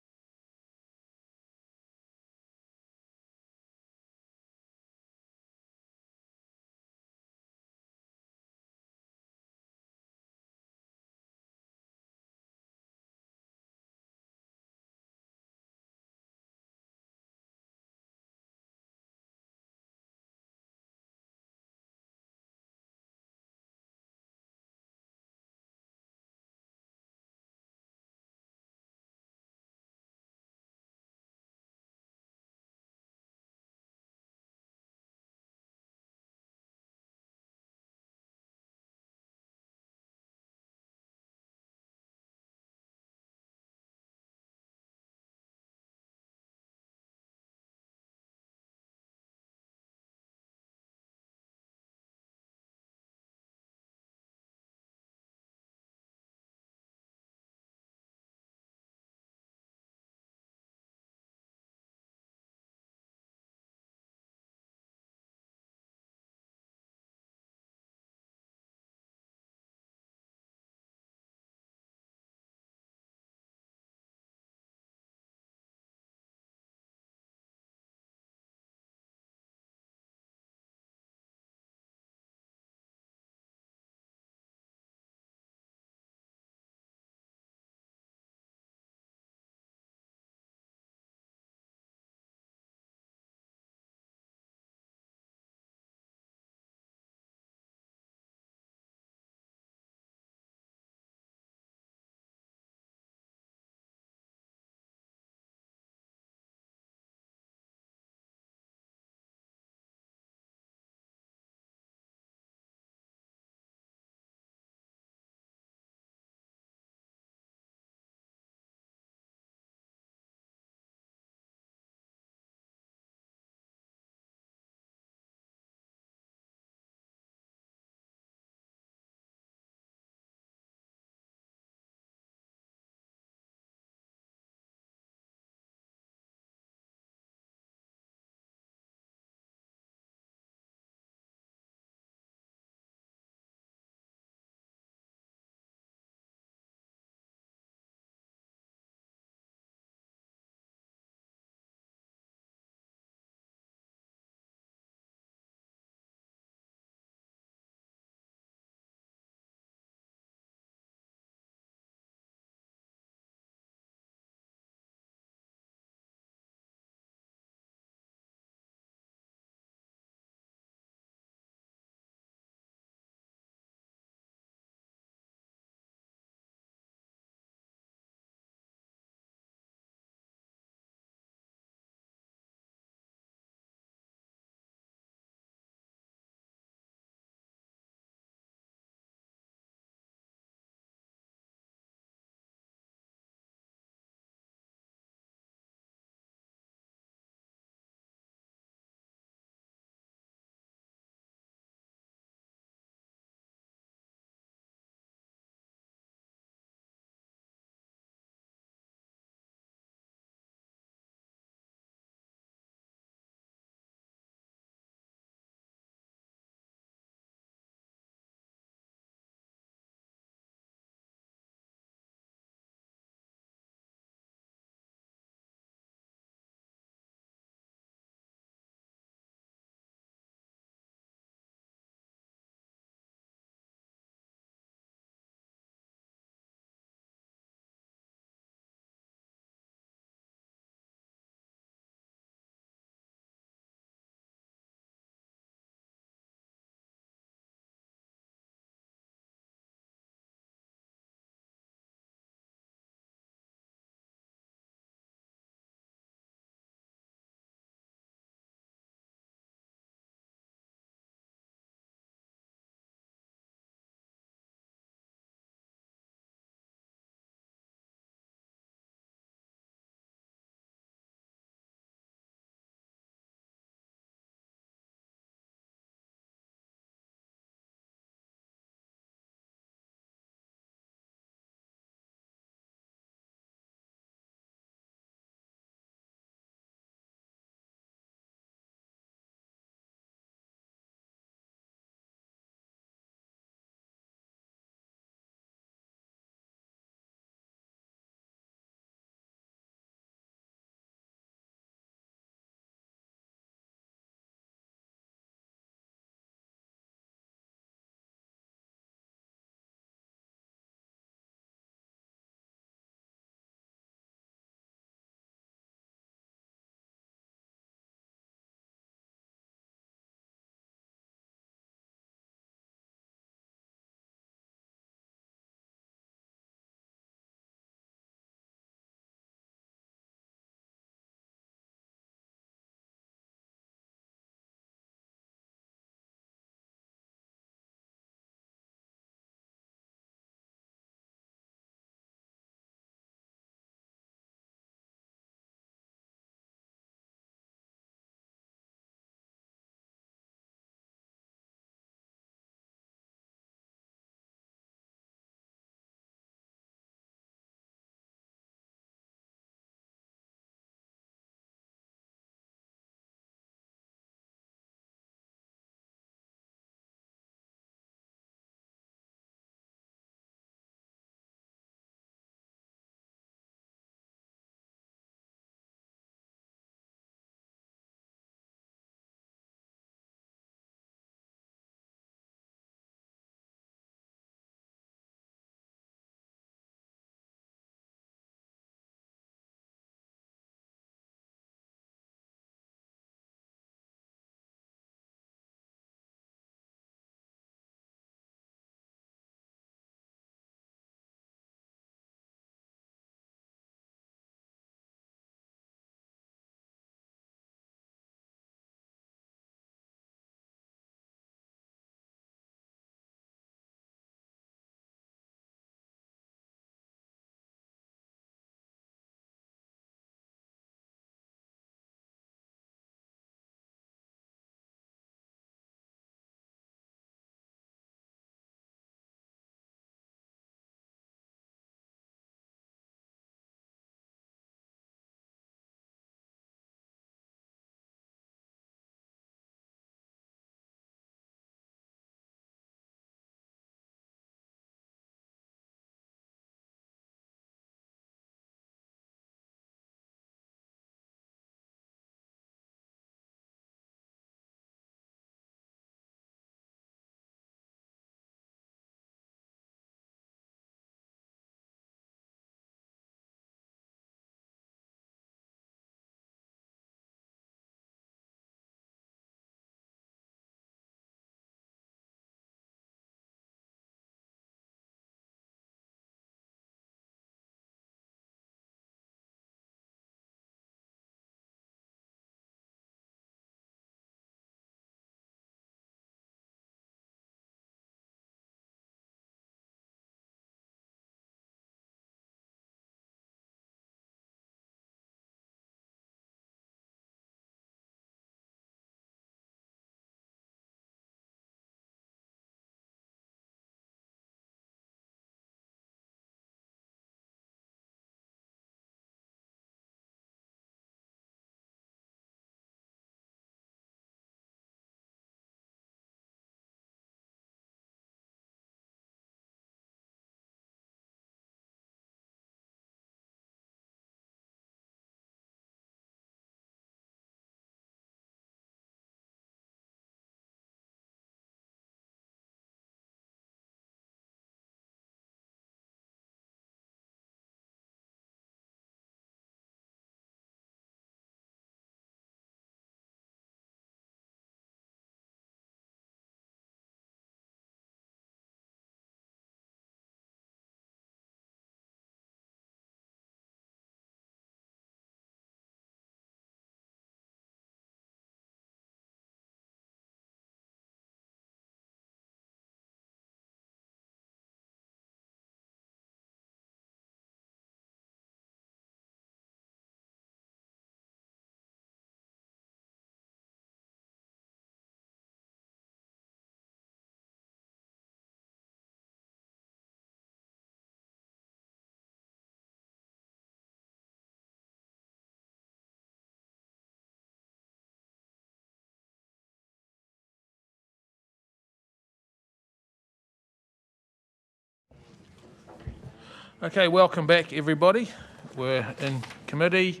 Okay, welcome back, everybody. We're in committee.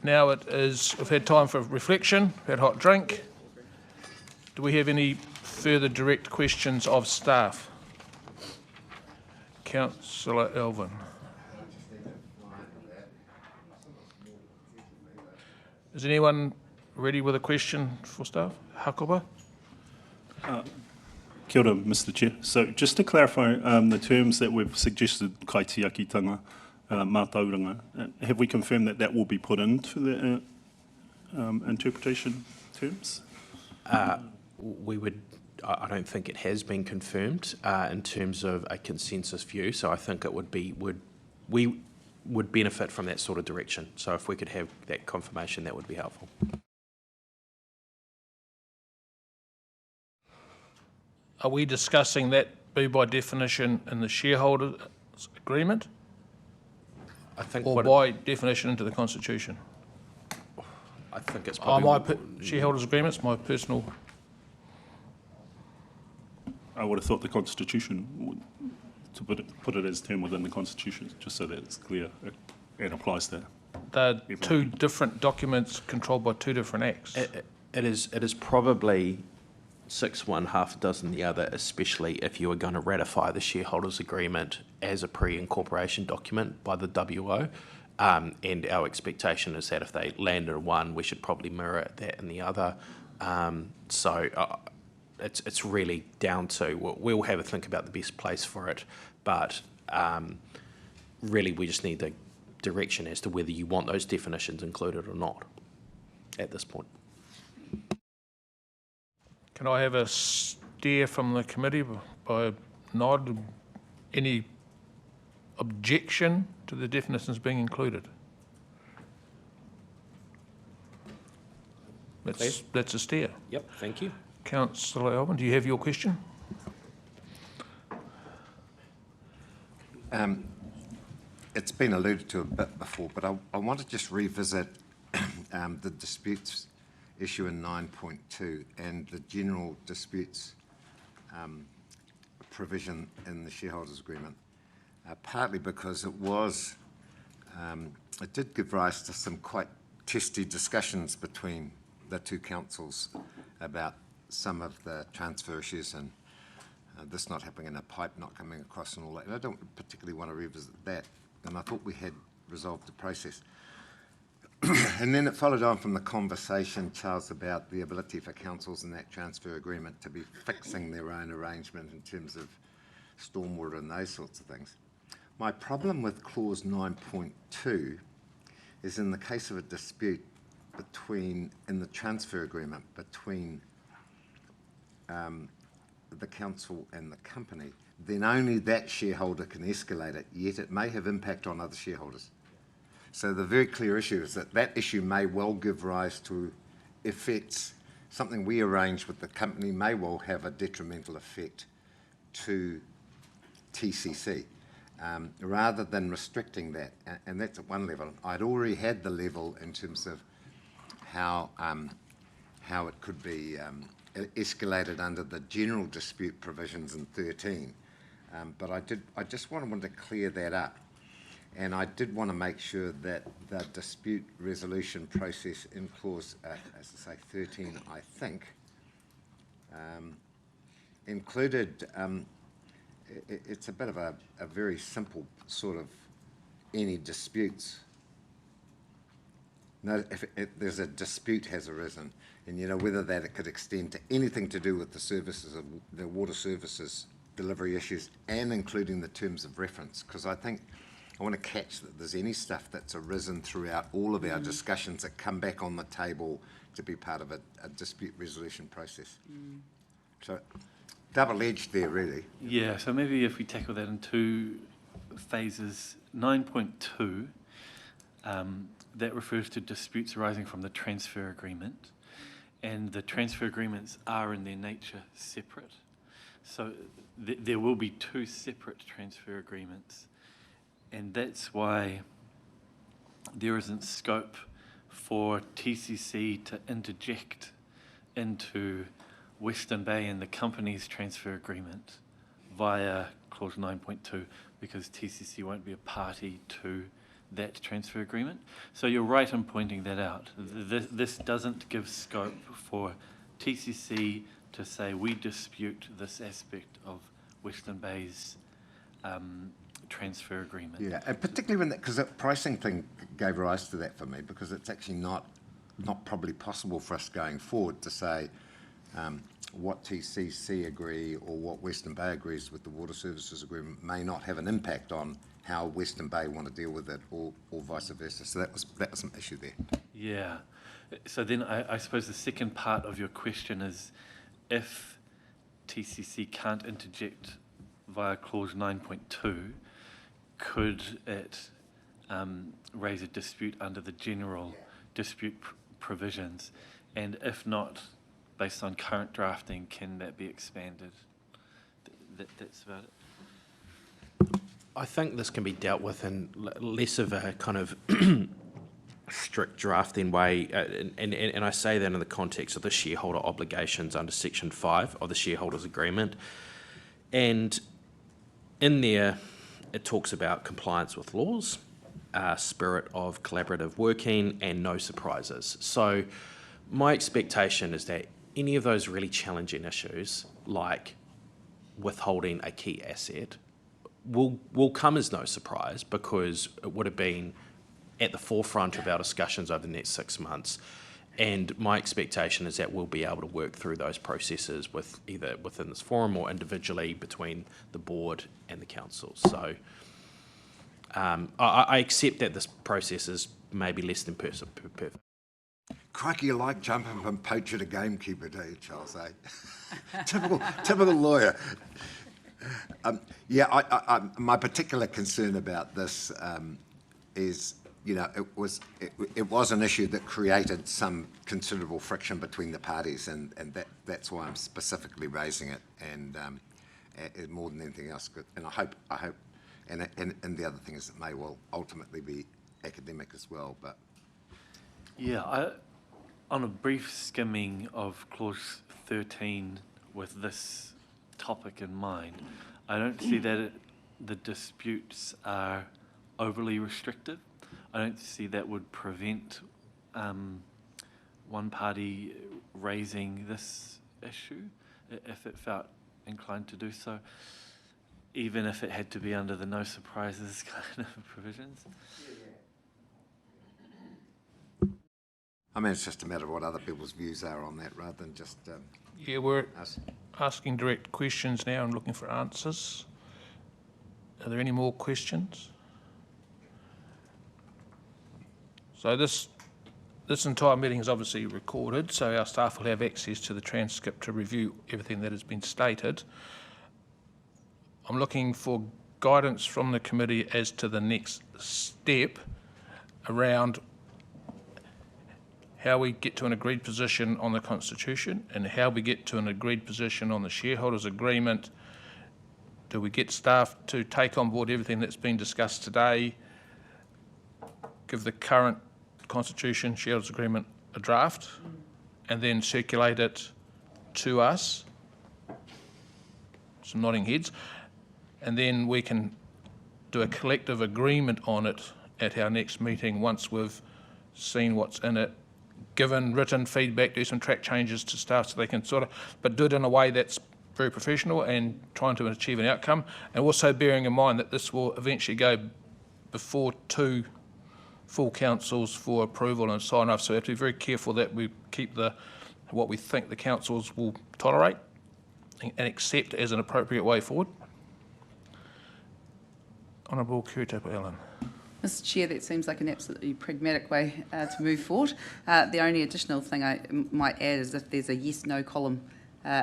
Now we've had time for reflection, had a hot drink. Do we have any further direct questions of staff? Councillor Elvin. Is anyone ready with a question for staff? Hakoba? Kia ora, Mr Chair. So just to clarify the terms that we've suggested, kaitiakitanga, mātauranga, have we confirmed that that will be put into the interpretation terms? We would, I don't think it has been confirmed in terms of a consensus view, so I think it would be, we would benefit from that sort of direction. So if we could have that confirmation, that would be helpful. Are we discussing that be by definition in the shareholders agreement? I think or by definition into the constitution? I think it's probably... My shareholders agreements, my personal... I would have thought the constitution would, to put it as term within the constitution, just so that it's clear and applies to... They're two different documents controlled by two different acts. It is probably 6 one, half a dozen the other, especially if you are going to ratify the shareholders agreement as a pre-incorporation document by the WO. And our expectation is that if they land in one, we should probably mirror that in the other. It's really down to, we'll have a think about the best place for it, but really we just need the direction as to whether you want those definitions included or not at this point. Can I have a stare from the committee by a nod? Any objection to the definitions being included? That's a stare. Yep, thank you. Councillor Elvin, do you have your question? It's been alluded to a bit before, but I want to just revisit the disputes issue in 9.2 and the general disputes provision in the shareholders agreement, partly because it did give rise to some quite testy discussions between the two councils about some of the transfer issues and this not happening in a pipe, not coming across and all that. And I don't particularly want to revisit that. And I thought we had resolved the process. And then it followed on from the conversation, Charles, about the ability for councils in that transfer agreement to be fixing their own arrangement in terms of stormwater and those sorts of things. My problem with clause 9.2 is in the case of a dispute in the transfer agreement between the council and the company, then only that shareholder can escalate it, yet it may have impact on other shareholders. So the very clear issue is that that issue may well give rise to effects. Something we arrange with the company may well have a detrimental effect to TCC, rather than restricting that. And that's at one level. I'd already had the level in terms of how it could be escalated under the general dispute provisions in 13. But I just wanted to clear that up. And I did want to make sure that the dispute resolution process in clause, as I say, 13, I think, included, it's a bit of a very simple sort of any disputes. No, if there's a dispute has arisen, and you know whether that it could extend to anything to do with the services of the water services delivery issues, and including the terms of reference, because I think I want to catch that there's any stuff that's arisen throughout all of our discussions that come back on the table to be part of a dispute resolution process. So double-edged there, really. Yeah, so maybe if we tackle that in two phases. 9.2, that refers to disputes arising from the transfer agreement, and the transfer agreements are in their nature separate. So there will be two separate transfer agreements. And that's why there isn't scope for TCC to interject into Western Bay and the company's transfer agreement via clause 9.2 because TCC won't be a party to that transfer agreement. So you're right in pointing that out. This doesn't give scope for TCC to say we dispute this aspect of Western Bay's transfer agreement. Yeah, and particularly when that, because that pricing thing gave rise to that for me, because it's actually not probably possible for us going forward to say what TCC agree or what Western Bay agrees with the Water Services Agreement may not have an impact on how Western Bay want to deal with it, or vice versa. So that was an issue there. Yeah. So then I suppose the second part of your question is, if TCC can't interject via clause 9.2, could it raise a dispute under the general dispute provisions? And if not, based on current drafting, can that be expanded? That's about it. I think this can be dealt with in less of a kind of strict drafting way, and I say that in the context of the shareholder obligations under Section 5 of the Shareholders Agreement. And in there, it talks about compliance with laws, spirit of collaborative working, and no surprises. So my expectation is that any of those really challenging issues, like withholding a key asset, will come as no surprise, because it would have been at the forefront of our discussions over the next 6 months. And my expectation is that we'll be able to work through those processes with either within this forum or individually between the board and the council. So I accept that this process is maybe less than perfect. Crikey, you like jumping from poacher to gamekeeper, do you, Charles? Eh? typical lawyer. My particular concern about this is, it was an issue that created some considerable friction between the parties, and that's why I'm specifically raising it, and more than anything else. And I hope, and the other thing is it may well ultimately be academic as well, but. Yeah, on a brief skimming of clause 13 with this topic in mind, I don't see that the disputes are overly restrictive. I don't see that would prevent one party raising this issue if it felt inclined to do so, even if it had to be under the no surprises kind of provisions. I mean, it's just a matter of what other people's views are on that, rather than just Yeah, we're us. asking direct questions now and looking for answers. Are there any more questions? So this entire meeting is obviously recorded, so our staff will have access to the transcript to review everything that has been stated. I'm looking for guidance from the committee as to the next step around how we get to an agreed position on the Constitution and how we get to an agreed position on the shareholders' agreement. Do we get staff to take on board everything that's been discussed today, give the current Constitution shareholders' agreement a draft, and then circulate it to us? Some nodding heads. And then we can do a collective agreement on it at our next meeting once we've seen what's in it, given written feedback, do some track changes to staff so they can but do it in a way that's very professional and trying to achieve an outcome, and also bearing in mind that this will eventually go before 2 full councils for approval and sign off. So we have to be very careful that we keep what we think the councils will tolerate and accept as an appropriate way forward. Honourable Kiritapu Allan. Mr. Chair, that seems like an absolutely pragmatic way to move forward. The only additional thing I might add is if there's a yes/no column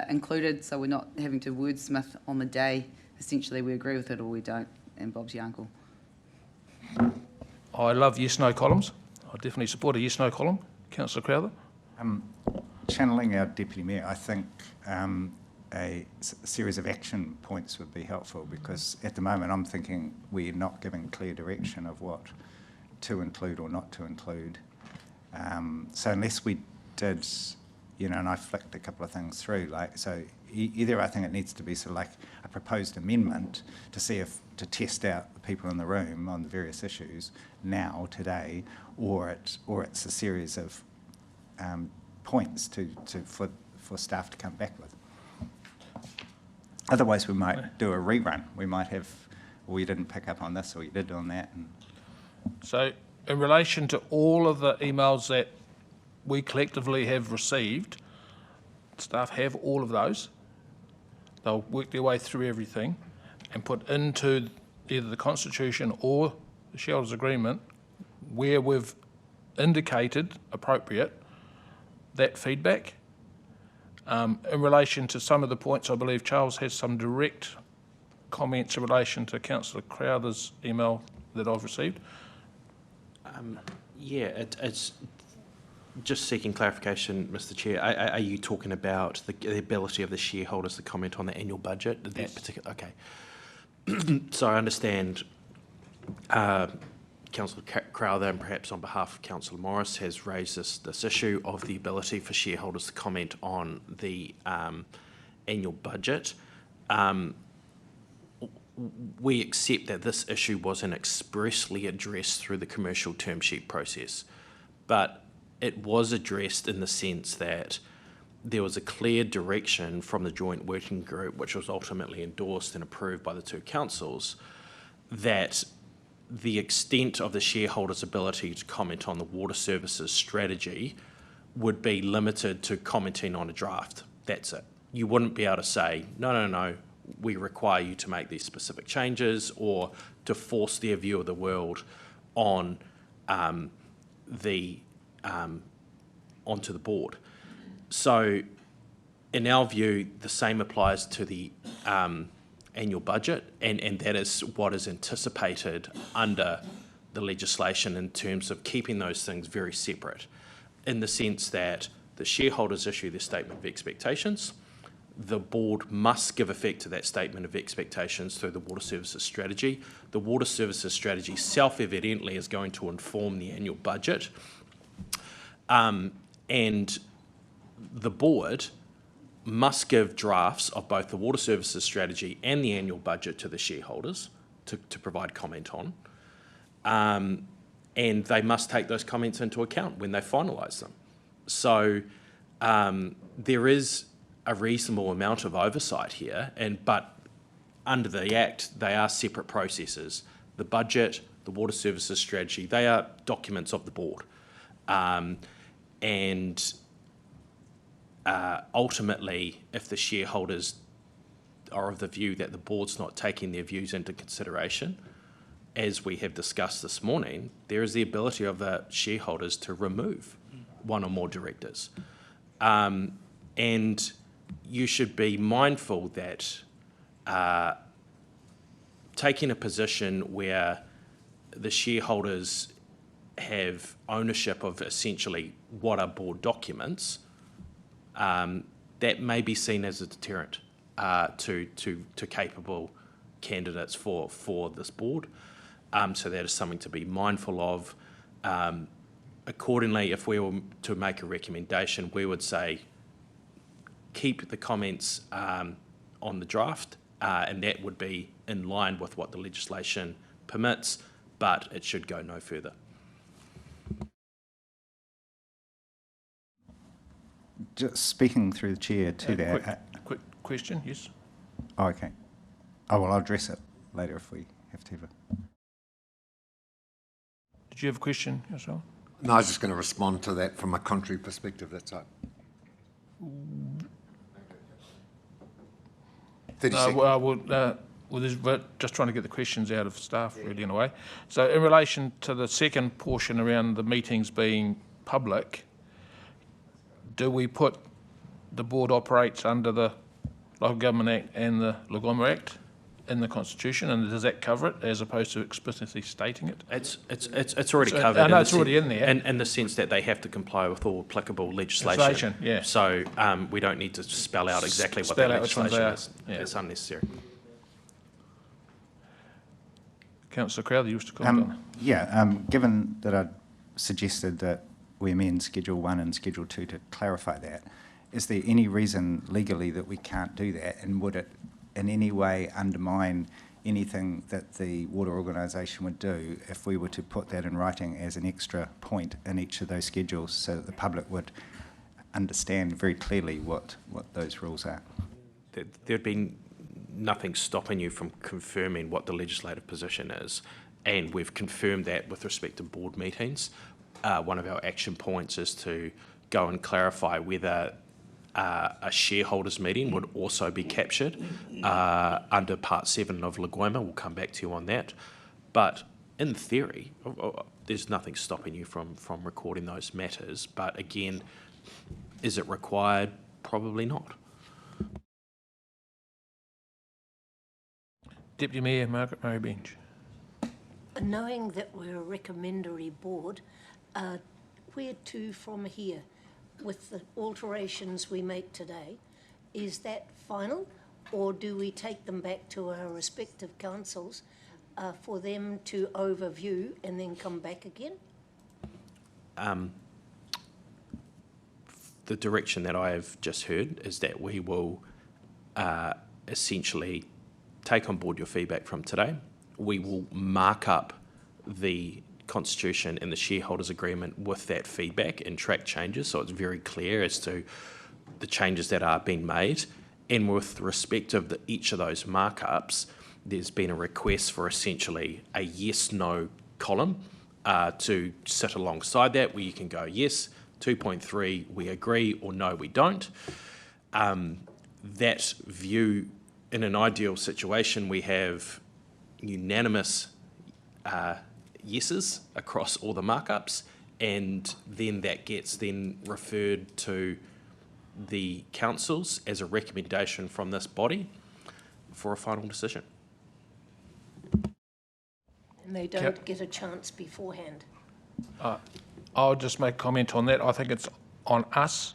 included, so we're not having to wordsmith on the day. Essentially, we agree with it or we don't, and Bob's your uncle. I love yes/no columns. I definitely support a yes/no column. Councillor Crowther. Channeling our Deputy Mayor, I think a series of action points would be helpful, because at the moment I'm thinking we're not giving clear direction of what to include or not to include. So unless we did, and I flicked a couple of things through, either I think it needs to be sort of like a proposed amendment to see if, to test out the people in the room on the various issues now, today, or it's a series of points for staff to come back with. Otherwise, we might do a rerun. We might have, well, you didn't pick up on this, or you did on that. And So in relation to all of the emails that we collectively have received, staff have all of those. They'll work their way through everything and put into either the Constitution or the shareholders' agreement where we've indicated appropriate that feedback. In relation to some of the points, I believe Charles has some direct comments in relation to Councillor Crowther's email that I've received. Yeah, it's just seeking clarification, Mr. Chair. Are you talking about the ability of the shareholders to comment on the annual budget? That Yes. particular, okay. So I understand Councillor Crowther, and perhaps on behalf of Councillor Morris, has raised this issue of the ability for shareholders to comment on the annual budget. We accept that this issue wasn't expressly addressed through the commercial term sheet process, but it was addressed in the sense that there was a clear direction from the joint working group, which was ultimately endorsed and approved by the two councils, that the extent of the shareholders' ability to comment on the water services strategy would be limited to commenting on a draft. That's it. You wouldn't be able to say, no, we require you to make these specific changes, or to force their view of the world on onto the board. So in our view, the same applies to the annual budget, and that is what is anticipated under the legislation in terms of keeping those things very separate, in the sense that the shareholders issue their statement of expectations. The board must give effect to that statement of expectations through the water services strategy. The water services strategy self-evidently is going to inform the annual budget. And the board must give drafts of both the water services strategy and the annual budget to the shareholders to provide comment on. And they must take those comments into account when they finalise them. So there is a reasonable amount of oversight here, but under the Act, they are separate processes. The budget, the water services strategy, they are documents of the board. And ultimately, if the shareholders are of the view that the board's not taking their views into consideration, as we have discussed this morning, there is the ability of the shareholders to remove one or more directors. And you should be mindful that taking a position where the shareholders have ownership of essentially what are board documents, that may be seen as a deterrent to capable candidates for this board. So that is something to be mindful of. Accordingly, if we were to make a recommendation, we would say keep the comments on the draft, and that would be in line with what the legislation permits, but it should go no further. just speaking through the chair to that. Quick question, yes. Oh, okay. Oh, well, I'll address it later if we have to have a... Did you have a question yourself? No, I was just going to respond to that from a country perspective, that's right. 30 seconds. We're just trying to get the questions out of staff, really, in a way. So in relation to the second portion around the meetings being public, do we put the board operates under the Local Government Act and the Lagoma Act in the Constitution, and does that cover it as opposed to explicitly stating it? It's already covered. I know it's already in there. In the sense that they have to comply with all applicable legislation. Yeah. So we don't need to spell out exactly what that legislation is. Yeah. It's unnecessary. Councillor Crowther, you used to comment on Yeah, given that I suggested that we amend Schedule 1 and Schedule 2 to clarify that, is there any reason legally that we can't do that? And would it in any way undermine anything that the water organisation would do if we were to put that in writing as an extra point in each of those schedules so that the public would understand very clearly what those rules are? There'd been nothing stopping you from confirming what the legislative position is, and we've confirmed that with respect to board meetings. One of our action points is to go and clarify whether a shareholders meeting would also be captured under Part 7 of Lagoima. We'll come back to you on that. But in theory, there's nothing stopping you from recording those matters. But again, is it required? Probably not. Deputy Mayor Margaret Murray Bench. Knowing that we're a recommendatory board, where to from here with the alterations we make today? Is that final, or do we take them back to our respective councils for them to overview and then come back again? The direction that I have just heard is that we will essentially take on board your feedback from today. We will mark up the Constitution and the shareholders agreement with that feedback and track changes, so it's very clear as to the changes that are being made. And with respect of each of those markups, there's been a request for essentially a yes/no column to sit alongside that, where you can go yes, 2.3 we agree, or no we don't. That view, in an ideal situation, we have unanimous yeses across all the markups, and then that gets then referred to the councils as a recommendation from this body for a final decision. And they don't get a chance beforehand. I'll just make a comment on that. I think it's on us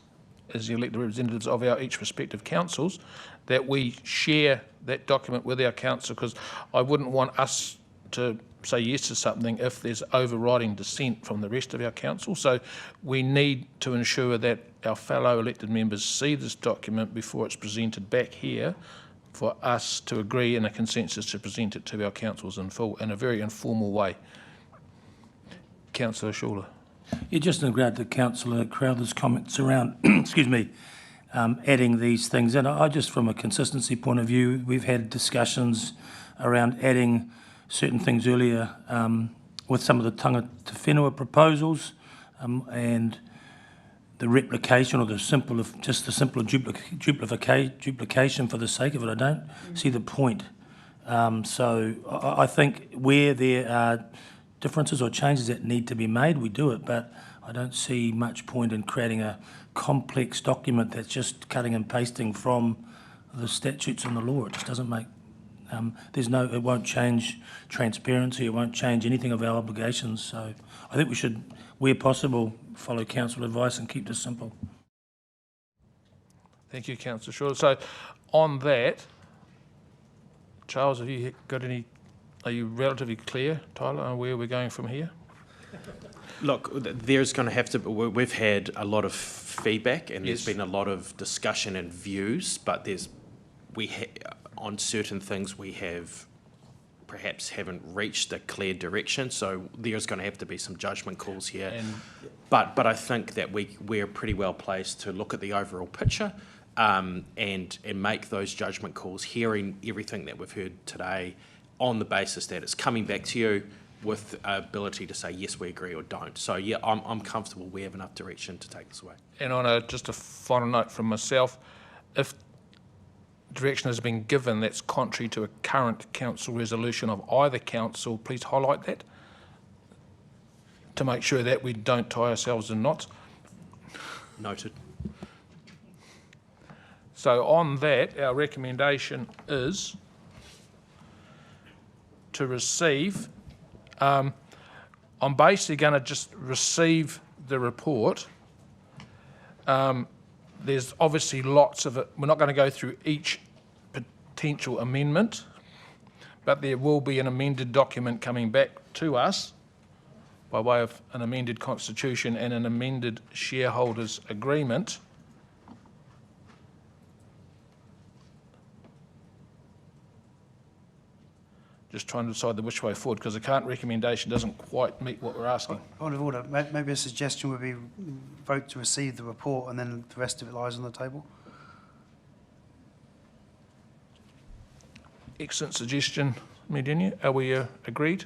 as the elected representatives of our each respective councils that we share that document with our council, because I wouldn't want us to say yes to something if there's overriding dissent from the rest of our council. So we need to ensure that our fellow elected members see this document before it's presented back here for us to agree in a consensus to present it to our councils in full in a very informal way. Councillor Schuler. Yeah, just in regard to Councillor Crowther's comments around, excuse me, adding these things in. I just, from a consistency point of view, we've had discussions around adding certain things earlier with some of the tangata whenua proposals and the replication or the simpler duplication for the sake of it. I don't see the point. So I think where there are differences or changes that need to be made, we do it, but I don't see much point in creating a complex document that's just cutting and pasting from the statutes and the law. It just doesn't make, it won't change transparency, it won't change anything of our obligations. So I think we should, where possible, follow council advice and keep this simple. Thank you, Councillor Shaw. So on that, Charles, have you got any, are you relatively clear, Tyler, on where we're going from here? Look, there's going to have to, we've had a lot of feedback and there's been a lot of discussion and views, but on certain things we have perhaps haven't reached a clear direction, so there's going to have to be some judgment calls here. But I think that we're pretty well placed to look at the overall picture and make those judgment calls, hearing everything that we've heard today on the basis that it's coming back to you with ability to say yes, we agree, or don't. So yeah, I'm comfortable we have enough direction to take this away. And on just a final note from myself, if direction has been given that's contrary to a current council resolution of either council, please highlight that to make sure that we don't tie ourselves in knots. Noted. So on that, our recommendation is to receive. I'm basically going to just receive the report. There's obviously lots of it. We're not going to go through each potential amendment, but there will be an amended document coming back to us by way of an amended constitution and an amended shareholders agreement. just trying to decide which way forward, because the current recommendation doesn't quite meet what we're asking. Point of order, maybe a suggestion would be vote to receive the report and then the rest of it lies on the table. Excellent suggestion, Medenia. Are we agreed?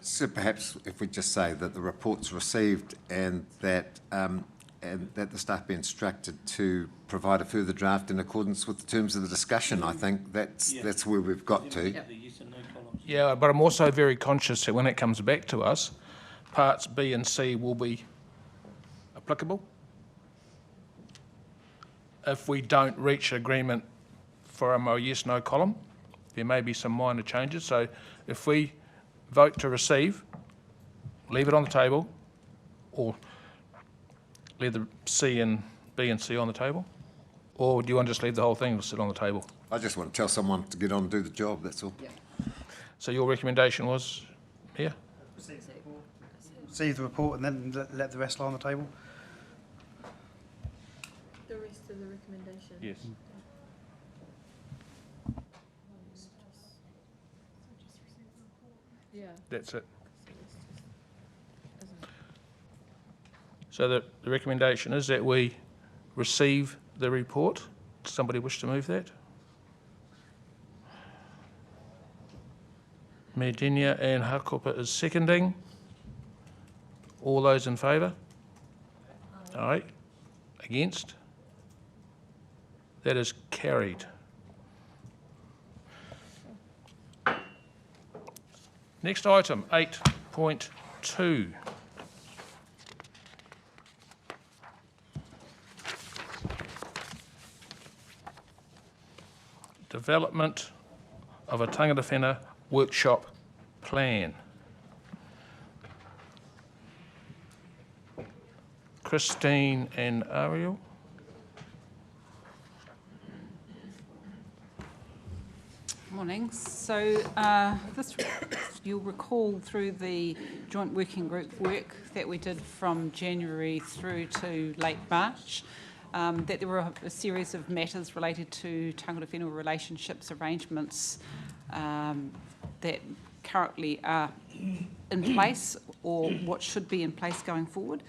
So perhaps if we just say that the report's received and that the staff be instructed to provide a further draft in accordance with the terms of the discussion, I think that's where we've got to. Yeah, but I'm also very conscious that when it comes back to us, parts B and C will be applicable. If we don't reach agreement from a yes/no column, there may be some minor changes. So if we vote to receive, leave it on the table, or leave the C and B and C on the table, or do you want to just leave the whole thing and sit on the table? I just want to tell someone to get on and do the job, that's all. Yeah. So your recommendation was, Mayor? Receive the report and then let the rest lie on the table. The rest of the recommendation? Yes. Yeah. That's it. So the recommendation is that we receive the report. Does somebody wish to move that? Medenia and Hakopa is seconding. All those in favour? Aye. Against? That is carried. Next item, 8.2. Development of a tangata whena workshop plan. Christine and Ariel. Morning. So this, you'll recall through the joint working group work that we did from January through to late March, that there were a series of matters related to tangata whenua relationships arrangements that currently are in place or what should be in place going forward.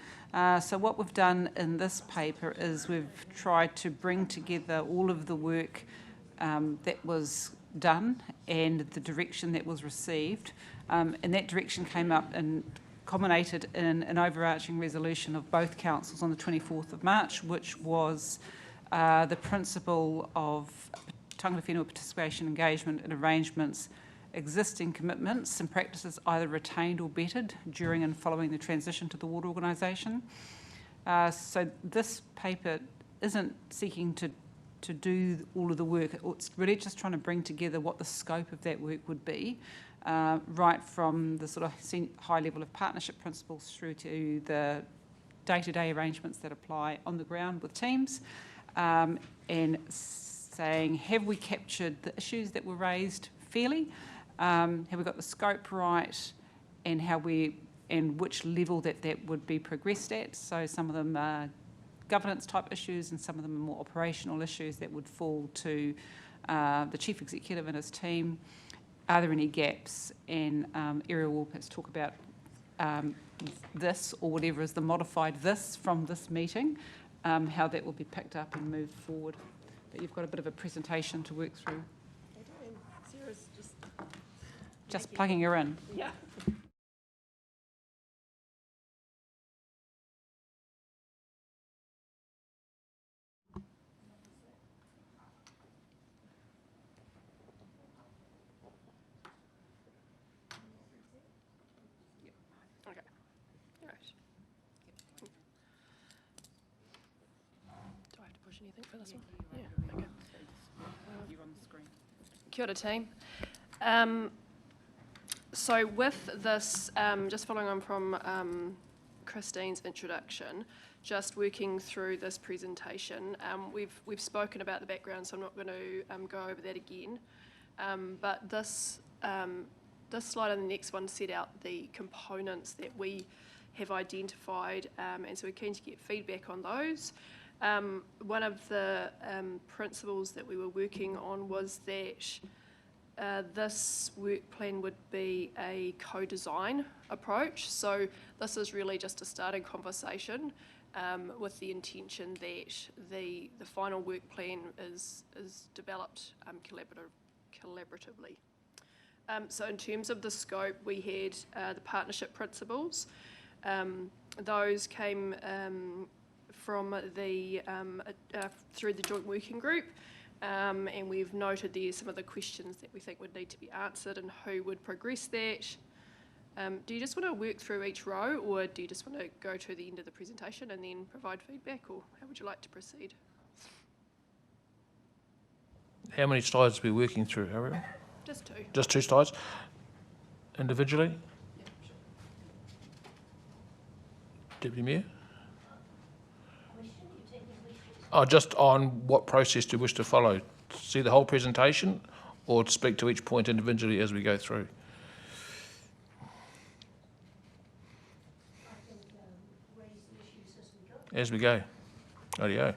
So what we've done in this paper is we've tried to bring together all of the work that was done and the direction that was received. And that direction came up and culminated in an overarching resolution of both councils on the 24th of March, which was the principle of tangata whenua participation, engagement and arrangements, existing commitments and practices either retained or bettered during and following the transition to the water organisation. So this paper isn't seeking to do all of the work. It's really just trying to bring together what the scope of that work would be, right from the sort of high level of partnership principles through to the day-to-day arrangements that apply on the ground with teams, and saying, have we captured the issues that were raised fairly? Have we got the scope right, and which level that would be progressed at? So some of them are governance type issues and some of them are more operational issues that would fall to the Chief Executive and his team. Are there any gaps? And Ariel will perhaps talk about this or whatever is the modified this from this meeting, how that will be picked up and moved forward. But you've got a bit of a presentation to work through. Sarah's Just plugging her in. Yeah. Okay. All right. Do I have to push anything for this one? Yeah. Okay. You're on the screen. Kia ora, team. So with this, just following on from Christine's introduction, just working through this presentation, we've spoken about the background, so I'm not going to go over that again. But this slide and the next one set out the components that we have identified, and so we're keen to get feedback on those. One of the principles that we were working on was that this work plan would be a co-design approach. So this is really just a starting conversation with the intention that the final work plan is developed collaboratively. So in terms of the scope, we had the partnership principles. Those came from through the joint working group. And we've noted there some of the questions that we think would need to be answered and who would progress that. Do you just want to work through each row, or do you just want to go to the end of the presentation and then provide feedback, or how would you like to proceed? How many slides are we working through, Ariel? Just 2. Just 2 slides? Individually? Yeah, sure. Deputy Mayor? Oh, just on what process do you wish to follow? See the whole presentation, or to speak to each point individually as we go through? I think raise the issues as we go. As we go. Rightio.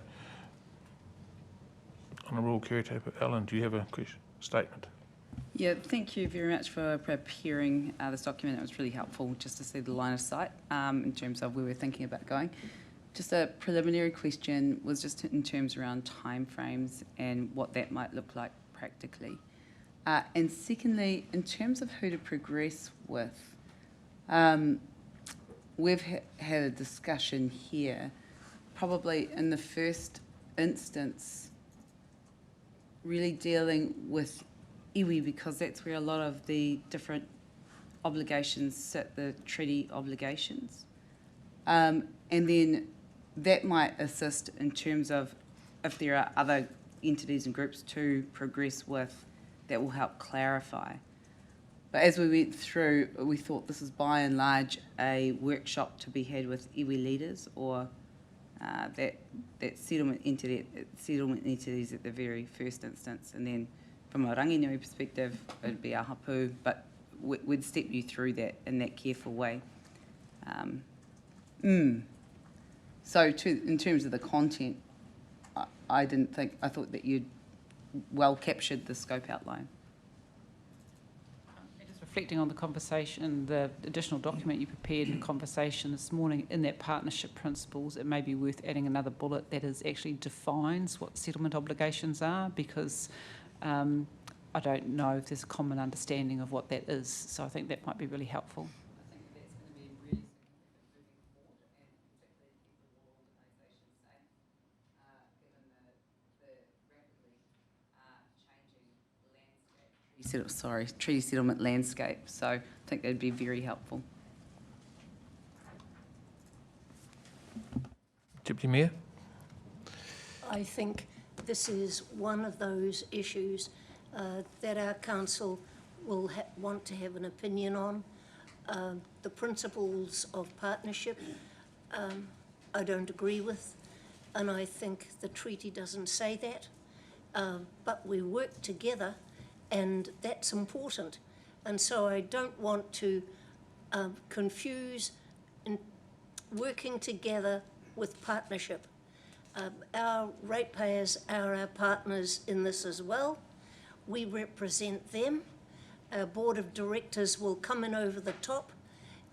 Honourable Kiritapu Allen, do you have a statement? Yeah, thank you very much for preparing this document. It was really helpful just to see the line of sight in terms of where we're thinking about going. Just a preliminary question was just in terms around timeframes and what that might look like practically. And secondly, in terms of who to progress with, we've had a discussion here, probably in the first instance, really dealing with iwi, because that's where a lot of the different obligations sit, the treaty obligations. And then that might assist in terms of if there are other entities and groups to progress with, that will help clarify. But as we went through, we thought this is by and large a workshop to be had with iwi leaders, or that settlement entities at the very first instance, and then from a Ranginui perspective, it would be a hapu, but we'd step you through that in that careful way. So in terms of the content, I thought that you'd well captured the scope outline. Just reflecting on the conversation, the additional document you prepared in conversation this morning, in that partnership principles, it may be worth adding another bullet that actually defines what settlement obligations are, because I don't know if there's a common understanding of what that is. So I think that might be really helpful. Treaty settlement landscape. So I think that'd be very helpful. Deputy Mayor? I think this is one of those issues that our council will want to have an opinion on. The principles of partnership I don't agree with, and I think the treaty doesn't say that, but we work together, and that's important. And so I don't want to confuse working together with partnership. Our ratepayers are our partners in this as well. We represent them. Our board of directors will come in over the top,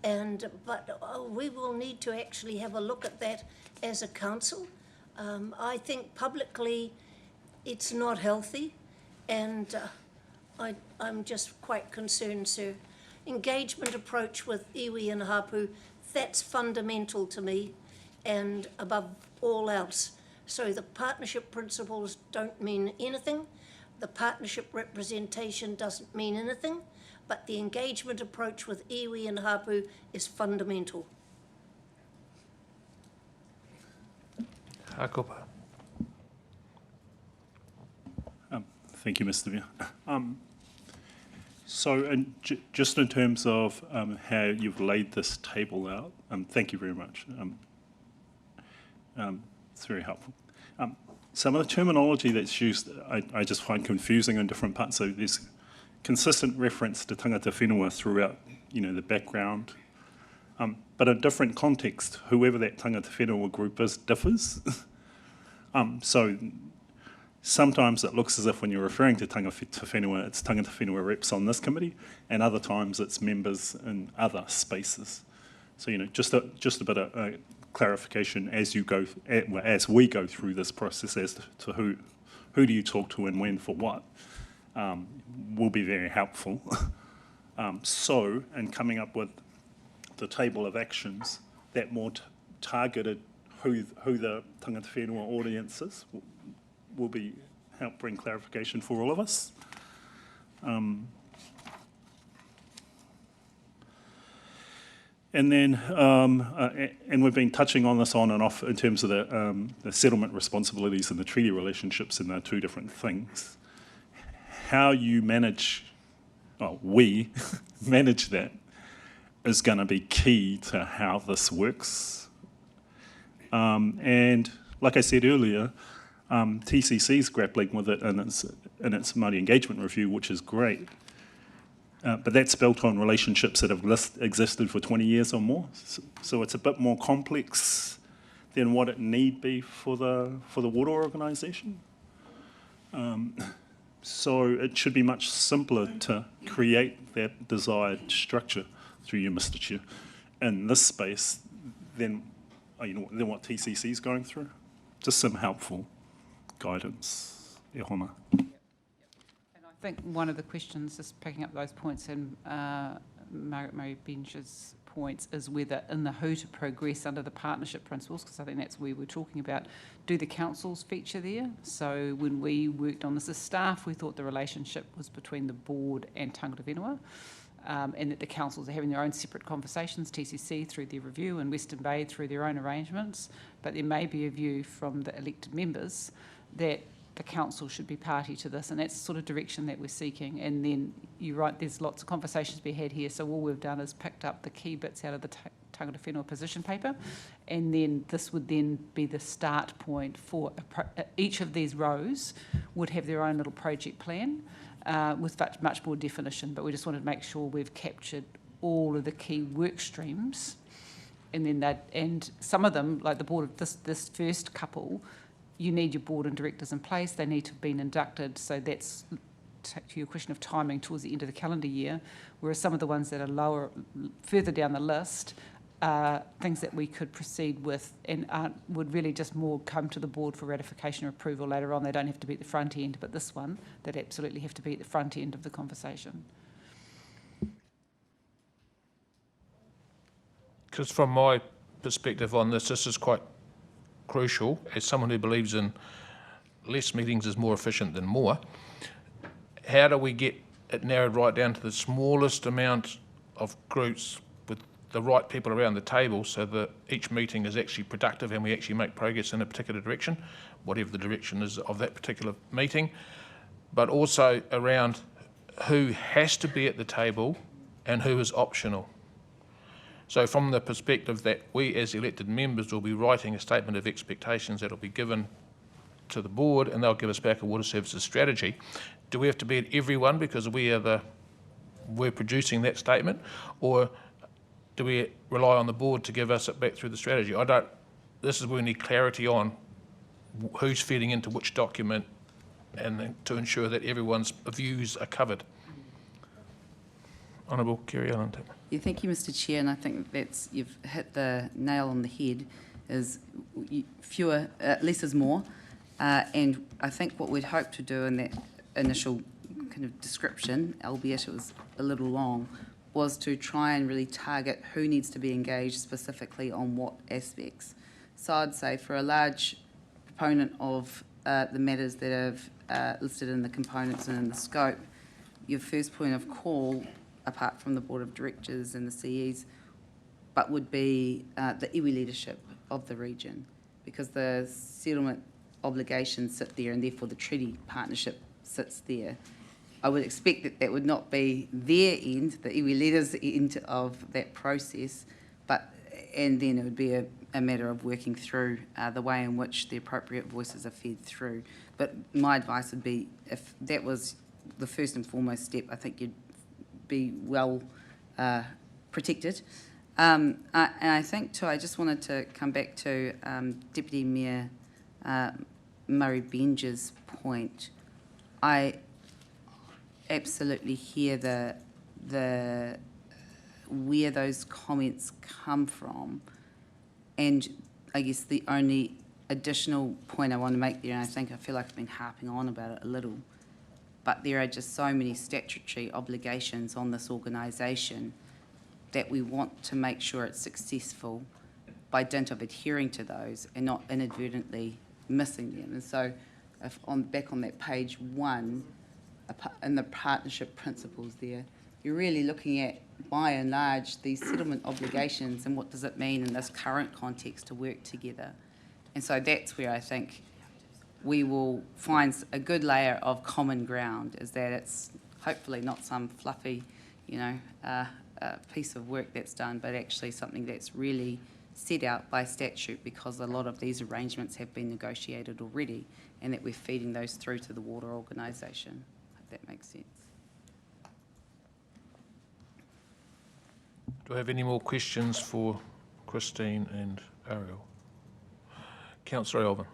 but we will need to actually have a look at that as a council. I think publicly it's not healthy, and I'm just quite concerned, sir. Engagement approach with iwi and hapu, that's fundamental to me and above all else. So the partnership principles don't mean anything. The partnership representation doesn't mean anything, but the engagement approach with iwi and hapu is fundamental. Hakopa. Thank you, Mr. Mayor. So just in terms of how you've laid this table out, thank you very much. It's very helpful. Some of the terminology that's used, I just find confusing in different parts. So there's consistent reference to tangata whenua throughout, the background. But in different context, whoever that tangata whenua group is differs. So sometimes it looks as if when you're referring to tangata whenua, it's tangata whenua reps on this committee, and other times it's members in other spaces. So, you know, just a bit of clarification as we go through this process as to who do you talk to and when for what, will be very helpful. So, in coming up with the table of actions, that more targeted who the tangata whenua audience is will be help bring clarification for all of us. And then, and we've been touching on this on and off in terms of the settlement responsibilities and the treaty relationships, and they're two different things. How you manage, we manage that is going to be key to how this works. And like I said earlier, TCC's grappling with it in its Māori engagement review, which is great. But that's built on relationships that have existed for 20 years or more. So it's a bit more complex than what it need be for the water organisation. So it should be much simpler to create that desired structure through you, Mr. Chair, in this space than what TCC is going through. Just some helpful guidance. E hona. I think one of the questions, just picking up those points and Margaret Murray Bench's points, is whether in the who to progress under the partnership principles, because I think that's where we're talking about, do the councils feature there? So when we worked on this as staff, we thought the relationship was between the board and tangata whenua, and that the councils are having their own separate conversations, TCC through their review and Western Bay through their own arrangements, but there may be a view from the elected members that the council should be party to this, and that's the sort of direction that we're seeking. And then you're right, there's lots of conversations to be had here, so all we've done is picked up the key bits out of the tangata whenua position paper, and then this would then be the start point for each of these rows would have their own little project plan with much more definition, but we just wanted to make sure we've captured all of the key work streams, and then and some of them, like the board of this first couple, you need your board and directors in place. They need to have been inducted. So that's, to your question of timing, towards the end of the calendar year, whereas some of the ones that are further down the list, things that we could proceed with and would really just more come to the board for ratification or approval later on. They don't have to be at the front end, but this one, they'd absolutely have to be at the front end of the conversation. Because from my perspective on this is quite crucial. As someone who believes in less meetings is more efficient than more, how do we get it narrowed right down to the smallest amount of groups with the right people around the table so that each meeting is actually productive and we actually make progress in a particular direction, whatever the direction is of that particular meeting, but also around who has to be at the table and who is optional. So from the perspective that we as elected members will be writing a statement of expectations that will be given to the board and they'll give us back a water services strategy, do we have to be at every one because we're producing that statement, or do we rely on the board to give us it back through the strategy? This is where we need clarity on who's feeding into which document and to ensure that everyone's views are covered. Honourable Kerry Allen. Yeah, thank you, Mr. Chair, and I think you've hit the nail on the head. Is fewer, less is more, and I think what we'd hoped to do in that initial kind of description, albeit it was a little long, was to try and really target who needs to be engaged specifically on what aspects. So I'd say for a large proponent of the matters that have listed in the components and in the scope, your first point of call, apart from the Board of Directors and the CEs, but would be the iwi leadership of the region, because the settlement obligations sit there and therefore the treaty partnership sits there. I would expect that that would not be their end, the iwi leaders' end of that process, and then it would be a matter of working through the way in which the appropriate voices are fed through. But my advice would be, if that was the first and foremost step, I think you'd be well protected. And I think too, I just wanted to come back to Deputy Mayor Murray Bench's point, I absolutely hear the where those comments come from, and I guess the only additional point I want to make there, and I feel like I've been harping on about it a little, but there are just so many statutory obligations on this organisation that we want to make sure it's successful by dint of adhering to those and not inadvertently missing them. And so, if back on that page 1, in the partnership principles there, you're really looking at, by and large, these settlement obligations and what does it mean in this current context to work together. And so that's where I think we will find a good layer of common ground, is that it's hopefully not some fluffy, piece of work that's done, but actually something that's really set out by statute, because a lot of these arrangements have been negotiated already, and that we're feeding those through to the water organisation. I hope that makes sense. Do I have any more questions for Christine and Ariel? Councillor Elvin.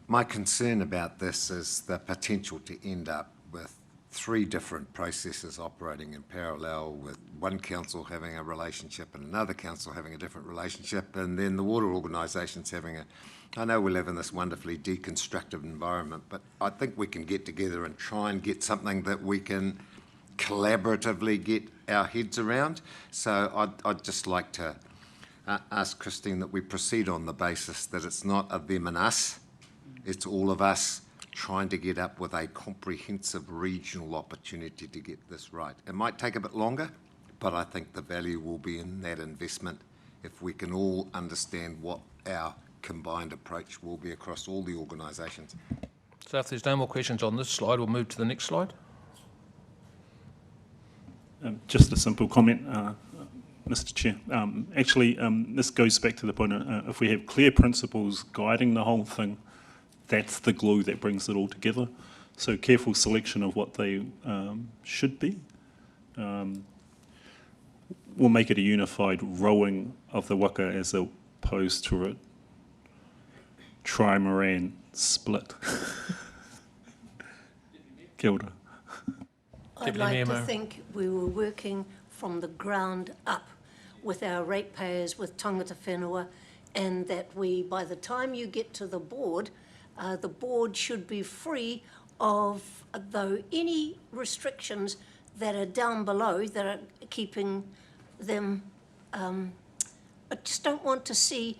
My concern about this is the potential to end up with 3 different processes operating in parallel, with one council having a relationship and another council having a different relationship, and then the water organisations having I know we live in this wonderfully deconstructive environment, but I think we can get together and try and get something that we can collaboratively get our heads around. So I'd just like to ask Christine that we proceed on the basis that it's not a them and us, it's all of us trying to get up with a comprehensive regional opportunity to get this right. It might take a bit longer, but I think the value will be in that investment if we can all understand what our combined approach will be across all the organisations. So if there's no more questions on this slide, we'll move to the next slide. Just a simple comment, Mr. Chair. This goes back to the point, if we have clear principles guiding the whole thing, that's the glue that brings it all together. So careful selection of what they should be will make it a unified rowing of the waka as opposed to a trimaran split. Kia ora. I'd like to think we were working from the ground up with our ratepayers, with tangata whenua, and that by the time you get to the board should be free of any restrictions that are down below that are keeping them. I just don't want to see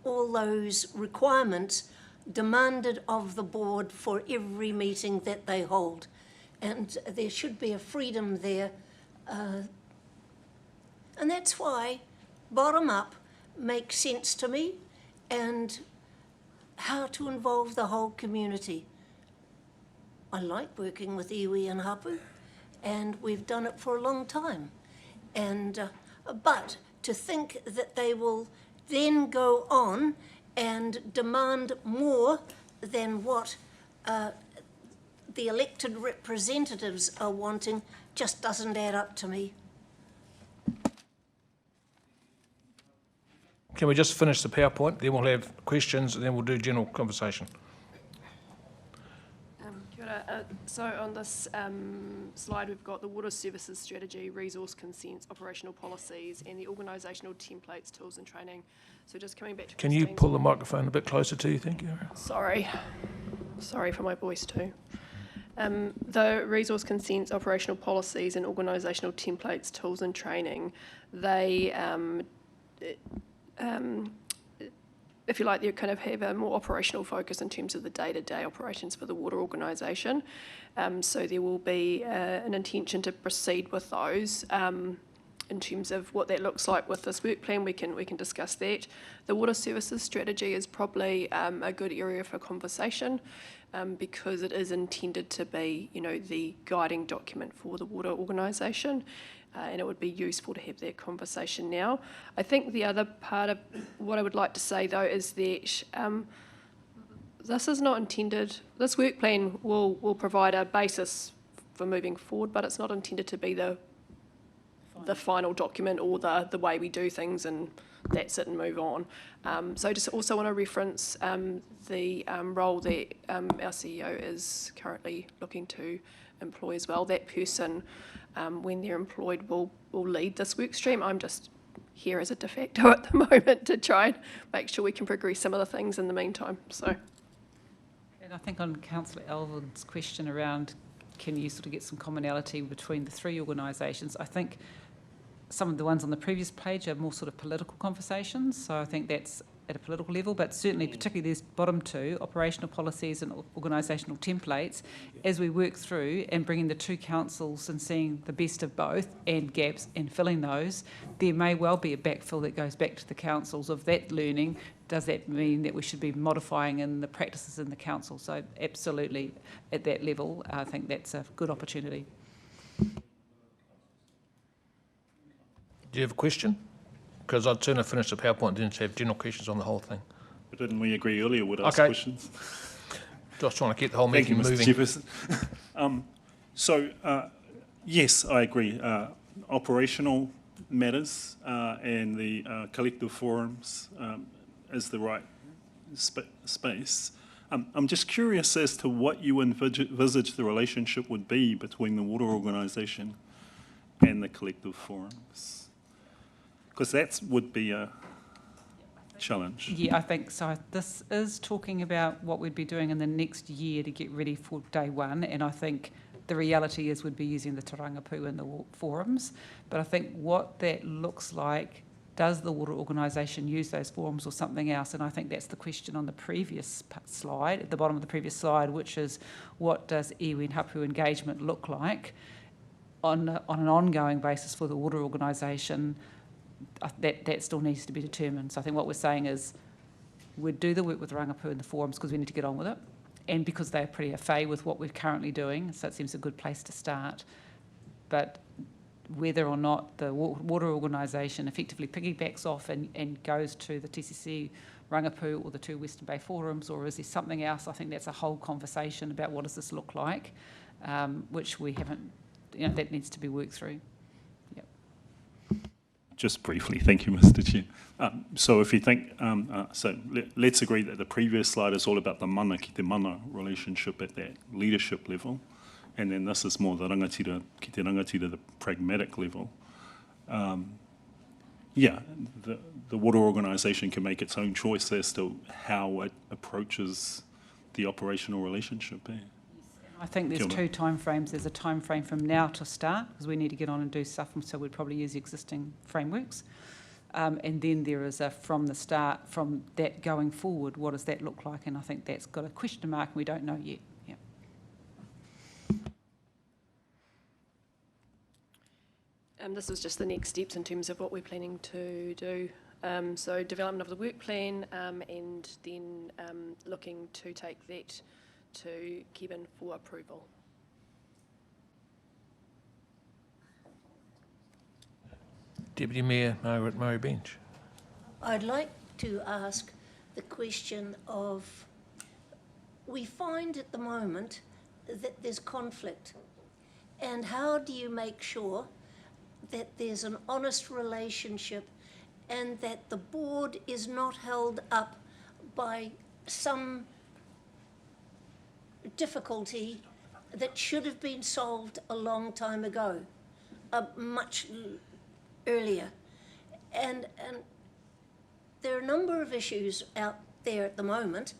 all those requirements demanded of the board for every meeting that they hold. And there should be a freedom there. And that's why bottom up makes sense to me, and how to involve the whole community. I like working with iwi and hapu, and we've done it for a long time. And but to think that they will then go on and demand more than what the elected representatives are wanting just doesn't add up to me. Can we just finish the PowerPoint? Then we'll have questions and then we'll do general conversation. Kia ora. So on this slide, we've got the water services strategy, resource consents, operational policies, and the organisational templates, tools and training. So just coming back to Can you pull the microphone a bit closer to you, thank you? Sorry for my voice too. The resource consents, operational policies and organisational templates, tools and training, they, if you like, they kind of have a more operational focus in terms of the day-to-day operations for the water organisation. So there will be an intention to proceed with those. In terms of what that looks like with this work plan, we can discuss that. The water services strategy is probably a good area for conversation because it is intended to be, the guiding document for the water organisation, and it would be useful to have that conversation now. I think the other part of what I would like to say though is that this is not intended. This work plan will provide a basis for moving forward, but it's not intended to be the the final document or the way we do things, and that's it and move on. So I just also want to reference the role that our CEO is currently looking to employ as well. That person, when they're employed, will lead this work stream. I'm just here as a de facto at the moment to try and make sure we can progress some of the things in the meantime. So. And I think on Councillor Alvin's question around can you sort of get some commonality between the three organisations, I think some of the ones on the previous page are more sort of political conversations, so I think that's at a political level, but certainly particularly these bottom two, operational policies and organisational templates, as we work through and bringing the two councils and seeing the best of both and gaps and filling those, there may well be a backfill that goes back to the councils of that learning. Does that mean that we should be modifying in the practices in the council? So absolutely at that level, I think that's a good opportunity. Do you have a question? Because I'd sooner finish the PowerPoint than to have general questions on the whole thing. But didn't we agree earlier we'd ask Okay. questions? Just trying to keep the whole Thank you, meeting Mr. moving. Jefferson. Yes, I agree. Operational matters and the collective forums is the right space. I'm just curious as to what you envisage the relationship would be between the water organisation and the collective forums. Because that would be a challenge. Yeah, I think so. This is talking about what we'd be doing in the next year to get ready for day one, and I think the reality is we'd be using the Tarangapu and the forums, but I think what that looks like, does the water organisation use those forums or something else? And I think that's the question on the previous slide, at the bottom of the previous slide, which is what does iwi and hapu engagement look like on an ongoing basis for the water organisation? That still needs to be determined. So I think what we're saying is we'd do the work with Rangapu and the forums because we need to get on with it, and because they're pretty au fait with what we're currently doing, so it seems a good place to start. But whether or not the water organisation effectively piggybacks off and goes to the TCC Rangapu or the two Western Bay forums, or is there something else, I think that's a whole conversation about what does this look like, which we haven't, that needs to be worked through. Just briefly, thank you, Mr. Chair. So if you think, let's agree that the previous slide is all about the mana ki te mana relationship at that leadership level, and then this is more the rangatira ki te rangatira, the pragmatic level. The water organisation can make its own choice as to how it approaches the operational relationship. I think there's two time frames. There's a time frame from now to start, because we need to get on and do stuff, and so we'd probably use the existing frameworks. And then there is a from the start, from that going forward, what does that look like? And I think that's got a question mark and we don't know yet. Yeah. This is just the next steps in terms of what we're planning to do. So development of the work plan, and then looking to take that to Kevin for approval. Deputy Mayor Margaret Murray Bench. I'd like to ask the question of, we find at the moment that there's conflict, and how do you make sure that there's an honest relationship and that the board is not held up by some difficulty that should have been solved a long time ago, much earlier. And there are a number of issues out there at the moment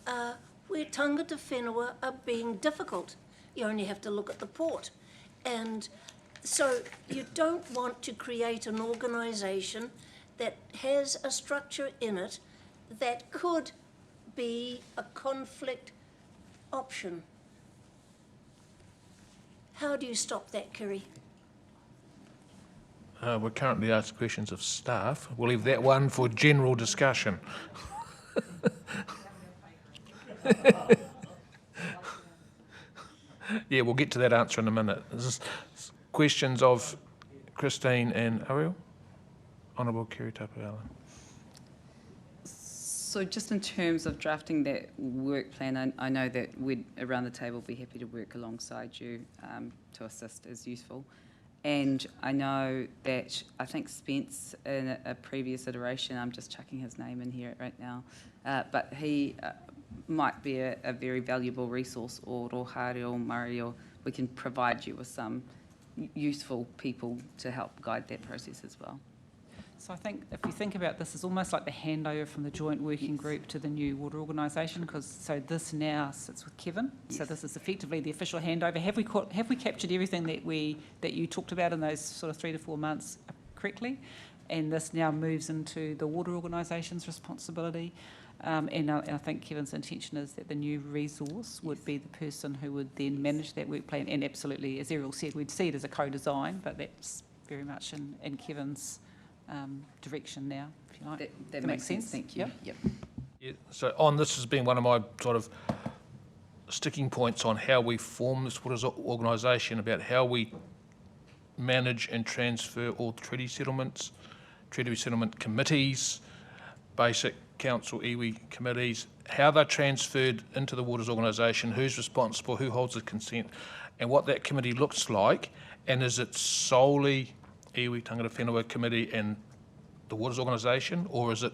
where tangata whenua are being difficult. You only have to look at the port. And so you don't want to create an organisation that has a structure in it that could be a conflict option. How do you stop that, Kiri? We're currently asking questions of staff. We'll leave that one for general discussion. Yeah, we'll get to that answer in a minute. This is questions of Christine and Ariel. Honourable Kiri Tapuala. So just in terms of drafting that work plan, I know that we'd around the table be happy to work alongside you to assist as useful. And I know that, I think Spence, in a previous iteration, I'm just chucking his name in here right now, but he might be a very valuable resource, or Rohare or Murray, or we can provide you with some useful people to help guide that process as well. So I think if you think about this, it's almost like the handover from the joint working group to the new water organisation, because so this now sits with Kevin. Yes. So this is effectively the official handover. Have we captured everything that you talked about in those sort of 3 to 4 months correctly? And this now moves into the water organisation's responsibility. And I think Kevin's intention is that the new resource would be the person who would then manage that work plan. And absolutely, as Errol said, we'd see it as a co-design, but that's very much in Kevin's direction now, if you like. That makes sense. Thank you. Yep. Yeah, so this has been one of my sort of sticking points on how we form this water organisation, about how we manage and transfer all treaty settlements, treaty settlement committees, basic council iwi committees, how they're transferred into the waters organisation, who's responsible, who holds the consent, and what that committee looks like, and is it solely iwi tangata whenua committee and the waters organisation, or is it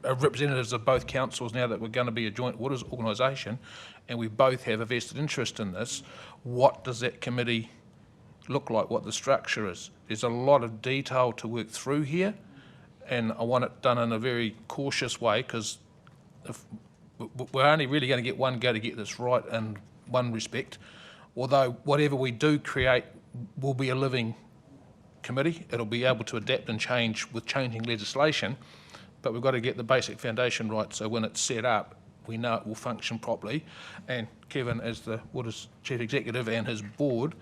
representatives of both councils now that we're going to be a joint waters organisation and we both have a vested interest in this? What does that committee look like, what the structure is? There's a lot of detail to work through here, and I want it done in a very cautious way, because if we're only really going to get one go to get this right in one respect, although whatever we do create will be a living committee. It'll be able to adapt and change with changing legislation, but we've got to get the basic foundation right, so when it's set up, we know it will function properly, and Kevin, as the Waters Chief Executive, and his board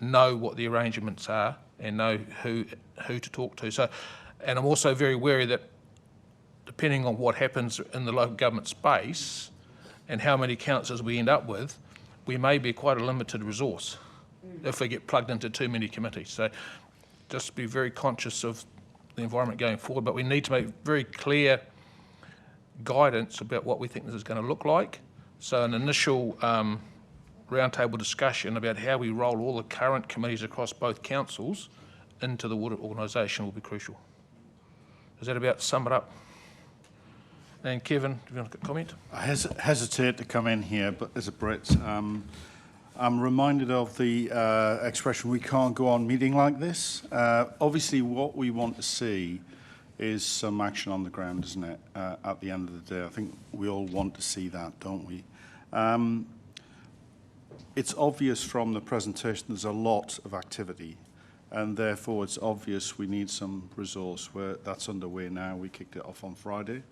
know what the arrangements are and know who to talk to. So, and I'm also very wary that depending on what happens in the local government space and how many councillors we end up with, we may be quite a limited resource if we get plugged into too many committees. So just be very conscious of the environment going forward, but we need to make very clear guidance about what we think this is going to look like. So an initial roundtable discussion about how we roll all the current committees across both councils into the water organisation will be crucial. Does that about sum it up? And Kevin, do you want to comment? I hesitate to come in here, but as a Brit, I'm reminded of the expression, we can't go on meeting like this. Obviously, what we want to see is some action on the ground, isn't it, at the end of the day? I think we all want to see that, don't we? It's obvious from the presentation there's a lot of activity, and therefore it's obvious we need some resource. That's underway now. We kicked it off on Friday.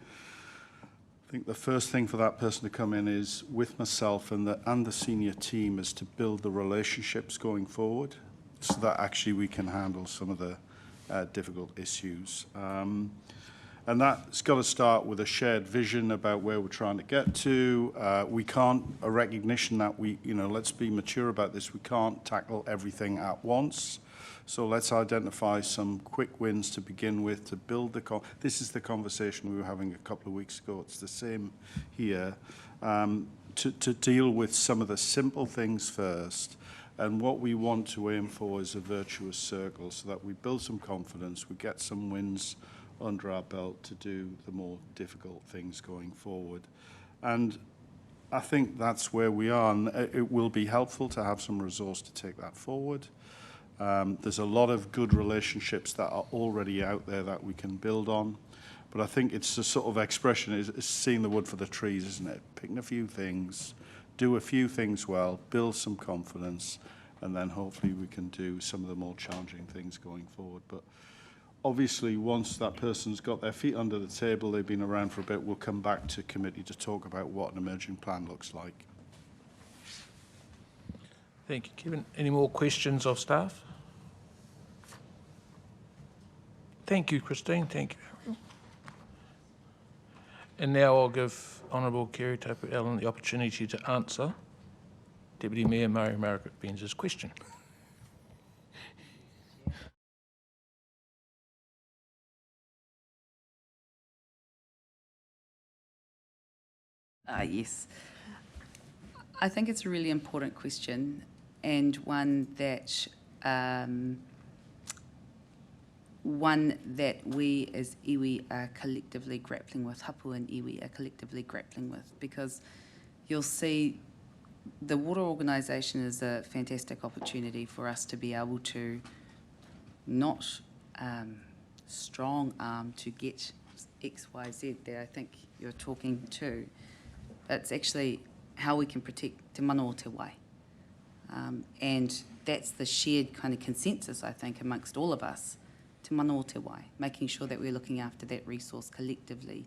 I think the first thing for that person to come in is, with myself and the senior team, is to build the relationships going forward so that actually we can handle some of the difficult issues. And that's got to start with a shared vision about where we're trying to get to. A recognition that let's be mature about this. We can't tackle everything at once. So let's identify some quick wins to begin with, to build this is the conversation we were having a couple of weeks ago. It's the same here. To deal with some of the simple things first. And what we want to aim for is a virtuous circle, so that we build some confidence, we get some wins under our belt to do the more difficult things going forward. And I think that's where we are, and it will be helpful to have some resource to take that forward. There's a lot of good relationships that are already out there that we can build on, but I think it's a sort of expression, is seeing the wood for the trees, isn't it? Picking a few things, do a few things well, build some confidence, and then hopefully we can do some of the more challenging things going forward. But obviously, once that person's got their feet under the table, they've been around for a bit, we'll come back to committee to talk about what an emerging plan looks like. Thank you, Kevin. Any more questions of staff? Thank you, Christine. Thank you, Ariel. And now I'll give Honourable Kerry Tapu Allen the opportunity to answer Deputy Mayor Murray Margaret Benz's question. Yes. I think it's a really important question, and one that one that we as iwi are collectively grappling with, hapu and iwi are collectively grappling with, because you'll see the water organisation is a fantastic opportunity for us to be able to not strong arm to get X, Y, Z that I think you're talking to. It's actually how we can protect Te Mana o Te Wai. And that's the shared kind of consensus, I think, amongst all of us, Te Mana o Te Wai, making sure that we're looking after that resource collectively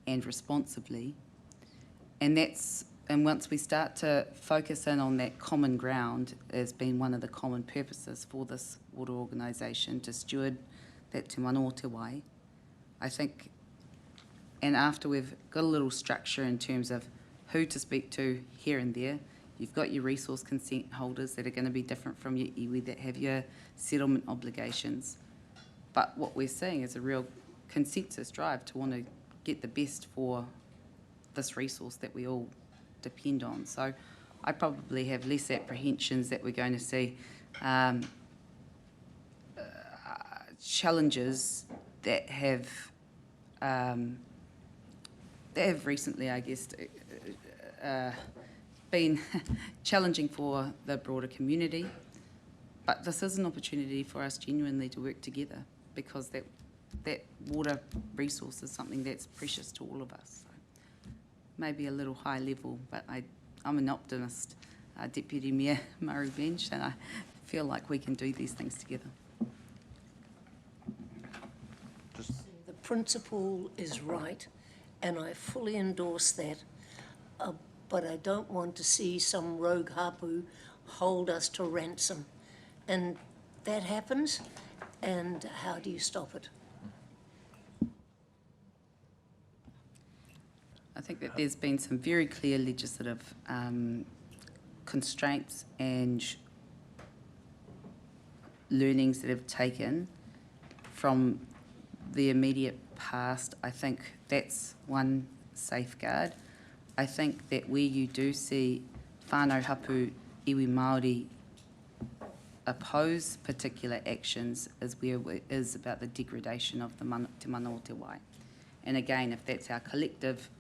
and responsibly. And once we start to focus in on that common ground as being one of the common purposes for this water organisation to steward that Te Mana o Te Wai, I think, and after we've got a little structure in terms of who to speak to here and there, you've got your resource consent holders that are going to be different from your iwi that have your settlement obligations. But what we're seeing is a real consensus drive to want to get the best for this resource that we all depend on. So I probably have less apprehensions that we're going to see challenges that have recently, I guess, been challenging for the broader community. But this is an opportunity for us genuinely to work together, because that water resource is something that's precious to all of us. So maybe a little high level, but I'm an optimist, Deputy Mayor Murray Bench, and I feel like we can do these things together. The principle is right, and I fully endorse that, but I don't want to see some rogue hapu hold us to ransom. And that happens, and how do you stop it? I think that there's been some very clear legislative constraints and learnings that have taken from the immediate past. I think that's one safeguard. I think that where you do see whānau hapu iwi Māori oppose particular actions is where it is about the degradation of the Te Mana o Te Wai. And again, if that's our collective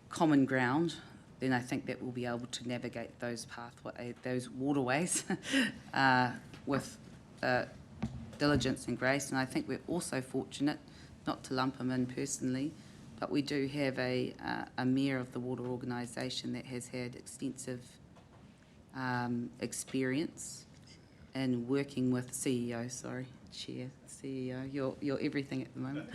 common ground, then I think that we'll be able to navigate those those waterways with diligence and grace. And I think we're also fortunate, not to lump them in personally, but we do have a mayor of the water organisation that has had extensive experience in working with CEO, Chair, CEO, you're everything at the moment.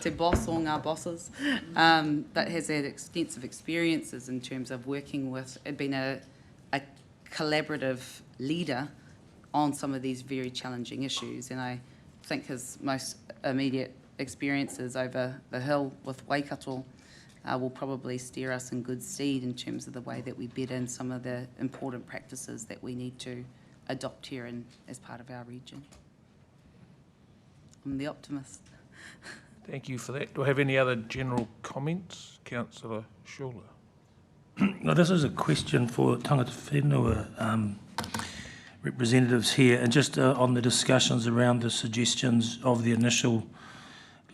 Te boss, all ngā bosses, but has had extensive experiences in terms of working with, been a collaborative leader on some of these very challenging issues. And I think his most immediate experiences over the hill with Waikato will probably steer us in good stead in terms of the way that we bed in some of the important practices that we need to adopt here as part of our region. I'm the optimist. Thank you for that. Do I have any other general comments? Councillor Schuler. Now, this is a question for Tangata Whenua representatives here, and just on the discussions around the suggestions of the initial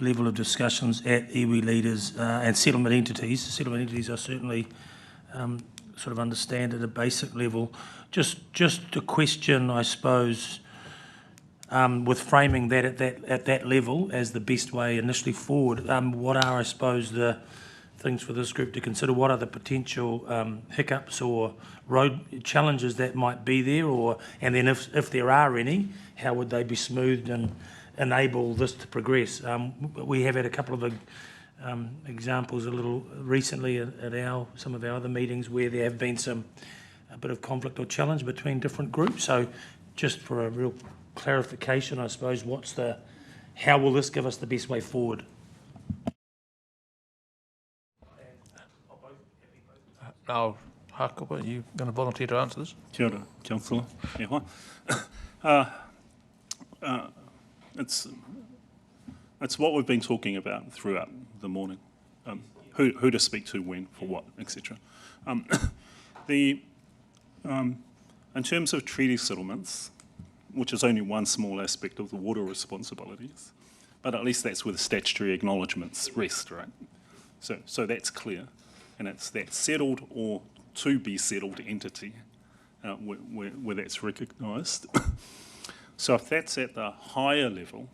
level of discussions at iwi leaders and settlement entities. Settlement entities are certainly sort of understand at a basic level. Just a question, I suppose, with framing that at that level as the best way initially forward. What are, I suppose, the things for this group to consider? What are the potential hiccups or road challenges that might be there, and then if there are any, how would they be smoothed and enable this to progress? We have had a couple of examples a little recently at some of our other meetings where there have been a bit of conflict or challenge between different groups. So just for a real clarification, I suppose, how will this give us the best way forward? Now, Hakapa, are you going to volunteer to answer this? Kia ora, Councillor. E hoa. It's what we've been talking about throughout the morning. Who to speak to when, for what, etc. In terms of treaty settlements, which is only one small aspect of the water responsibilities, but at least that's where the statutory acknowledgements rest, right? So that's clear, and it's that settled or to be settled entity where that's recognised. So if that's at the higher level,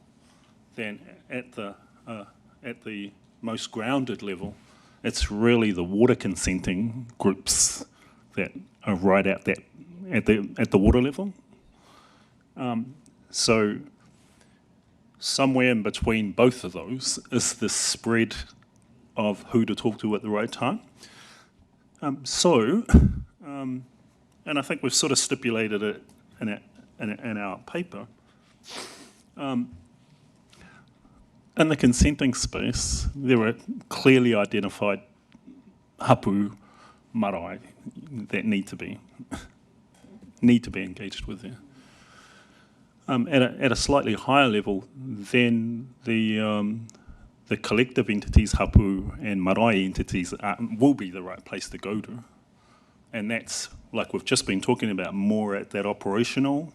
then at the most grounded level, it's really the water consenting groups that are right out that at the water level. So somewhere in between both of those is the spread of who to talk to at the right time. And I think we've sort of stipulated it in our paper. In the consenting space, there are clearly identified hapu marae that need to be engaged with there. At a slightly higher level, then the collective entities, hapu and marae entities, will be the right place to go to. And that's, like we've just been talking about, more at that operational,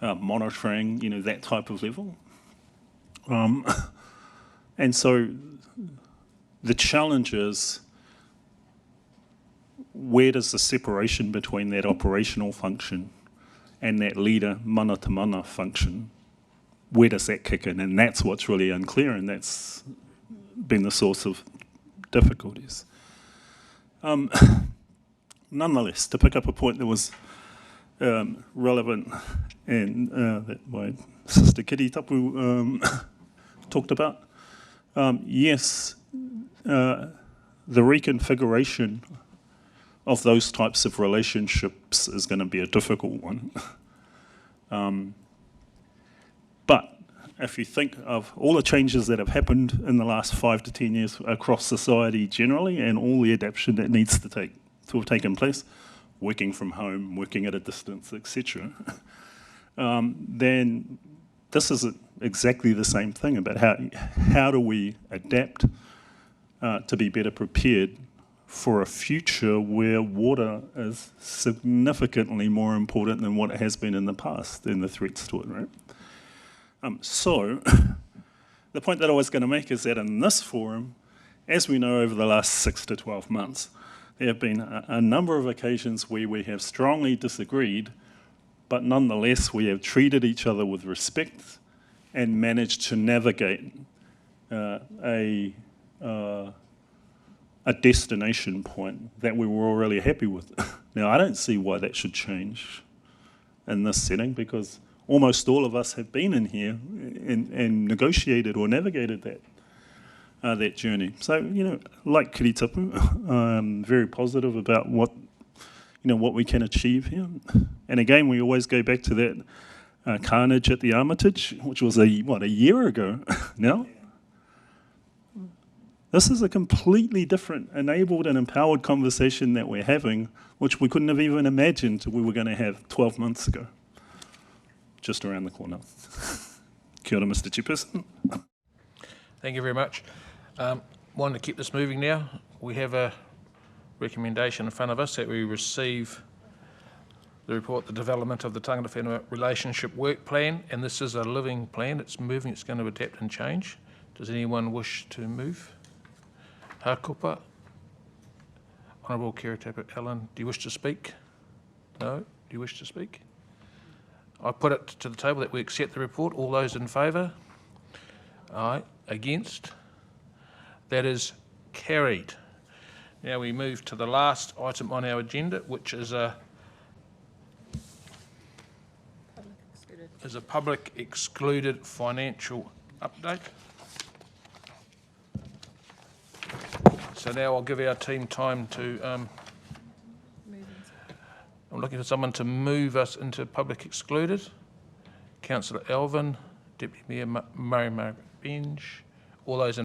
monitoring, that type of level. And so the challenge is, where does the separation between that operational function and that leader mana to mana function, where does that kick in? And that's what's really unclear, and that's been the source of difficulties. Nonetheless, to pick up a point that was relevant and that my sister Kitty Tapu talked about, yes, the reconfiguration of those types of relationships is going to be a difficult one. But if you think of all the changes that have happened in the last 5 to 10 years across society generally, and all the adaptation that needs to have taken place, working from home, working at a distance, etc., then this is exactly the same thing about how do we adapt to be better prepared for a future where water is significantly more important than what it has been in the past, and the threats to it, right? So the point that I was going to make is that in this forum, as we know over the last 6 to 12 months, there have been a number of occasions where we have strongly disagreed, but nonetheless we have treated each other with respect and managed to navigate a destination point that we were all really happy with. Now, I don't see why that should change in this setting, because almost all of us have been in here and negotiated or navigated that journey. So, like Kiritapu, I'm very positive about what we can achieve here. And again, we always go back to that carnage at the Armitage, which was a year ago now. This is a completely different, enabled and empowered conversation that we're having, which we couldn't have even imagined we were going to have 12 months ago, just around the corner. Kia ora, Mr. Chairperson. Thank you very much. Wanting to keep this moving now, we have a recommendation in front of us that we receive the report, the development of the Tangata Whenua Relationship Work Plan, and this is a living plan. It's moving, it's going to adapt and change. Does anyone wish to move? Hakupa. Honourable Kiritapu Allen, do you wish to speak? No? Do you wish to speak? I put it to the table that we accept the report. All those in favour? Aye. Against? That is carried. Now we move to the last item on our agenda, which is a public excluded financial update. So now I'll give our team time to, I'm looking for someone to move us into public excluded. Councillor Alvin, Deputy Mayor Murray Benj, all those in